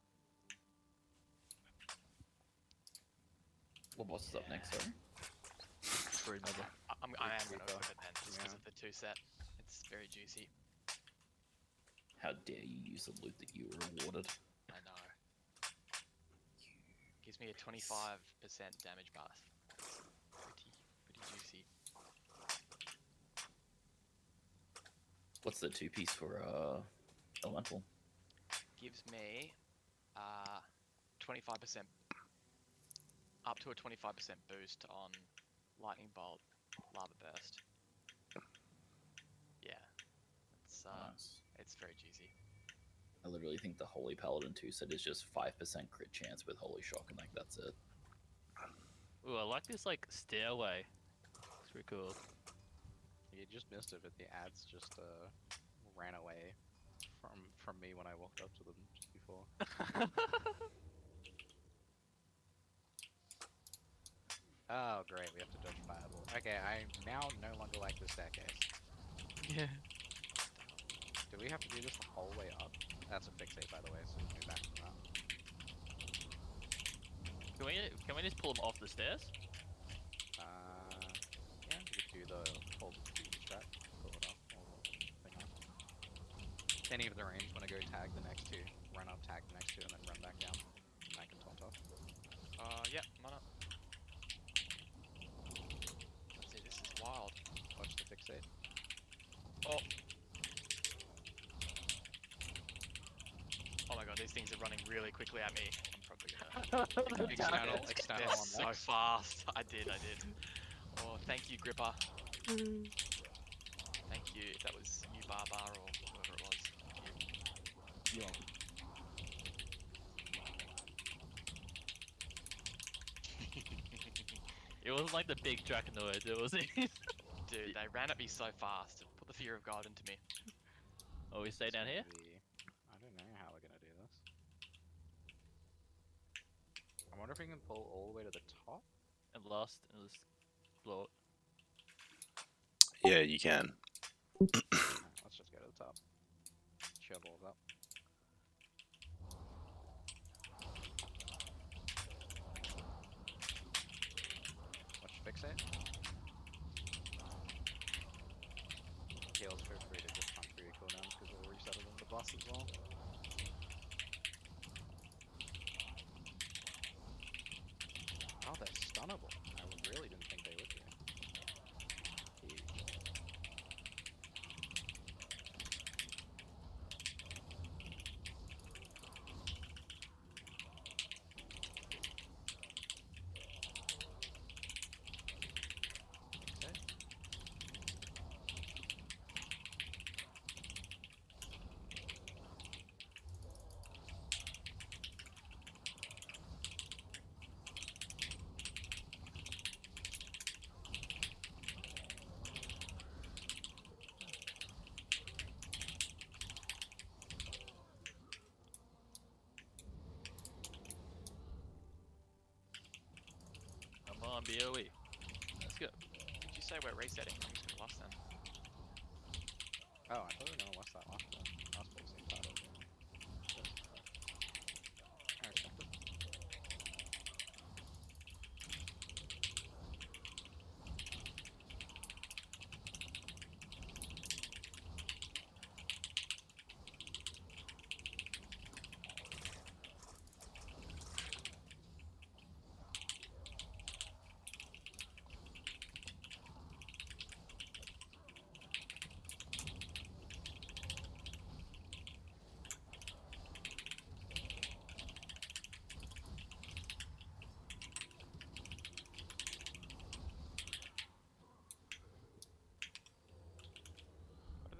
What boss is up next, sorry? Remember. I am going to open it then, just because of the 2 set. It's very juicy. How dare you use the loot that you were awarded? I know. Gives me a 25% damage buff. Pretty juicy. What's the 2-piece for elemental? Gives me 25%, up to a 25% boost on lightning bolt, lava burst. Yeah, it's Nice. it's very juicy. I literally think the Holy Paladin 2 set is just 5% crit chance with Holy Shock, and like that's it. Ooh, I like this like stairway. It's pretty cool. You just missed it, but the ads just ran away from me when I walked up to them just before. Oh great, we have to dodge fireball. Okay, I now no longer like the staircase. Yeah. Do we have to do this the whole way up? That's a fixate, by the way, so move back from that. Can we just pull them off the stairs? Yeah, we could do the whole strat. Pull it off. Thing off. Any of the range want to go tag the next two, run up, tag the next two, and then run back down. And I can taunt off. Yeah, why not? Let's see, this is wild. Watch the fixate. Oh. Oh my god, these things are running really quickly at me. I'm probably gonna... external They're on so next. fast. I did. Oh, thank you, Gripper. Thank you, if that was you, Barbar, or whoever it was. Thank you. Yeah. It wasn't like the big Draconoid, it was it? Dude, they ran at me so fast. It put the fear of God into me. Oh, we stay down here? I don't know how we're gonna do this. I wonder if we can pull all the way to the top? And last, and just blow it. Yeah, you can. Alright, let's just go to the top. Shovels up. Watch fixate. Heals, feel free to just punch through your cooldowns because we'll resettle them the boss as well. Oh, they're stunnable. I really didn't think they would be. Huge. Okay. Come on, BOE. Let's go. Did you say we're resetting? I'm just gonna lost then. Oh, I thought we were gonna lost that last one. Last one seemed part of it. I respect it.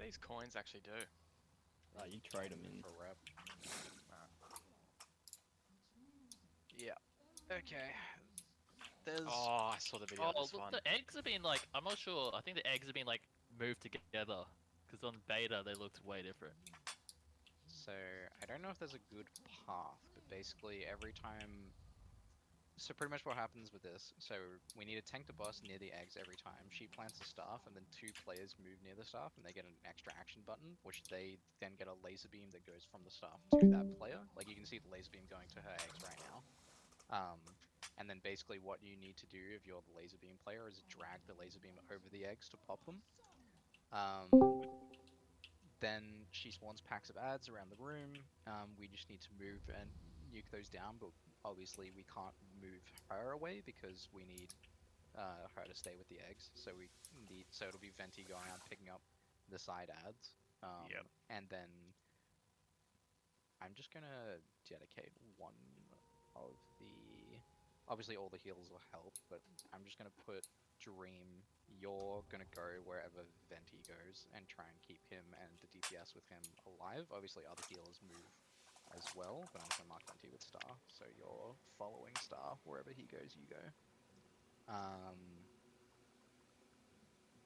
these coins actually do? You trade them in. For rep. Yeah. Okay. There's. Oh, I saw the video Oh, of this look, one. the eggs have been like, I'm not sure. I think the eggs have been like moved together because on beta they looked way different. So I don't know if there's a good path, but basically every time. So pretty much what happens with this, so we need to tank the boss near the eggs every time. She plants the staff, and then 2 players move near the staff, and they get an extra action button, which they then get a laser beam that goes from the staff to that player. Like you can see the laser beam going to her eggs right now. And then basically what you need to do if you're the laser beam player is drag the laser beam over the eggs to pop them. Then she spawns packs of ads around the room. We just need to move and nuke those down, but obviously we can't move her away because we need her to stay with the eggs. So it'll be Venti going around picking up the side ads. And then I'm just gonna dedicate one of the. Obviously, all the heals will help, but I'm just gonna put Dream. You're gonna go wherever Venti goes and try and keep him and the DPS with him alive. Obviously, other healers move as well, but I'm just gonna mark Venti with Star. So you're following Star wherever he goes, you go.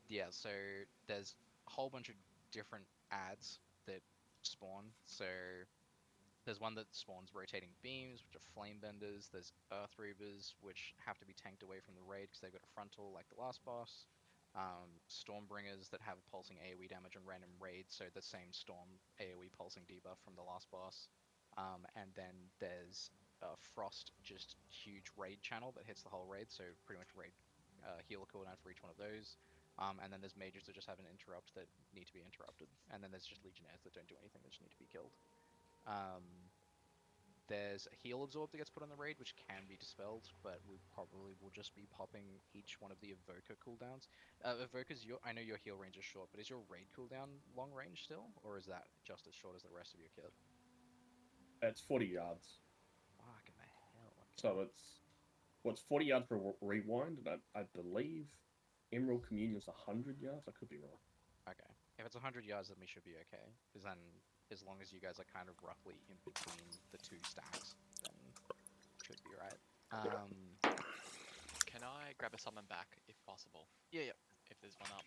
Yeah. So there's a whole bunch of different ads that spawn. So there's one that spawns rotating beams, which are flame benders. There's earth reavers, which have to be tanked away from the raid because they've got a frontal like the last boss. Stormbringers that have a pulsing AoE damage on random raids, so the same storm AoE pulsing debuff from the last boss. And then there's a frost, just huge raid channel that hits the whole raid, so pretty much raid healer cooldown for each one of those. And then there's mages that just have an interrupt that need to be interrupted. And then there's just legionnaires that don't do anything, that just need to be killed. There's a heal absorb that gets put on the raid, which can be dispelled, but we probably will just be popping each one of the evoker cooldowns. Evoker's I know your heal range is short, but is your raid cooldown long range still, or is that just as short as the rest of your kit? It's 40 yards. Fucking hell. Okay. So it's 40 yards for rewind, and I believe Emerald Communion is 100 yards. I could be wrong. Okay. If it's 100 yards, then we should be okay. Because then, as long as you guys are kind of roughly in between the 2 stacks, then should be right. Can I grab a summon back, if possible? Yeah. If there's one up.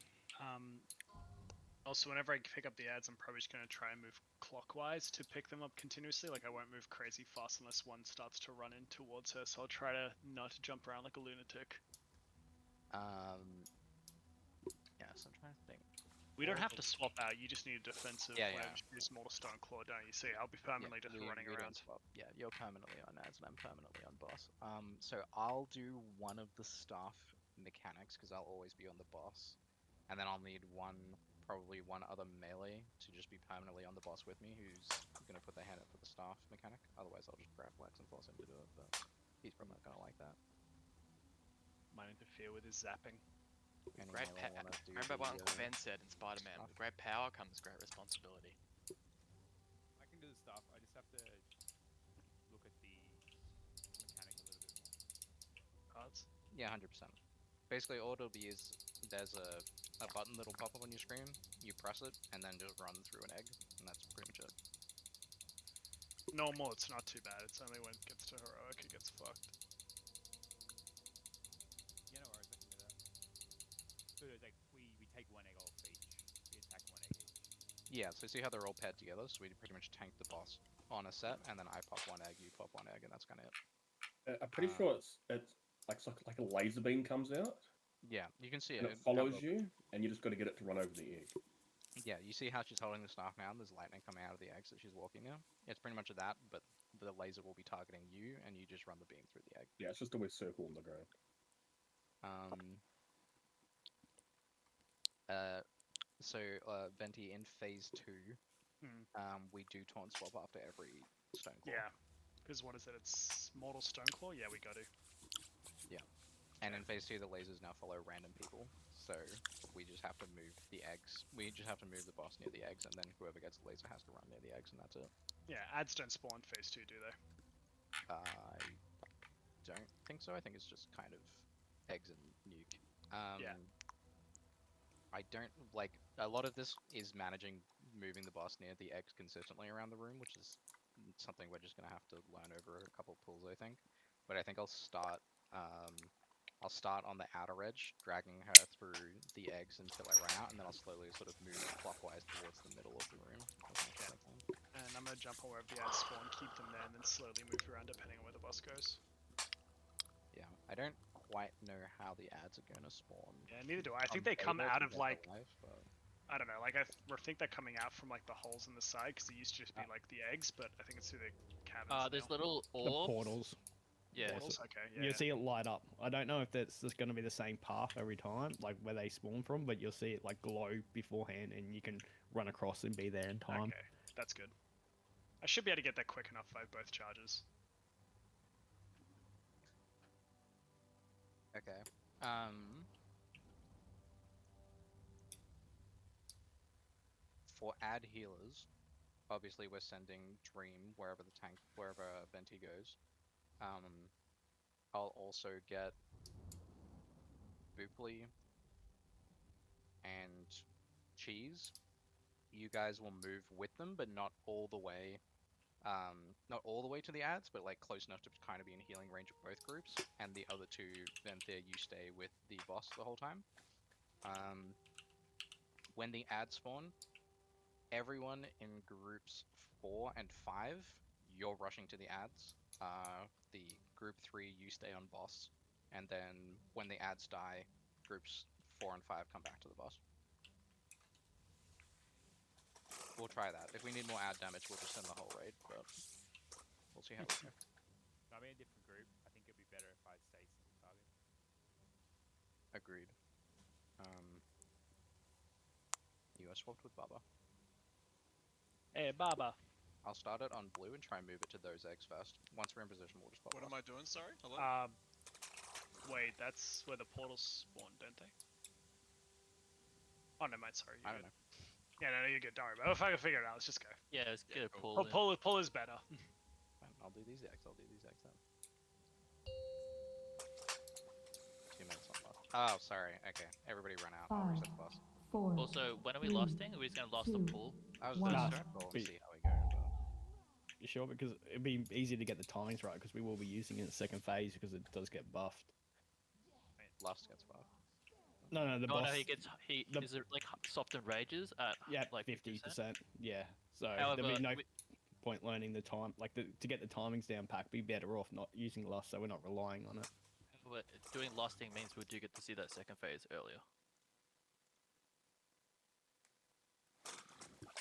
Also, whenever I pick up the ads, I'm probably just going to try and move clockwise to pick them up continuously. Like, I won't move crazy fast unless one starts to run in towards her, so I'll try to not jump around like a lunatic. Yes, I'm trying to think. We don't have to swap out, you just need a defensive use Mortal Stone Claw, don't you? See, I'll be permanently just running we around. Don't swap. Yeah, you're permanently on ads and I'm permanently on boss. So I'll do one of the staff mechanics because I'll always be on the boss, and then I'll need probably one other melee to just be permanently on the boss with me, who's gonna put their hand up for the staff mechanic. Otherwise, I'll just grab Flex and force him to do it, but he's probably not gonna like that. Might interfere with his zapping. Remember what Uncle Ben said in Spider-Man, with great power comes great responsibility. I can do the stuff, I just have to look at the mechanic a little bit more. Cards? Yeah, 100%. Basically, all it'll be is there's a button that'll pop up on your screen, you press it, and then just run through an egg, and that's pretty much it. Normal, it's not too bad. It's only when it gets to heroic it gets fucked. Yeah, no worries, I can do that. So it's like we take one egg off each. We attack one egg each. Yeah, so see how they're all paired together? So we pretty much tank the boss on a set, and then I pop one egg, you pop one egg, and that's kind of it. I'm pretty sure it's like a laser beam comes out. Yeah, you can see and it. it follows you, and you just got to get it to run over the egg. Yeah, you see how she's holding the staff now? There's lightning coming out of the eggs that she's walking now. It's pretty much that, but the laser will be targeting you, and you just run the beam through the egg. Yeah, it's just a weird circle on the ground. Venti, in phase 2, we do taunt swap after every stone claw. Yeah, because what is it? It's Mortal Stone Claw? Yeah, we got to. Yeah. And in phase 2, the lasers now follow random people, so we just have to move the eggs. We just have to move the boss near the eggs, and then whoever gets the laser has to run near the eggs, and that's it. Yeah, ads don't spawn phase 2, do they? I don't think so. I think it's just kind of eggs and nuke. Yeah. I don't like a lot of this is managing moving the boss near the eggs consistently around the room, which is something we're just gonna have to learn over a couple pulls, I think. But I think I'll start on the outer edge, dragging her through the eggs until I run out, and then I'll slowly sort of move clockwise towards the middle of the room as much as I can. And I'm gonna jump on wherever the ads spawn, keep them there, and then slowly move around depending on where the boss goes. Yeah, I don't quite know how the ads are gonna spawn. Yeah, neither do I. I think I'm they come able out to of get like alive, but... I don't know. Like think they're coming out from like the holes in the side because it used to just be like the eggs, but I think it's through the cabins. There's now. little The orbs. portals. Yeah. Portals? Okay, yeah. You'll see it light up. I don't know if that's just going to be the same path every time, like where they spawn from, but you'll see it like glow beforehand, and you can run across and be there in time. Okay, that's good. I should be able to get there quick enough by both charges. Okay. For ad healers, obviously we're sending Dream wherever Venti goes. I'll also get Booply and Cheese. You guys will move with them, but not all the way. Not all the way to the ads, but like close enough to kind of be in healing range of both groups. And the other two, Venthia, you stay with the boss the whole time. When the ads spawn, everyone in groups 4 and 5, you're rushing to the ads. The group 3, you stay on boss. And then when the ads die, groups 4 and 5 come back to the boss. We'll try that. If we need more ad damage, we'll just send the whole raid, but we'll see how we go. I'm in a different group. I think it'd be better if I stay single target. Agreed. You are swapped with Baba. Hey, Baba. I'll start it on blue and try and move it to those eggs first. Once we're in position, we'll just pop What off. am I doing? Sorry. Hello. Wait, that's where the portals spawn, don't they? Oh no, mate. Sorry. I don't know. Yeah, no, you're good. Don't worry about it. If I can figure it out, let's just go. Yeah, let's get a pull. Pull is better. I'll do these eggs. I'll do these eggs then. 2 minutes on boss. Oh, sorry. Okay, everybody run out. I'll reset the boss. 4. Also, when are we losting? Are we just gonna lost the pool? I was One. gonna start roll and see how we go. You sure? Because it'd be easy to get the timings right, because we will be using it in the second phase because it does get buffed. Lust gets buffed. No, the boss. No, is it like soft and rages at like 50%. Yeah. So However, there'd be no point learning the time, like to get the timings down pack. Be better off not using lust, so we're not relying on it. But doing lusting means we do get to see that second phase earlier.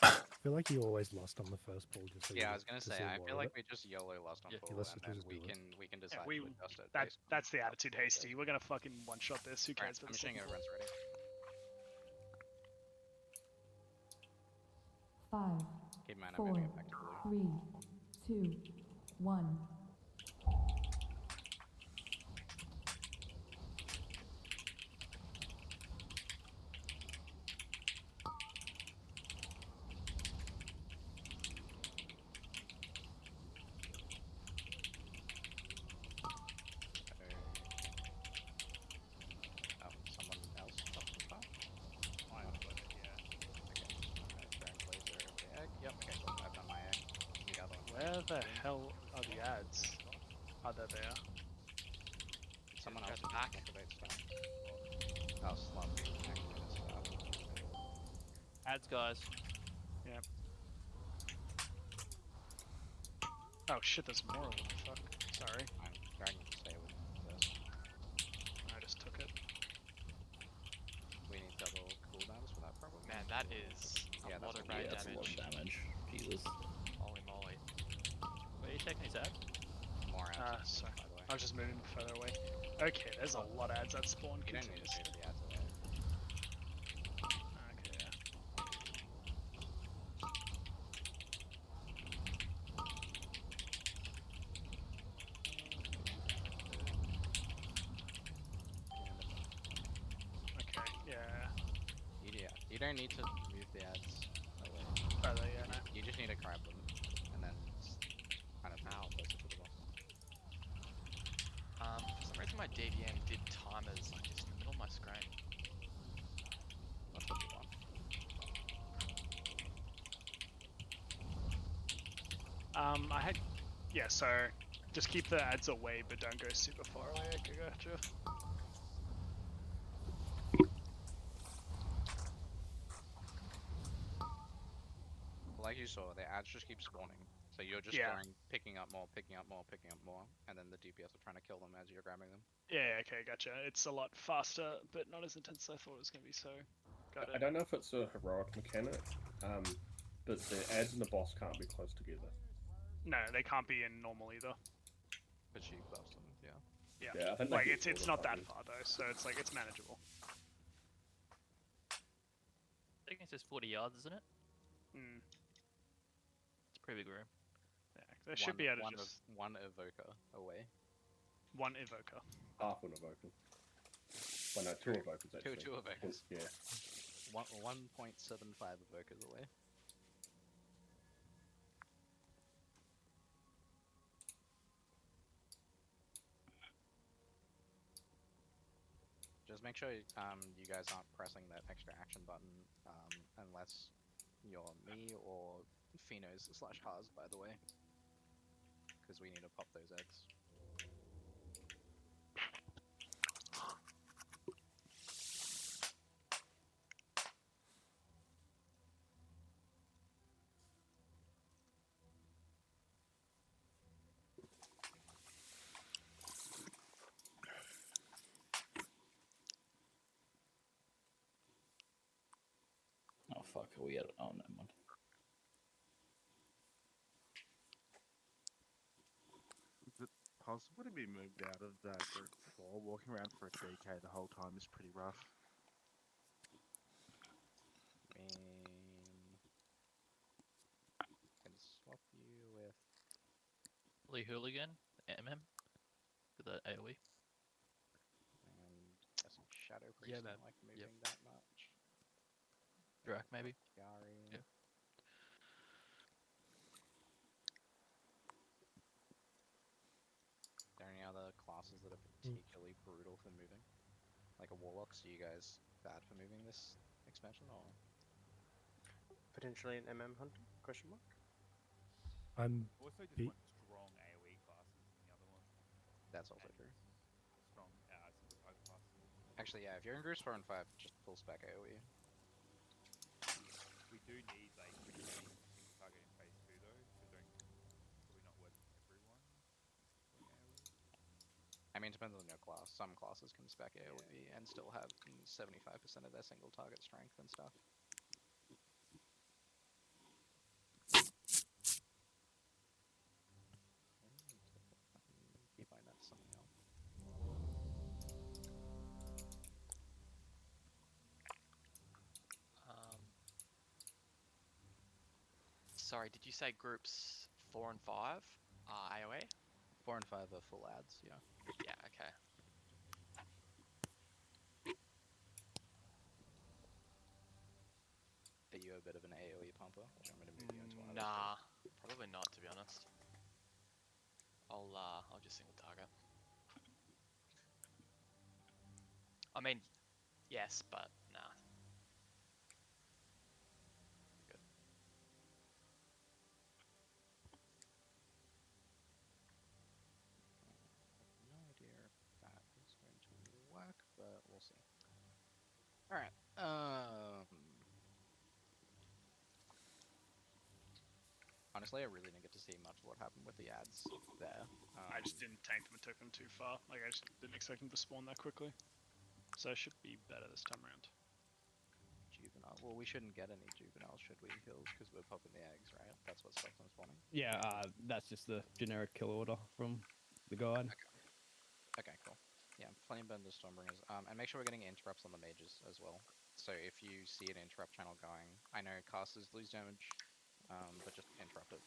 I feel like you always lost on the first pull. Just so Yeah, you I was gonna to say. see I more feel of like it. we just YOLO lost on full, let's and just then do it. we can decide Yeah, to adjust it. that's the attitude, Hasty. We're gonna fucking one-shot this. Who cares? I'm assuming everyone's ready. 5. Keep in mind, I'm 4. gonna get back to blue. 3, 2, 1. Someone else up the top? I upload it, yeah. Egg. Yep, okay, cool. I've done my egg. The other one. Where the hell are the ads? Oh, there they are. Someone Go else to the back. activate stuff. Oh, slump. Activate stuff. Ads, guys. Yep. Oh shit, there's more. What the fuck? Sorry. I'm trying to stay with this. I just took it. We need double cooldowns for that, probably. Man, that is Yeah, a lot of that's raid That's a lot damage. of damage. Jesus. Holy moly. Where are you taking these ads? More ads. Sorry. by the way. I was just moving further away. Okay, there's a lot of ads that spawn You don't need to continuously. move the ads away. Okay, yeah. Okay, yeah. You don't need to move the ads away. Further, yeah, no. You just need to grab them, and then kind of now closer to the boss. For some reason my DVM did timers like just in the middle of my screen. What I had, yeah. So just keep the ads away, but don't go super far away. Okay, gotcha. Like you saw, the ads just keep spawning. So you're just Yeah. going, picking up more, picking up more, picking up more, and then the DPS are trying to kill them as you're grabbing them. Yeah, okay, gotcha. It's a lot faster, but not as intense as I thought it was going to be, so got I it. don't know if it's a heroic mechanic, but the ads and the boss can't be close together. No, they can't be in normal either. But she buffs them, yeah. Yeah, Yeah, I think like they it's get sort of not that buggy. far though, so it's like it's manageable. I think it's just 40 yards, isn't it? Mm. It's a pretty big room. Yeah, they should be able to just one evoker away. one evoker. Half an evoker. Well, no, two evokers actually. Two evokers. Yeah. 1.75 evokers away. Just make sure you guys aren't pressing that extra action button unless you're me or Finos / Haas, by the way. Because we need to pop those eggs. Oh fuck, are we at? Oh, never mind. Is it possible to be moved out of that group 4? Walking around for a DK the whole time is pretty rough. Can swap you with Lee Hooligan, MM, for the AoE. and guessing Shadow Priest. Yeah, Don't man. like moving that much. Drak, maybe? Yari. Yeah. Are there any other classes that are particularly brutal for moving? Like a Warlock, so you guys bad for moving this expansion, or? Potentially an MM hunter? Question mark. I'm Also just be- want strong AoE classes in the other one. That's also and true. Strong single target classes. Actually, yeah, if you're in groups 4 and 5, just full spec AoE. We do need like pretty heavy single target in phase 2 though, so probably not worth everyone doing AoE. I mean, it depends on your class. Some classes can spec AoE and still have 75% of their single target strength and stuff. Keep eyeing that something else. Sorry, did you say groups 4 and 5 are AoE? 4 and 5 are full ads, yeah. Yeah, okay. Are you a bit of an AoE pumper? Do you want me to move you into one of those? Nah, probably not to be honest. I'll just single target. I mean, yes, but nah. Good. No idea if that is going to work, but we'll see. Alright, honestly, I really didn't get to see much of what happened with the ads there. I just didn't tank them and took them too far. Like I just didn't expect them to spawn that quickly. So it should be better this time around. Juvenile. Well, we shouldn't get any juveniles, should we, Hills? Because we're popping the eggs, right? That's what stops them spawning. Yeah, that's just the generic kill order from the guide. Okay, cool. Yeah, Flame Bender, Stormbringers. And make sure we're getting interrupts on the mages as well. So if you see an interrupt channel going, I know casters lose damage, but just interrupt it.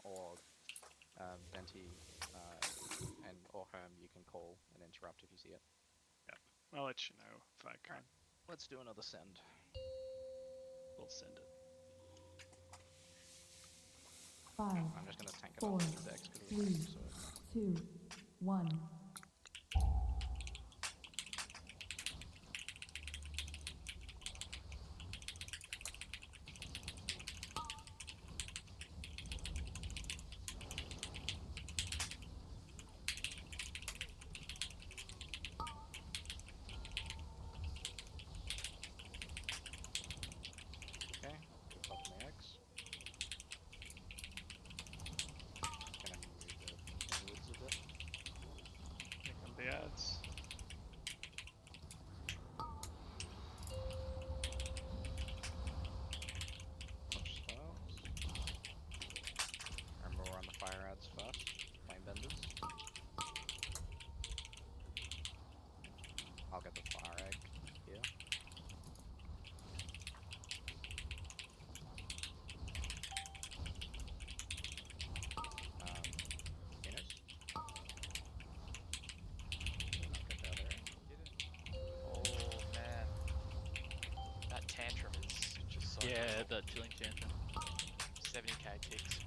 Or Venti and or Herm, you can call an interrupt if you see it. Yeah, I'll let you know if I can. Let's do another send. We'll send it. 5, I'm just gonna tank it 4, up with the decks because 3, it's so 2, 1. Yeah, the chilling chanter. 70k ticks.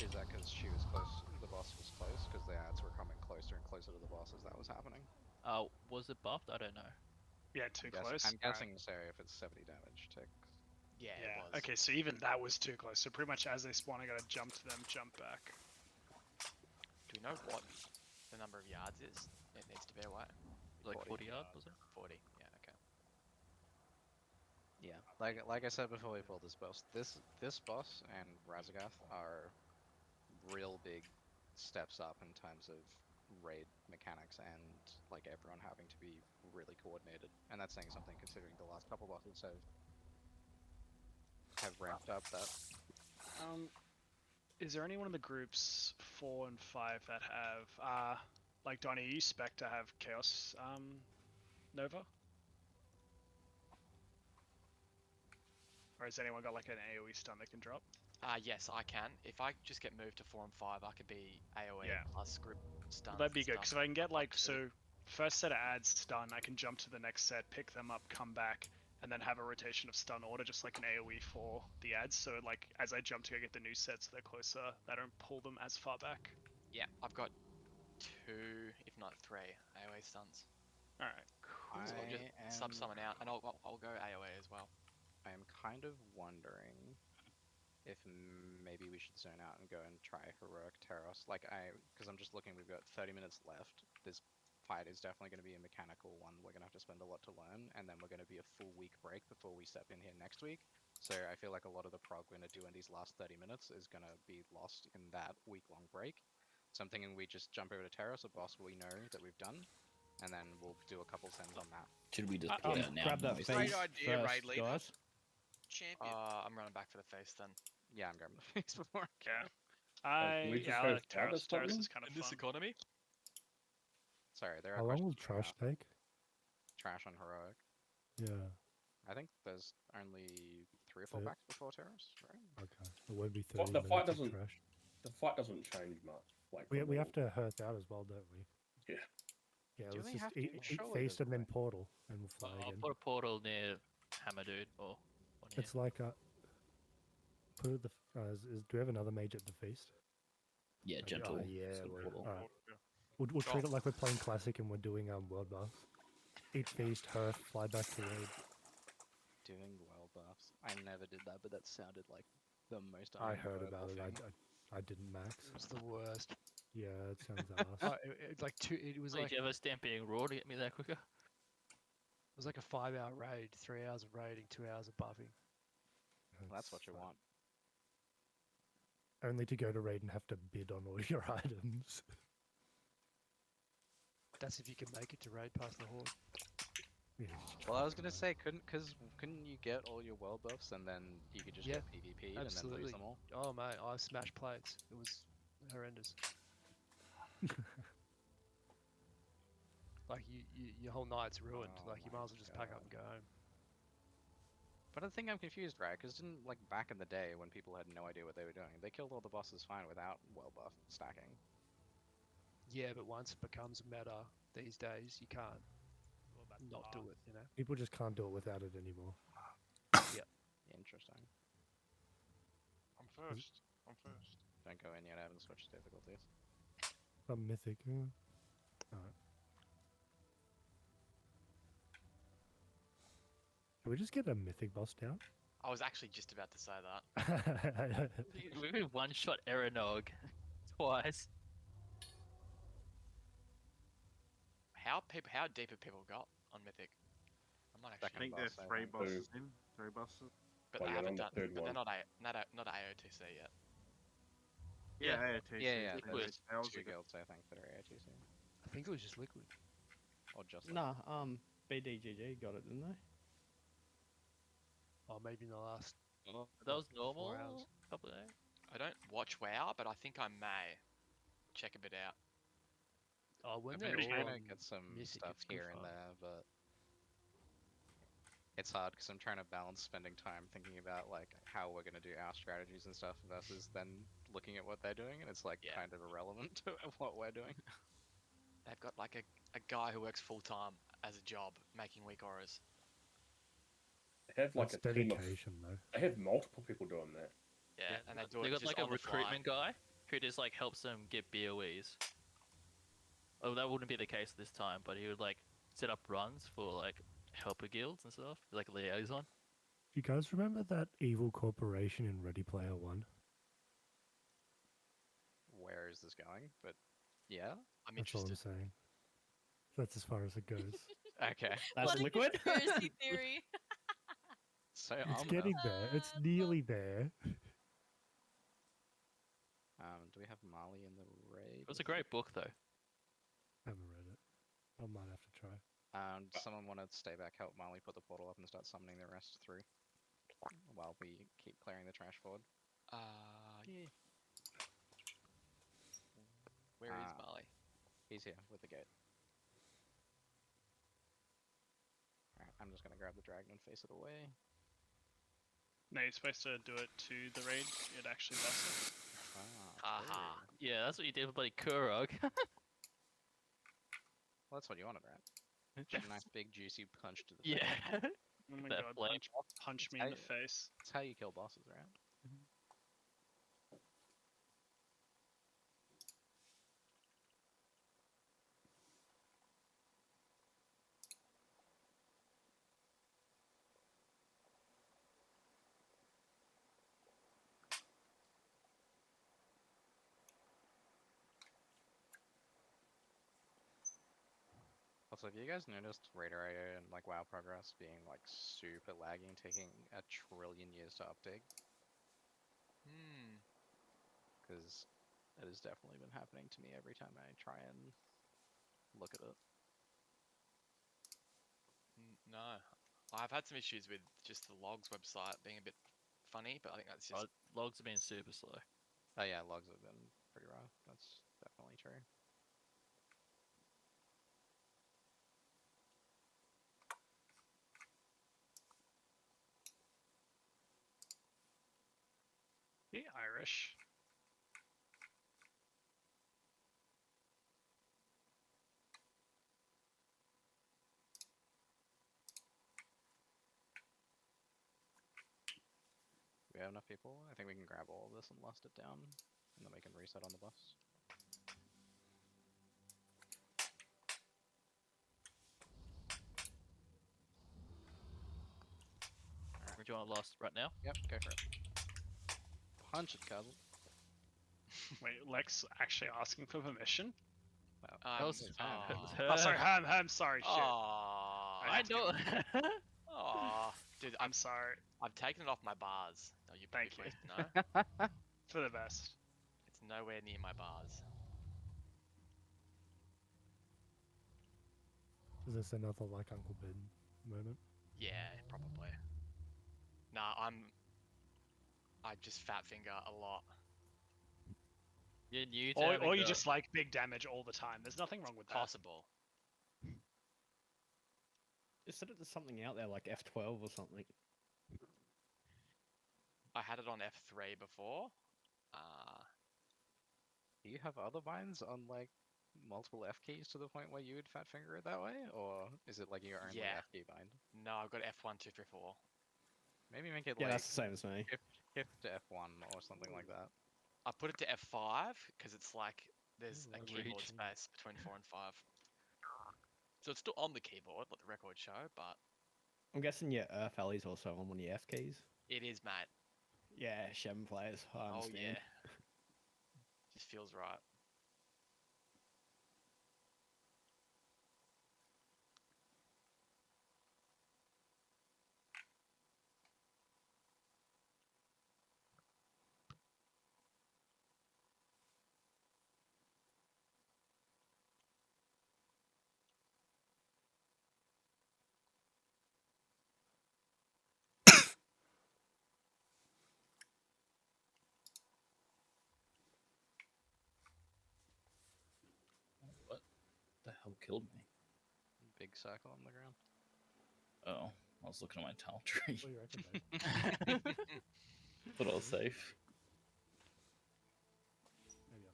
Is that because she was close? The boss was close because the ads were coming closer and closer to the boss as that was happening. Was it buffed? I don't know. Yeah, too close. I'm guessing so if it's 70 damage tick. Yeah, Yeah. it was. Okay, so even that was too close. So pretty much as they spawn, I gotta jump to them, jump back. Do we know what the number of yards is? It needs to be away. Like 40 yards, was it? 40. Yeah. Okay. Yeah, like I said before we pulled this boss, this boss and Razagath are real big steps up in terms of raid mechanics and like everyone having to be really coordinated. And that's saying something considering the last couple bosses have ramped up that. Is there anyone in the groups 4 and 5 that have like Donnie, you spec to have Chaos Nova? Or has anyone got like an AoE stun they can drop? Yes, I can. If I just get moved to 4 and 5, I could be AoE Yeah. plus group stuns. That'd be good, stuff. because if I can get like, so first set of ads stun, I can jump to the next set, pick them up, come back, and then have a rotation of stun order, just like an AoE for the ads. So like, as I jump to go get the new sets, they're closer. They don't pull them as far back. Yeah, I've got 2, if not 3, AoE stuns. Alright, cool. So I'll just sub summon out, and I'll go AoE as well. I am kind of wondering if maybe we should zone out and go and try Heroic Teros. Because I'm just looking, we've got 30 minutes left. This fight is definitely going to be a mechanical one. We're going to have to spend a lot to learn, and then we're going to be a full week break before we step in here next week. So I feel like a lot of the prog we're going to do in these last 30 minutes is going to be lost in that week-long break. So I'm thinking we just jump over to Teros, a boss we know that we've done, and then we'll do a couple sends on that. Should we just put it now? Grab that boys? face idea, first, raid leader. guys. Champion. I'm running back for the face then. Yeah, I'm grabbing the face before. Yeah. we just I go like Teros. Targus Teros button? is kind of In this fun. economy? Sorry, there are How long will questions trash take? Trash on Heroic. Yeah. I think there's only 3 or 4 So- packs before Teros, right? Okay. It won't be 30 What, the minutes fight of doesn't. trash. The fight doesn't change much. Like We have to hearth out as well, don't we? Yeah. Yeah, Do let's they just have to? eat Surely feast there's and then a way. portal, and we'll fly I'll again. put a portal near Hammer Dude or one here. It's like put it do we have another mage at the feast? Yeah, Okay, gentle. yeah, sort of we're, portal. alright. We'll treat it like we're playing classic and we're doing world buffs. Eat feast, hearth, fly back to raid. Doing well buffs. I never did that, but that sounded like the most I heard about unenjoyable it. thing. I didn't max. It's the worst. Yeah, it sounds ass. It was Wait, like do you have a stampeding roar to get me there quicker? it was like a 5-hour raid, 3 hours of raiding, 2 hours of buffing. That's what you want. Only to go to raid and have to bid on all your items. That's if you can make it to raid past the horde. Yeah. Well, I was gonna say, couldn't you get all your world buffs and then you could just Yeah, get PvP'd and then lose them all? Oh mate, I smashed plates. It was horrendous. Like your whole night's ruined. Oh Like you might as well just pack up and go home. But the thing I'm confused, right? Because didn't like back in the day when people had no idea what they were doing, they killed all the bosses fine without world buff stacking. Yeah, but once it becomes meta these days, you can't not do it. You know. People just can't do it without it anymore. Yeah. Interesting. I'm first. I'm first. Don't go in yet. I haven't switched difficulties. Some mythic. Alright. Should we just get a mythic boss down? I was actually just about to say that. We've been one-shot Eranog twice. How deep have people got on Mythic? I'm not I actually. think there's 3 bosses in. 3 bosses. But they haven't done. But they're not AOTC yet. Yeah, AOTC. Yeah, Liquid. there's 2 guilds I think that are AOTC. I think it was just liquid. Or just Nah, BDGG got it, didn't they? Oh, maybe in the last. That was normal. 4 hours. Couple of days. I don't watch WoW, but I think I may check a bit out. Oh, when I'm they're pretty all trying to on get some Mythic, stuff it's good here and fun. there, but it's hard because I'm trying to balance spending time thinking about like how we're gonna do our strategies and stuff versus then looking at what they're doing, and it's like kind of irrelevant to what we're doing. They've got like a guy who works full time as a job making weak auras. They have like That's a team of. dedication, though. They have multiple people doing that. Yeah, and they do They it got just like a on the fly. recruitment guy who just like helps them get BOEs. Oh, that wouldn't be the case this time, but he would like set up runs for like helper guilds and stuff, like a liaison. Do you guys remember that evil corporation in Ready Player One? Where is this going? But yeah, I'm That's all I'm interested. saying. That's as far as it goes. Okay. That's What a liquid. conspiracy theory. So It's I'm getting there. It's nearly there. do we have Mali in the raid? It was a great book though. Haven't read it. I might have to try. Does someone want to stay back, help Mali put the portal up and start summoning the rest through while we keep clearing the trash forward? Yeah. Where is Ah. Marley? He's here with the gate. Alright, I'm just gonna grab the dragon and face it away. No, you're supposed to do it to the raid. It actually does it. Aha. Yeah, that's what you did with bloody Kurog. Well, that's what you wanted, right? Get a nice big juicy punch to the face. Yeah. Oh my That god, flame. punch me How in the you- face. That's how you kill bosses, right? Also, have you guys noticed Raider IO and like WoW progress being like super laggy and taking a trillion years to update? Because it has definitely been happening to me every time I try and look at it. No. I've had some issues with just the logs website being a bit funny, but I think that's just. Logs have been super slow. Oh yeah, logs have been pretty rough. That's definitely true. The Irish. Do we have enough people? I think we can grab all of this and lust it down, and then we can reset on the bus. Would you want to last right now? Yep, go for it. Punch it, cousin. Wait, Lex actually asking for permission? Oh, Oh, sorry, I'm sorry, shit. I know. Aw, dude, I'm sorry. I've taken it off my bars. No, you Thank please you. no. For the best. It's nowhere near my bars. Is this another like Uncle Ben moment? Yeah, probably. Nah, I just fat finger a lot. You're new to Or having you the- just like big damage all the time. There's nothing wrong with that. Possible. Just set it to something out there like F12 or something. I had it on F3 before. Do you have other binds on like multiple F keys to the point where you would fat finger it that way, or is it like your only Yeah. F key bind? No, I've got F1, 2, 3, 4. Maybe make it Yeah, like that's the same as me. shift to F1 or something like that. I put it to F5 because it's like there's Ooh, a that's keyboard reaching. space between 4 and 5. So it's still on the keyboard, let the record show, but I'm guessing your Earth Alley's also on one of your F keys. it is, mate. Yeah, 7 players. I Oh understand. yeah. Just feels right. What the hell killed me? Big circle on the ground. Oh, I was looking at my tile tree. What do you reckon, babe? Thought I was safe. Maybe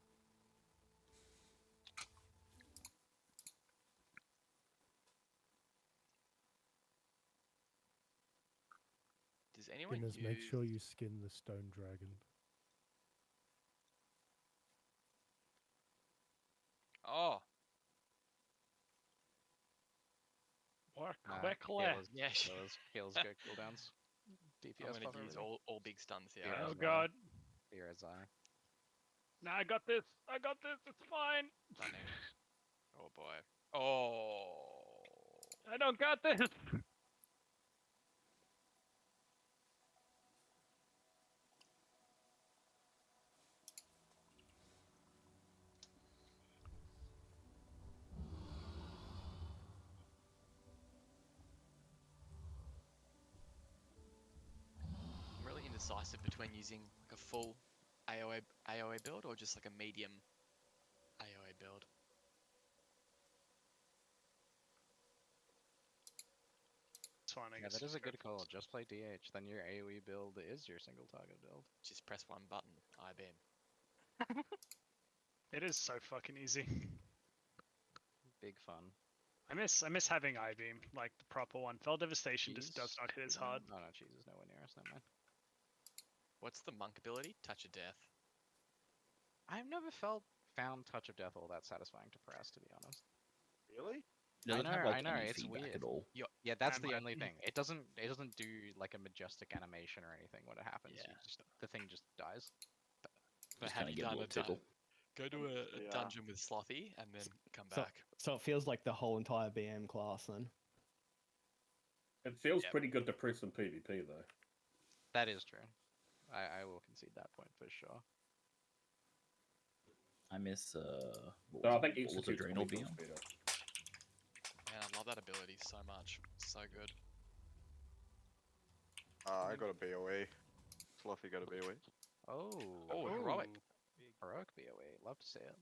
Does anyone Skinners, use? make sure you skin the stone dragon. Oh, More Healers, Yeah, healers go cooldowns. I'm DPS gonna buff use everything. all big stuns here. Fear Oh as god. Fear as I. Nah, I got this. I got this. It's fine. Stunning. Oh boy. Oh. I don't got this. I'm really indecisive between using like a full AOA build or just like a medium AOA build. It's fine, I Yeah, guess. that is a just go good for it. call. Just play DH, then your AoE build is your single target build. Just press one button, I-beam. It is so fucking easy. Big fun. I miss having I-beam, like the proper one. Fell Devastation just does not hit as hard. Oh no, cheese is nowhere near us. Never mind. What's the monk ability? Touch of Death. I've never found Touch of Death all that satisfying to press, to be honest. Really? Doesn't I have know, like I know, any it's feedback weird. at all. Yeah, that's I'm the only happy. thing. It doesn't do like a majestic animation or anything when it happens. Yeah. The thing just dies. But Just have kinda you get a done little tickle. Go to a Yeah. dungeon with Slothy and then come So, back. so it feels like the whole entire BM class then. It feels Yep. pretty good to press in PvP though. That is true. I will concede that point for sure. I miss what So I was think it? What was execute's Adrenal probably feels BM? better. Man, I love that ability so much. It's so good. I got a BOE. Fluffy got a BOE. Oh, heroic. Heroic BOE. Love to see it.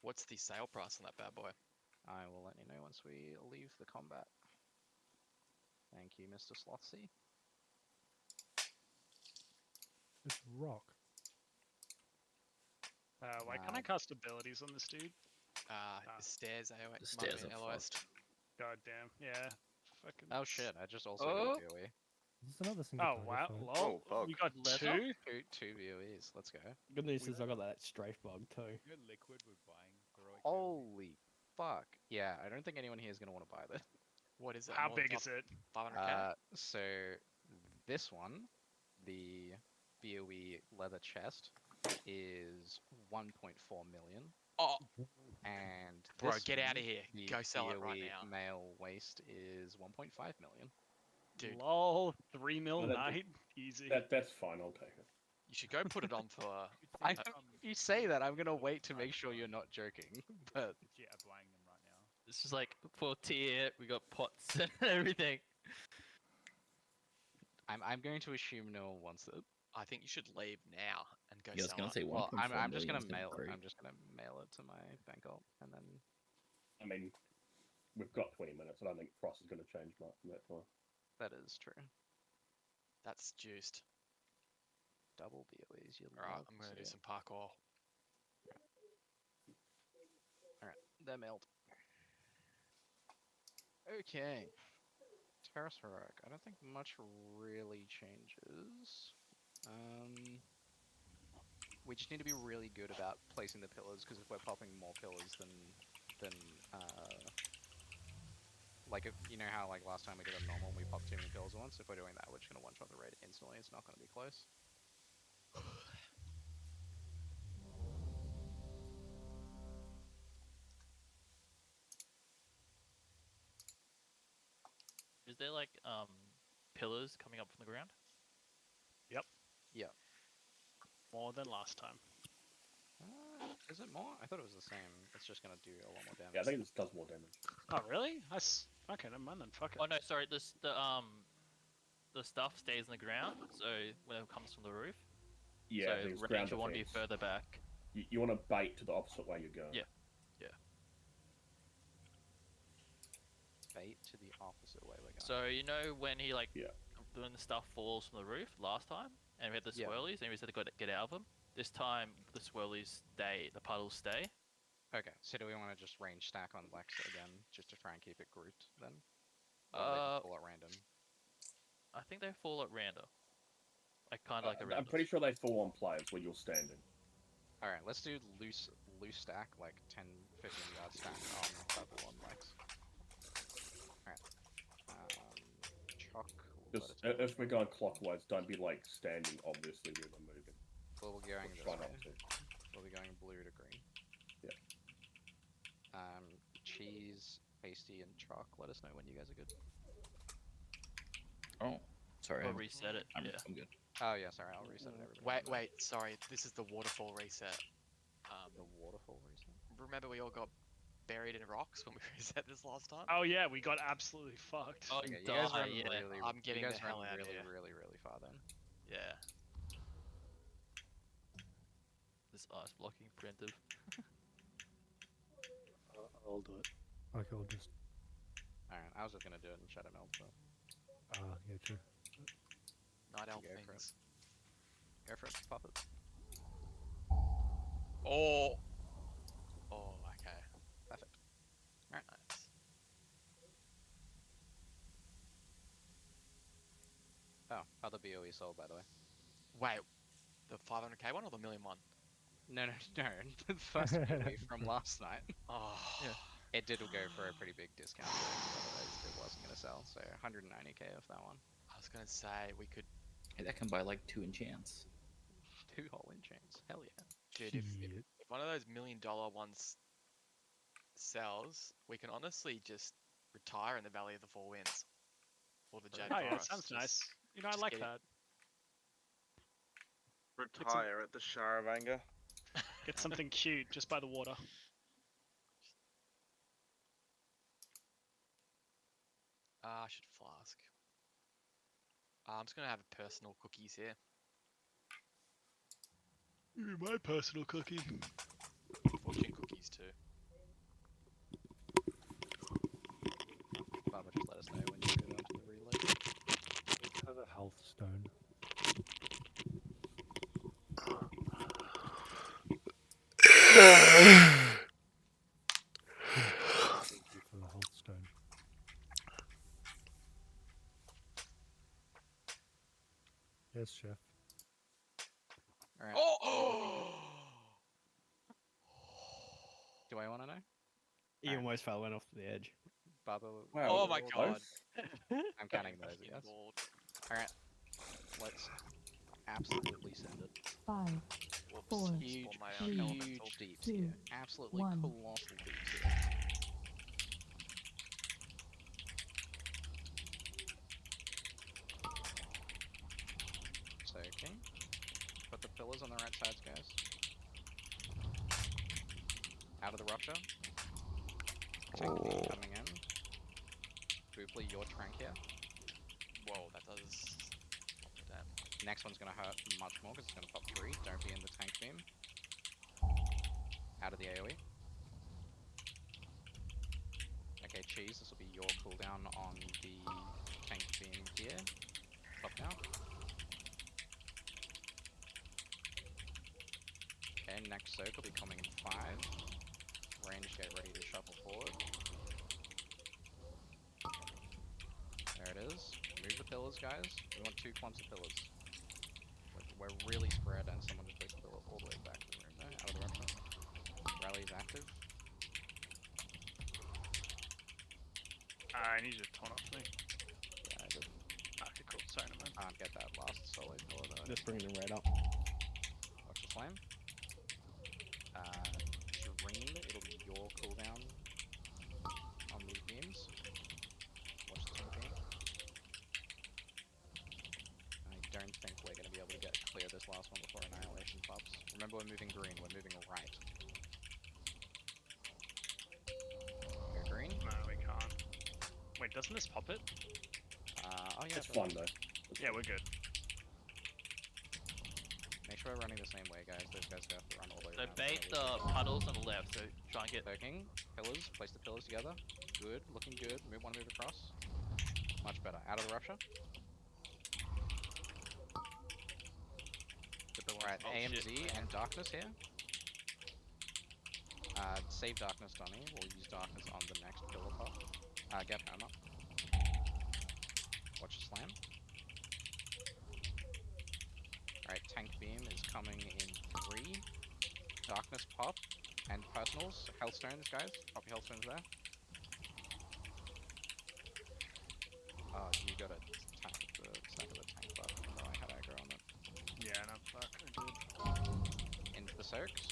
What's the sale price on that bad boy? I will let you know once we leave the combat. Thank you, Mr. Slothsy. It's rock. Why can't I cast abilities on this dude? The stairs AOA. The stairs are LOS'd. God damn. Yeah. Fucking. Oh shit, I just also Oh. got a BOE. Is this another single Oh target wow. fight? Lol. bug. You got Leather? two? Two BOEs, let's go. Good news is I got that strafe bug too. You know, Liquid were buying heroic. Holy fuck. Yeah, I don't think anyone here is going to want to buy this. What is it? How more than big is it? 500k? So, this one, the BOE leather chest, is 1.4 million. Oh, And bro, this get out one, of here. the Go sell it right BOE now. male waist is 1.5 million. Dude, Lol. 3 mil Well, that- night. Easy. That's fine. I'll take it. you should go put it on for. I you say that, I'm gonna wait to make sure you're not joking, but Legit are buying them right now. This is like for tier. We got pots and everything. I'm going to assume no one wants it. I think you should leave now and go Yeah, I was sell gonna it. say Well, 1.4 I'm just million gonna is mail it. great. I'm just gonna mail it to my bank alt, and then I mean, we've got 20 minutes. I don't think Frost is going to change much in that time. that is true. That's juiced. Double BOEs, you Alright, love I'm to gonna do see some parkour. Alright, they're mailed. Okay. Terrace Heroic. I don't think much really changes. We just need to be really good about placing the pillars, because if we're popping more pillars than like if you know how like last time we did a normal and we popped too many pillars at once, if we're doing that we're just gonna one shot the raid instantly, it's not gonna be close. Is there like pillars coming up from the ground? Yep. Yeah. More than last time. Is it more? I thought it was the same. It's just gonna do a lot more damage. Yeah, I think this does more damage. Oh really? Okay, never mind then. Fuck it. Oh no, sorry. The stuff stays in the ground, so when it comes from the roof. Yeah, so there's range ground you want to be defense. further back. You want to bait to the opposite way you're going. Yeah. Yeah. Bait to the opposite way we're going. So you know when he like Yeah. when the stuff falls from the roof last time, and we had the Yeah. swirlies, and we said to get out of them. This time the swirlies stay, the puddles stay. Okay, so do we want to just range stack on Lex again, just to try and keep it grouped then? Or do they just fall at random? I think they fall at random. Like kind of like a I'm random. pretty sure they fall on players where you're standing. Alright, let's do loose stack, like 10, 15 yard stack on purple and Lex. Alright. Chalk. Just if we're going clockwise, don't be like standing obviously where we're moving. Well, we're going Or this try way. not to. We'll be going blue to green. Yeah. Cheese, pasty, and chalk. Let us know when you guys are good. Oh, sorry. Or reset it. I'm Yeah. good. Oh yeah, sorry. I'll reset it. Everybody. Wait, sorry. This is the waterfall reset. The waterfall reset. Remember we all got buried in rocks when we reset this last time? Oh yeah, we got absolutely fucked. Oh, Okay, you guys run yeah. really. I'm getting you guys the hell run out of really, here. really far then. Yeah. This ice blocking preemptive. I'll do it. Okay, I'll just. Alright, I was just gonna do it in Shadow Meld, but. Yeah, true. Night elf Go for it. things. Go for it, pop it. Oh. Oh, okay. Perfect. Alright. Nice. Oh, other BOE sold, by the way. Wait, the 500k one or the million one? No, the first BOE from last night. Oh. Yeah. It did go for a pretty big discount, otherwise it wasn't gonna sell. So 190k off that one. I was gonna say we could. Hey, that can buy like 2 enchants. 2 whole enchants. Hell yeah. Dude, if one of those $1 million ones sells, we can honestly just retire in the Valley of the Four Winds. Or the Jade Oh yeah, Forest. sounds nice. You know, I just like get it. that. Retire at the Sharavanga. Get something cute just by the water. I should flask. I'm just gonna have personal cookies here. My personal cookie. Fortune cookies too. Baba, just let us know when you go down to the reload. I have a health stone. Thank you for the health stone. Yes, chef. Alright. Oh! Do I want to know? You almost fell went off the edge. Baba. Wow, Oh my god. I'm counting those, yes. Alright. Let's absolutely send it. 5, Whoops. 4, Huge, my three, huge deeps two, here. Absolutely 1. colossal deeps here. So, okay. Put the pillars on the right sides, guys. Out of the rupture. Tank beam coming in. Booply, your trank here. Whoa, that does. Damn. Next one's gonna hurt much more because it's gonna pop 3. Don't be in the tank beam. Out of the AoE. Okay, cheese, this will be your cooldown on the tank beam here. Pop now. Okay, next soak will be coming in 5. Range, get ready to shuffle forward. There it is. Move the pillars, guys. We want 2 clumps of pillars. We're really spread, and someone just placed the pillar all the way back to the room now, out of the rupture. Rally is active. I need you to taunt off me. Yeah, I did. Okay, cool. Sorry, no man. Can't get that last solid pillar though. Just bring the red up. Watch the flame. Dream, it'll be your cooldown on these beams. Watch the tank beam. I don't think we're going to be able to get clear this last one before Annihilation pops. Remember, we're moving green, we're moving right. Go green. No, we can't. Wait, doesn't this pop it? Oh yeah, It's it fun does. though. Yeah, we're good. Make sure we're running the same way, guys. Those guys have to run all the way So around. bait the puddles on the left, so try and get Poking, pillars, place the pillars together. Good, looking good. Want to move across. Much better. Out of the rupture. Right, Oh, AMZ shit. and darkness here. Save darkness, Donnie. We'll use darkness on the next pillar pop. Get hammer. Watch the slam. coming in 3. Darkness pop. And personals. Hellstones, guys. Pop your Hellstones there. Oh, you got a stack of the tank buff, even though I had aggro on it. Yeah, no, fuck, I did. Into the soaks.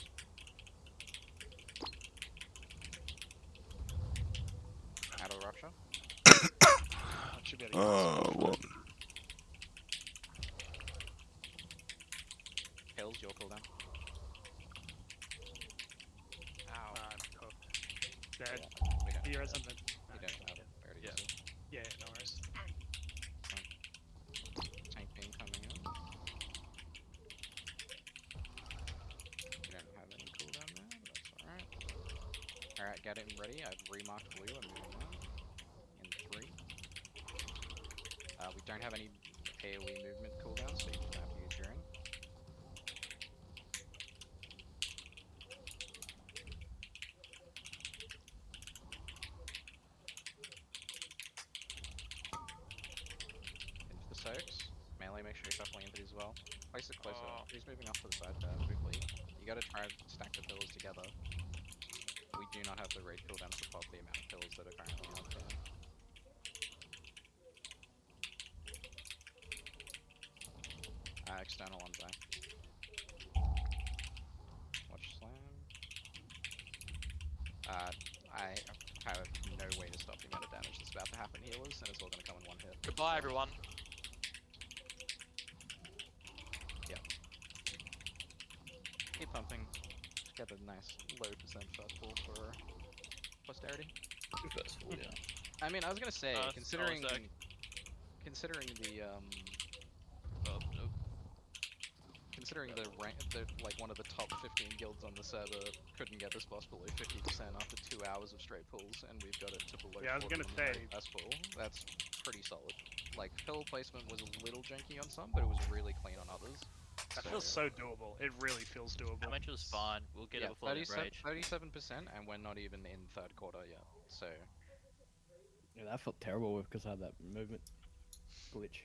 Out of the rupture. That should be able to get Oh, this what? Hills, your cooldown. Ow. I'm cooked. Dead. We don't He have has it. something. You don't have it. I already Yeah. used it. Yeah, no worries. Tank beam coming in. You don't have any cooldown there, but that's alright. Alright, get him ready. I've remarked blue and moving now. In 3. We don't have any AoE movement cooldown, so you can have to use during. Into the soaks. Melee, make sure you're shuffling into these as well. Place it closer. Oh. He's moving off to the side there quickly. You gotta try and stack the pillars together. We do not have the raid cooldowns to pop the amount of pillars that are currently out there. External on Zai. Watch slam. I have no way to stop the amount of damage that's about to happen healers, and it's all gonna come in one hit. Goodbye, everyone. Yeah. Keep pumping. Get a nice low percent first pull for posterity. First pull, yeah. I mean, I was gonna say, considering sec. the Oh, nope. considering the rank, like one of the top 15 guilds on the server couldn't get this boss below 50% after 2 hours of straight pulls, and we've got it to below 40 Yeah, I was gonna on the say. very first pull. That's pretty solid. Like, pillar placement was a little janky on some, but it was really clean on others. That feels so doable. It really feels doable. Damage was fine. We'll get it before the rage. 37%, and we're not even in third quarter yet. So Yeah, that felt terrible because I had that movement glitch.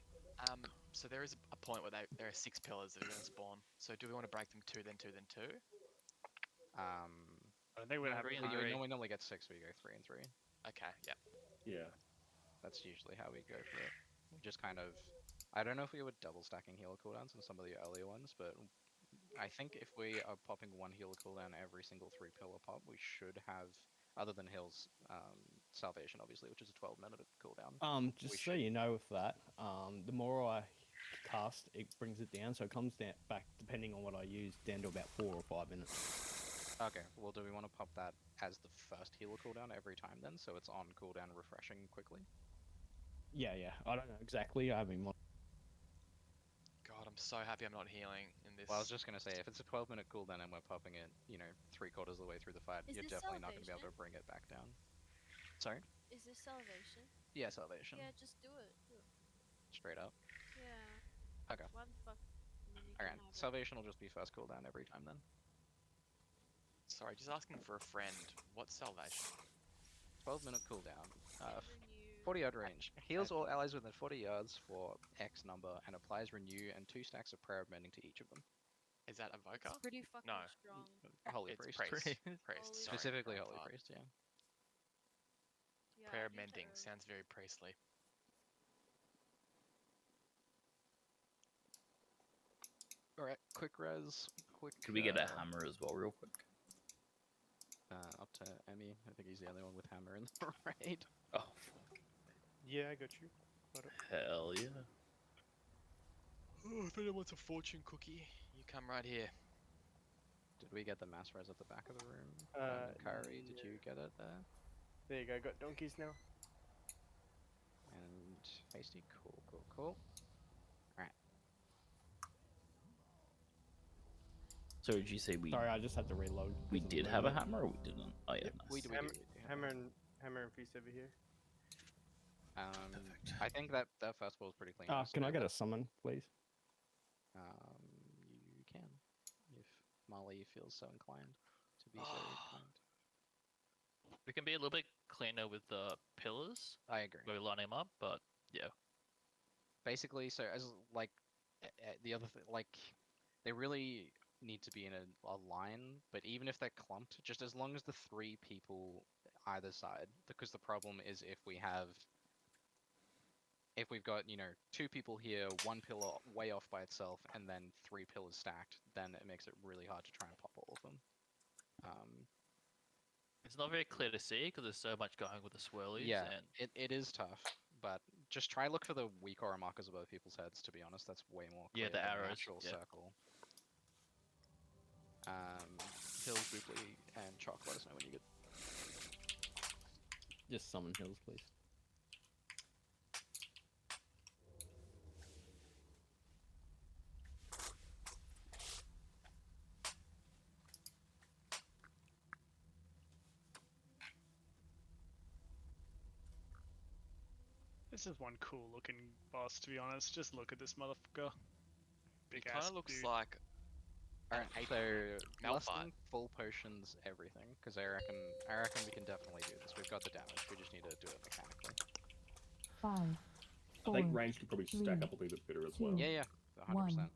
So there is a point where there are 6 pillars that are going to spawn. So do we want to break them 2, then 2, then 2? I think we're gonna have Three and we three. normally get 6, we go 3 and 3. Okay, yep. Yeah. That's usually how we go for it. We just kind of, I don't know if we were double stacking healer cooldowns in some of the earlier ones, but I think if we are popping 1 healer cooldown every single 3 pillar pop, we should have, other than heals, salvation obviously, which is a 12-minute cooldown. Just so you know with that, the more I cast, it brings it down, so it comes down back, depending on what I use, down to about 4 or 5 minutes. Okay, well, do we want to pop that as the first healer cooldown every time then, so it's on cooldown refreshing quickly? Yeah, I don't know exactly. I haven't. God, I'm so happy I'm not healing in this. Well, I was just gonna say, if it's a 12-minute cooldown and we're popping it, you know, 3/4 of the way through the fight, Is you're this definitely not gonna be able to salvation? bring it back down. Sorry? Is this salvation? Yeah, salvation. Yeah, just do it. Do it. Straight up. Yeah. Okay. Why the fuck? I mean, you can Alright, have it. salvation will just be first cooldown every time then. Sorry, just asking for a friend. What's salvation? 12-minute cooldown. 40-yard range. Heals all allies within 40 yards for X number and applies renew and 2 stacks of prayer of mending to each of them. Is that Evoker? It's pretty fucking No. strong. Holy It's Priest. Priest. Holy Sorry, Specifically wrong Holy part. Priest, yeah. Yeah, Prayer I do mending that sounds very priestly. Alright, quick res. Could we get a hammer as well, real quick? Up to Emmy. I think he's the only one with hammer in the raid. Oh, fuck. Yeah, I got you. Hell yeah. Oh, if anyone wants a fortune cookie, you come right here. Did we get the mass res at the back of the room? Kari, did you get it there? There you go. Got donkeys now. And hasty, cool. Alright. So did you say we? Sorry, I just had to reload. We did have a hammer, or we didn't? Oh yeah, nice. Hammer and feast over here. I think that first ball is pretty clean. Can I get a summon, please? You can, if Molly feels so inclined to be so kind. We can be a little bit cleaner with the pillars. I agree. Where we line them up, but yeah. Basically, so as like the other thing, like they really need to be in a line, but even if they're clumped, just as long as the 3 people either side, because the problem is if we've got, you know, 2 people here, 1 pillar way off by itself, and then 3 pillars stacked, then it makes it really hard to try and pop all of them. It's not very clear to see because there's so much going with the swirlies. Yeah, And it is tough, but just try look for the weak aura markers above people's heads, to be honest. That's way more clear Yeah, the than arrows, actual yeah. circle. Hills, Booply, and Chalk, let us know when you get... Just summon hills, please. This is one cool looking boss, to be honest. Just look at this motherfucker. Big It kind ass of looks dude. like Alright, so less Malphite. than full potions everything, because I reckon we can definitely do this. We've got the damage, we just need to do it mechanically. 5, I think 4, range could probably stack up a little bit better as well. Yeah, 100%. 1.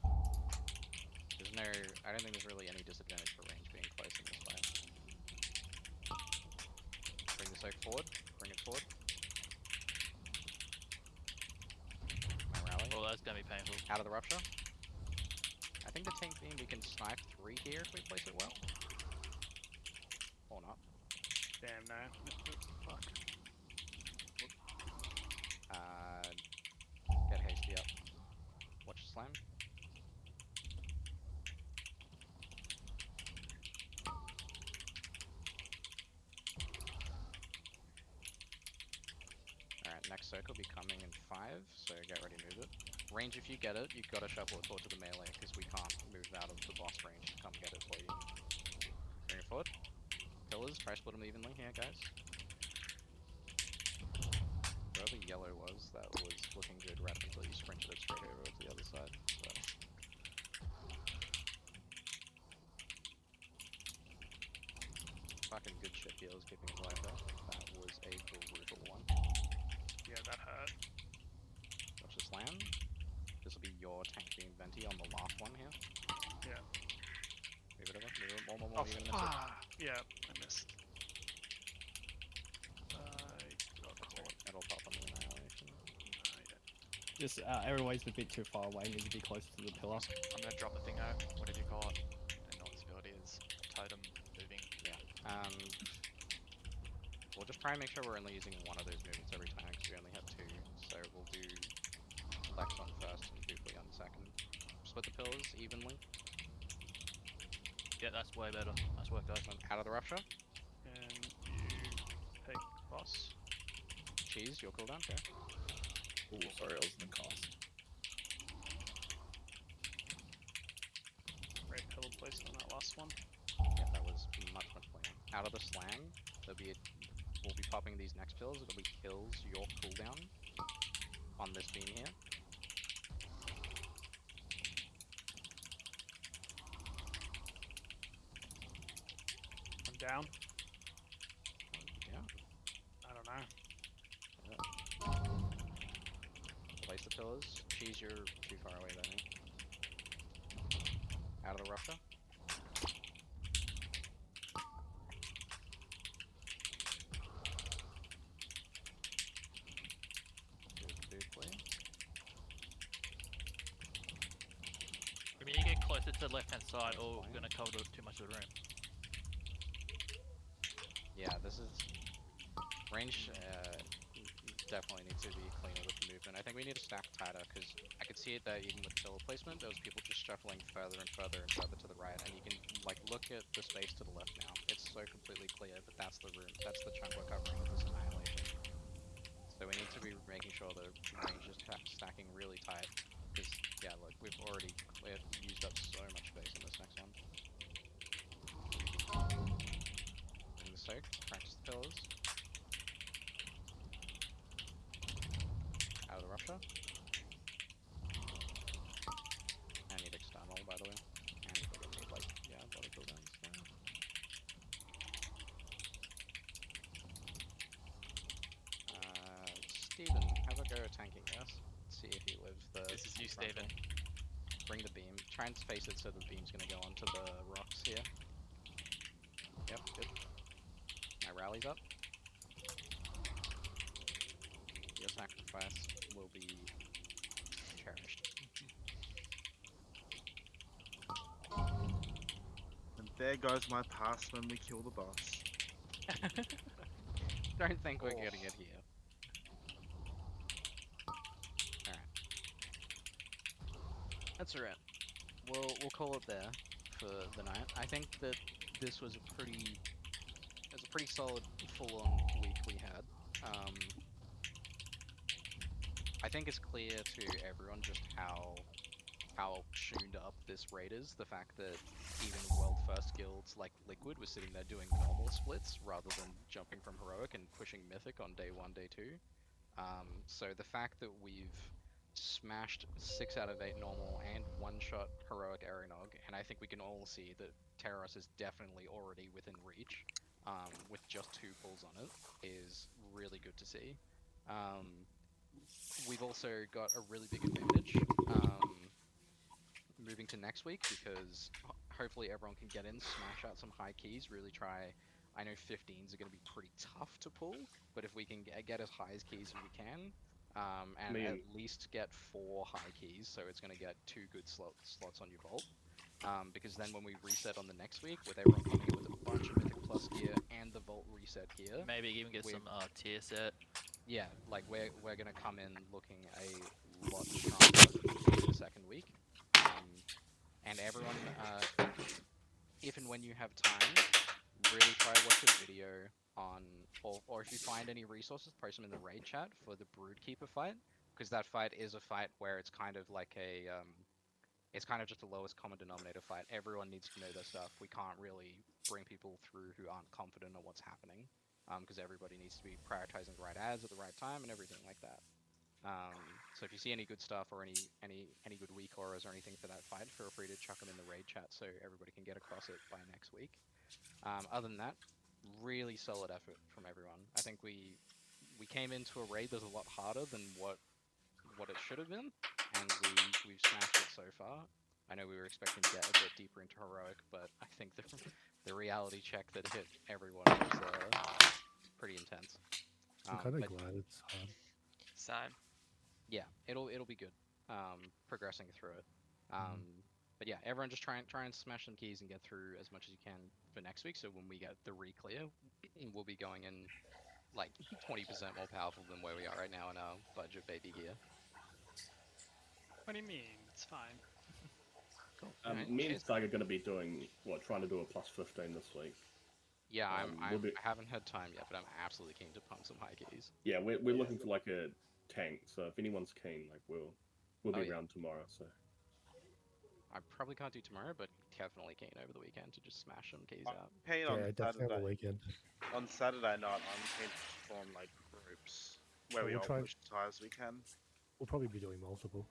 I don't think there's really any disadvantage for range being close in this fight. Bring the soak forward, bring it forward. My rally. Oh, that's gonna be painful. Out of the rupture. I think the tank beam, we can snipe 3 here if we place it well. Or not. Damn, no. Fuck. Get hasty up. Watch the slam. Alright, next soak will be coming in 5, so get ready to move it. Range, if you get it, you've got to shuffle it forward to the melee, because we can't move out of the boss range to come get it for you. Bring it forward. Pillars, try split them evenly here, guys. Whoever yellow was, that was looking good right until you sprinted it straight over to the other side. So. Fucking good shit heals keeping his life up. That was a brutal one. Yeah, that hurt. Watch the slam. This will be your tank beam venti on the last one here. Yeah. Move it over. Move it more. Oh, You're gonna miss it. yeah, I missed. Got caught. It'll pop on the annihilation. Just everyone's a bit too far away. Need to be close to the pillar. I'm gonna drop a thing out. What did you call it? I don't know what this ability is. Totem moving. Yeah. We'll just try and make sure we're only using one of those movements every time, because we only have 2. So we'll do Lex on first and Booply on second. Split the pillars evenly. Yeah, that's way better. Nice work, guys. Out of the rupture. And you take boss. Cheese, your cooldown, okay. Oh, sorry, I was in the cast. Great pillar placement on that last one. Yeah, that was much cleaner. Out of the slang, we'll be popping these next pills. It'll be kills your cooldown on this beam here. I'm down. Yeah. I don't know. Place the pillars. Cheese, you're too far away there, mate. Out of the rupture. I mean, you get closer to the left-hand side, or we're gonna cover too much of the room. Yeah, this is range. Definitely needs to be cleaner with the movement. I think we need to stack tighter, because I could see it that even with pillar placement, there was people just shuffling further and further and further to the right, and you can like look at the space to the left now. It's so completely clear, but that's the room. That's the chunk we're covering with this annihilation. So we need to be making sure the range is stacking really tight, because yeah, look, we've used up so much space in this next one. Bring the soak, practice the pillars. Out of the rupture. I need external, by the way. And we're gonna need, like, yeah, body cooldowns now. Steven, have a go at tanking, yes? See if you live the... This is you, front Steven. door. bring the beam. Try and space it so the beam's gonna go onto the rocks here. Yep, good. My rally's up. Your sacrifice will be cherished. And there goes my pass when we kill the boss. Don't think we're getting it here. Alright. That's alright. We'll call it there for the night. I think that this was a pretty solid full-on week we had. I think it's clear to everyone just how tuned up this raid is. The fact that even world first guilds like Liquid was sitting there doing normal splits rather than jumping from heroic and pushing mythic on day 1, day 2. So the fact that we've smashed 6 out of 8 normal and one-shot heroic Eranog, and I think we can all see that Terros is definitely already within reach, with just 2 pulls on it, is really good to see. We've also got a really big advantage moving to next week, because hopefully everyone can get in, smash out some high keys, really try. I know 15s are going to be pretty tough to pull, but if we can get as high as keys as we can, and at least get 4 high keys, so it's going to get 2 good slots on your vault. Because then when we reset on the next week, with everyone coming in with a bunch of Mythic Plus gear and the vault reset here, maybe even get some tier set. Yeah, like we're gonna come in looking a lot stronger in the second week. And everyone, if and when you have time, really try to watch a video on, or if you find any resources, post them in the raid chat for the Broodkeeper fight, because that fight is a fight where it's kind of like it's kind of just the lowest common denominator fight. Everyone needs to know their stuff. We can't really bring people through who aren't confident on what's happening, because everybody needs to be prioritizing the right ads at the right time and everything like that. So if you see any good stuff or any good weak auras or anything for that fight, feel free to chuck them in the raid chat so everybody can get across it by next week. Other than that, really solid effort from everyone. I think we came into a raid that's a lot harder than what it should have been, and we've smashed it so far. I know we were expecting to get a bit deeper into heroic, but I think the reality check that hit everyone was pretty intense. I'm kind of glad it's hard. Same. Yeah, it'll be good. Progressing through it. But yeah, everyone just try and smash some keys and get through as much as you can for next week. So when we get the re-clear, we'll be going in like 20% more powerful than where we are right now in our budget baby gear. What do you mean? It's fine. Cool. Me and Stag are going to be doing trying to do a plus 15 this week. Yeah, I haven't had time yet, but I'm absolutely keen to pump some high keys. Yeah, we're looking for like a tank, so if anyone's keen, like we'll be around tomorrow. So I probably can't do tomorrow, but definitely keen over the weekend to just smash some keys out. Keen on definitely on the weekend. On Saturday night, I'm keen to form like groups where we all push as high as we can. We'll probably be doing multiple.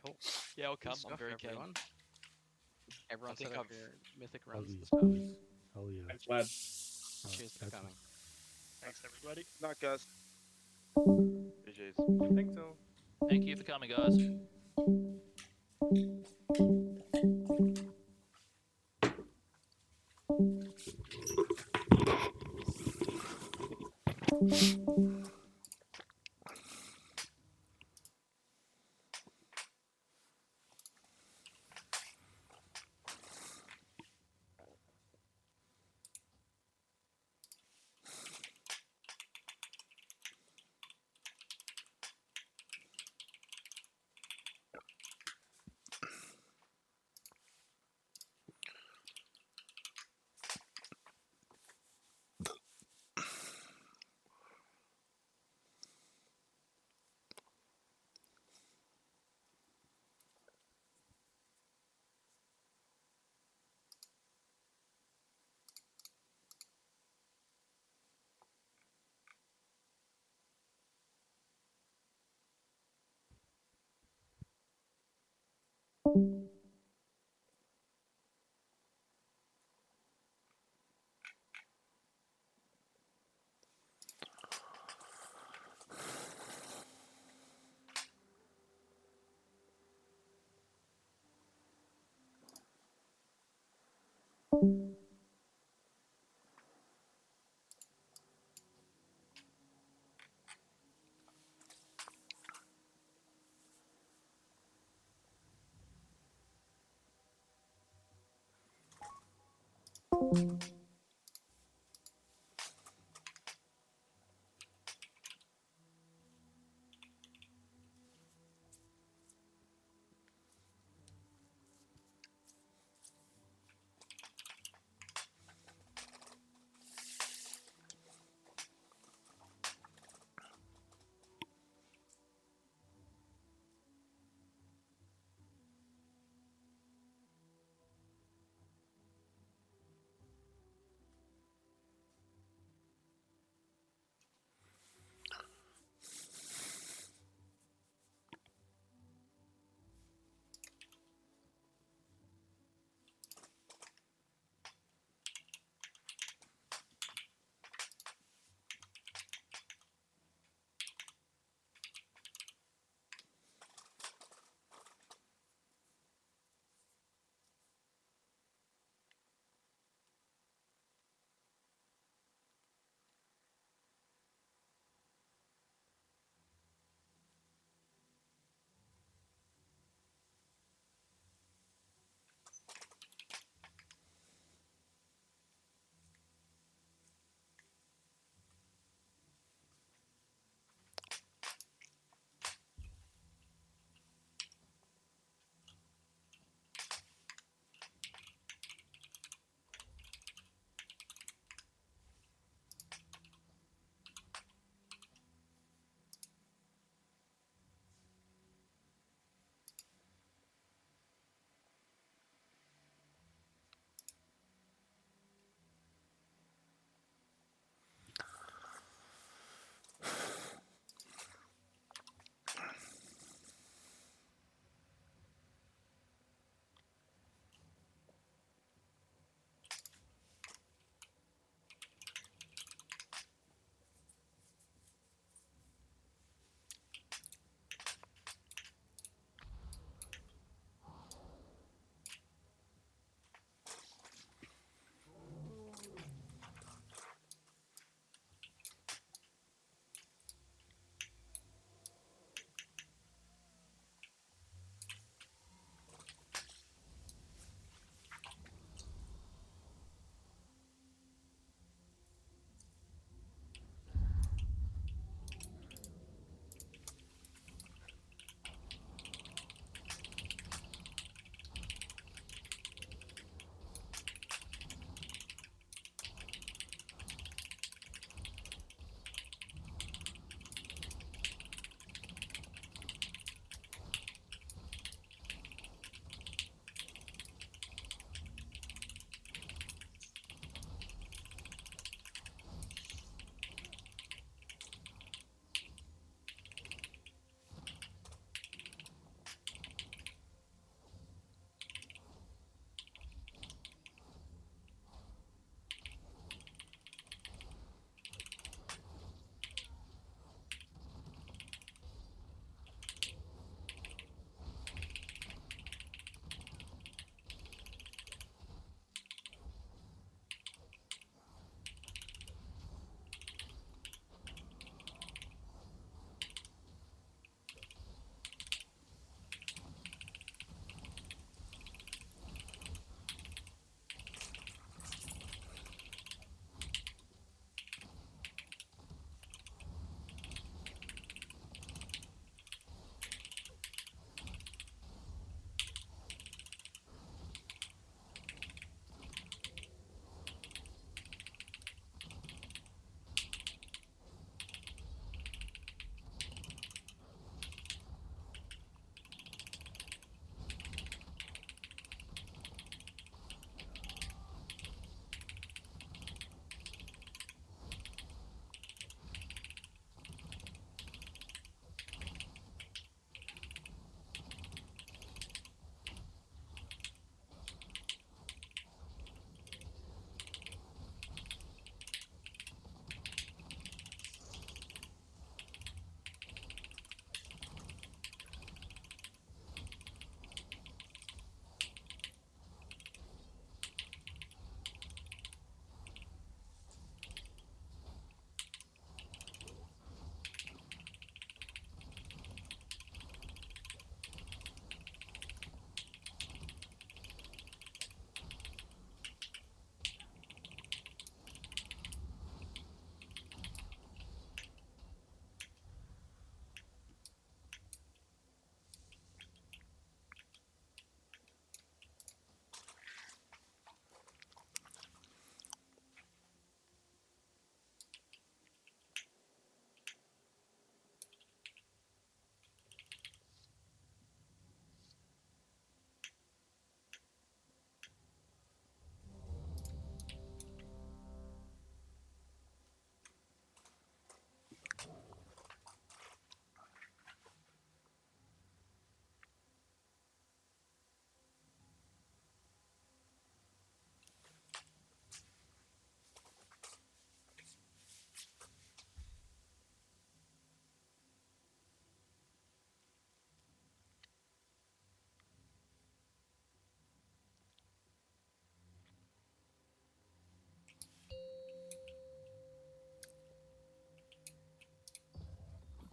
Cool. Yeah, I'll come. Good I'm stuff, very everyone. Everyone set up your mythic runs and Oh stuff. yeah. Thanks, lad. Cheers for coming. Thanks, everybody. Night, guys. GG's. Thanks all. Thank you for coming, guys.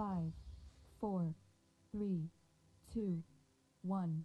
5, 4, 3, 2, 1.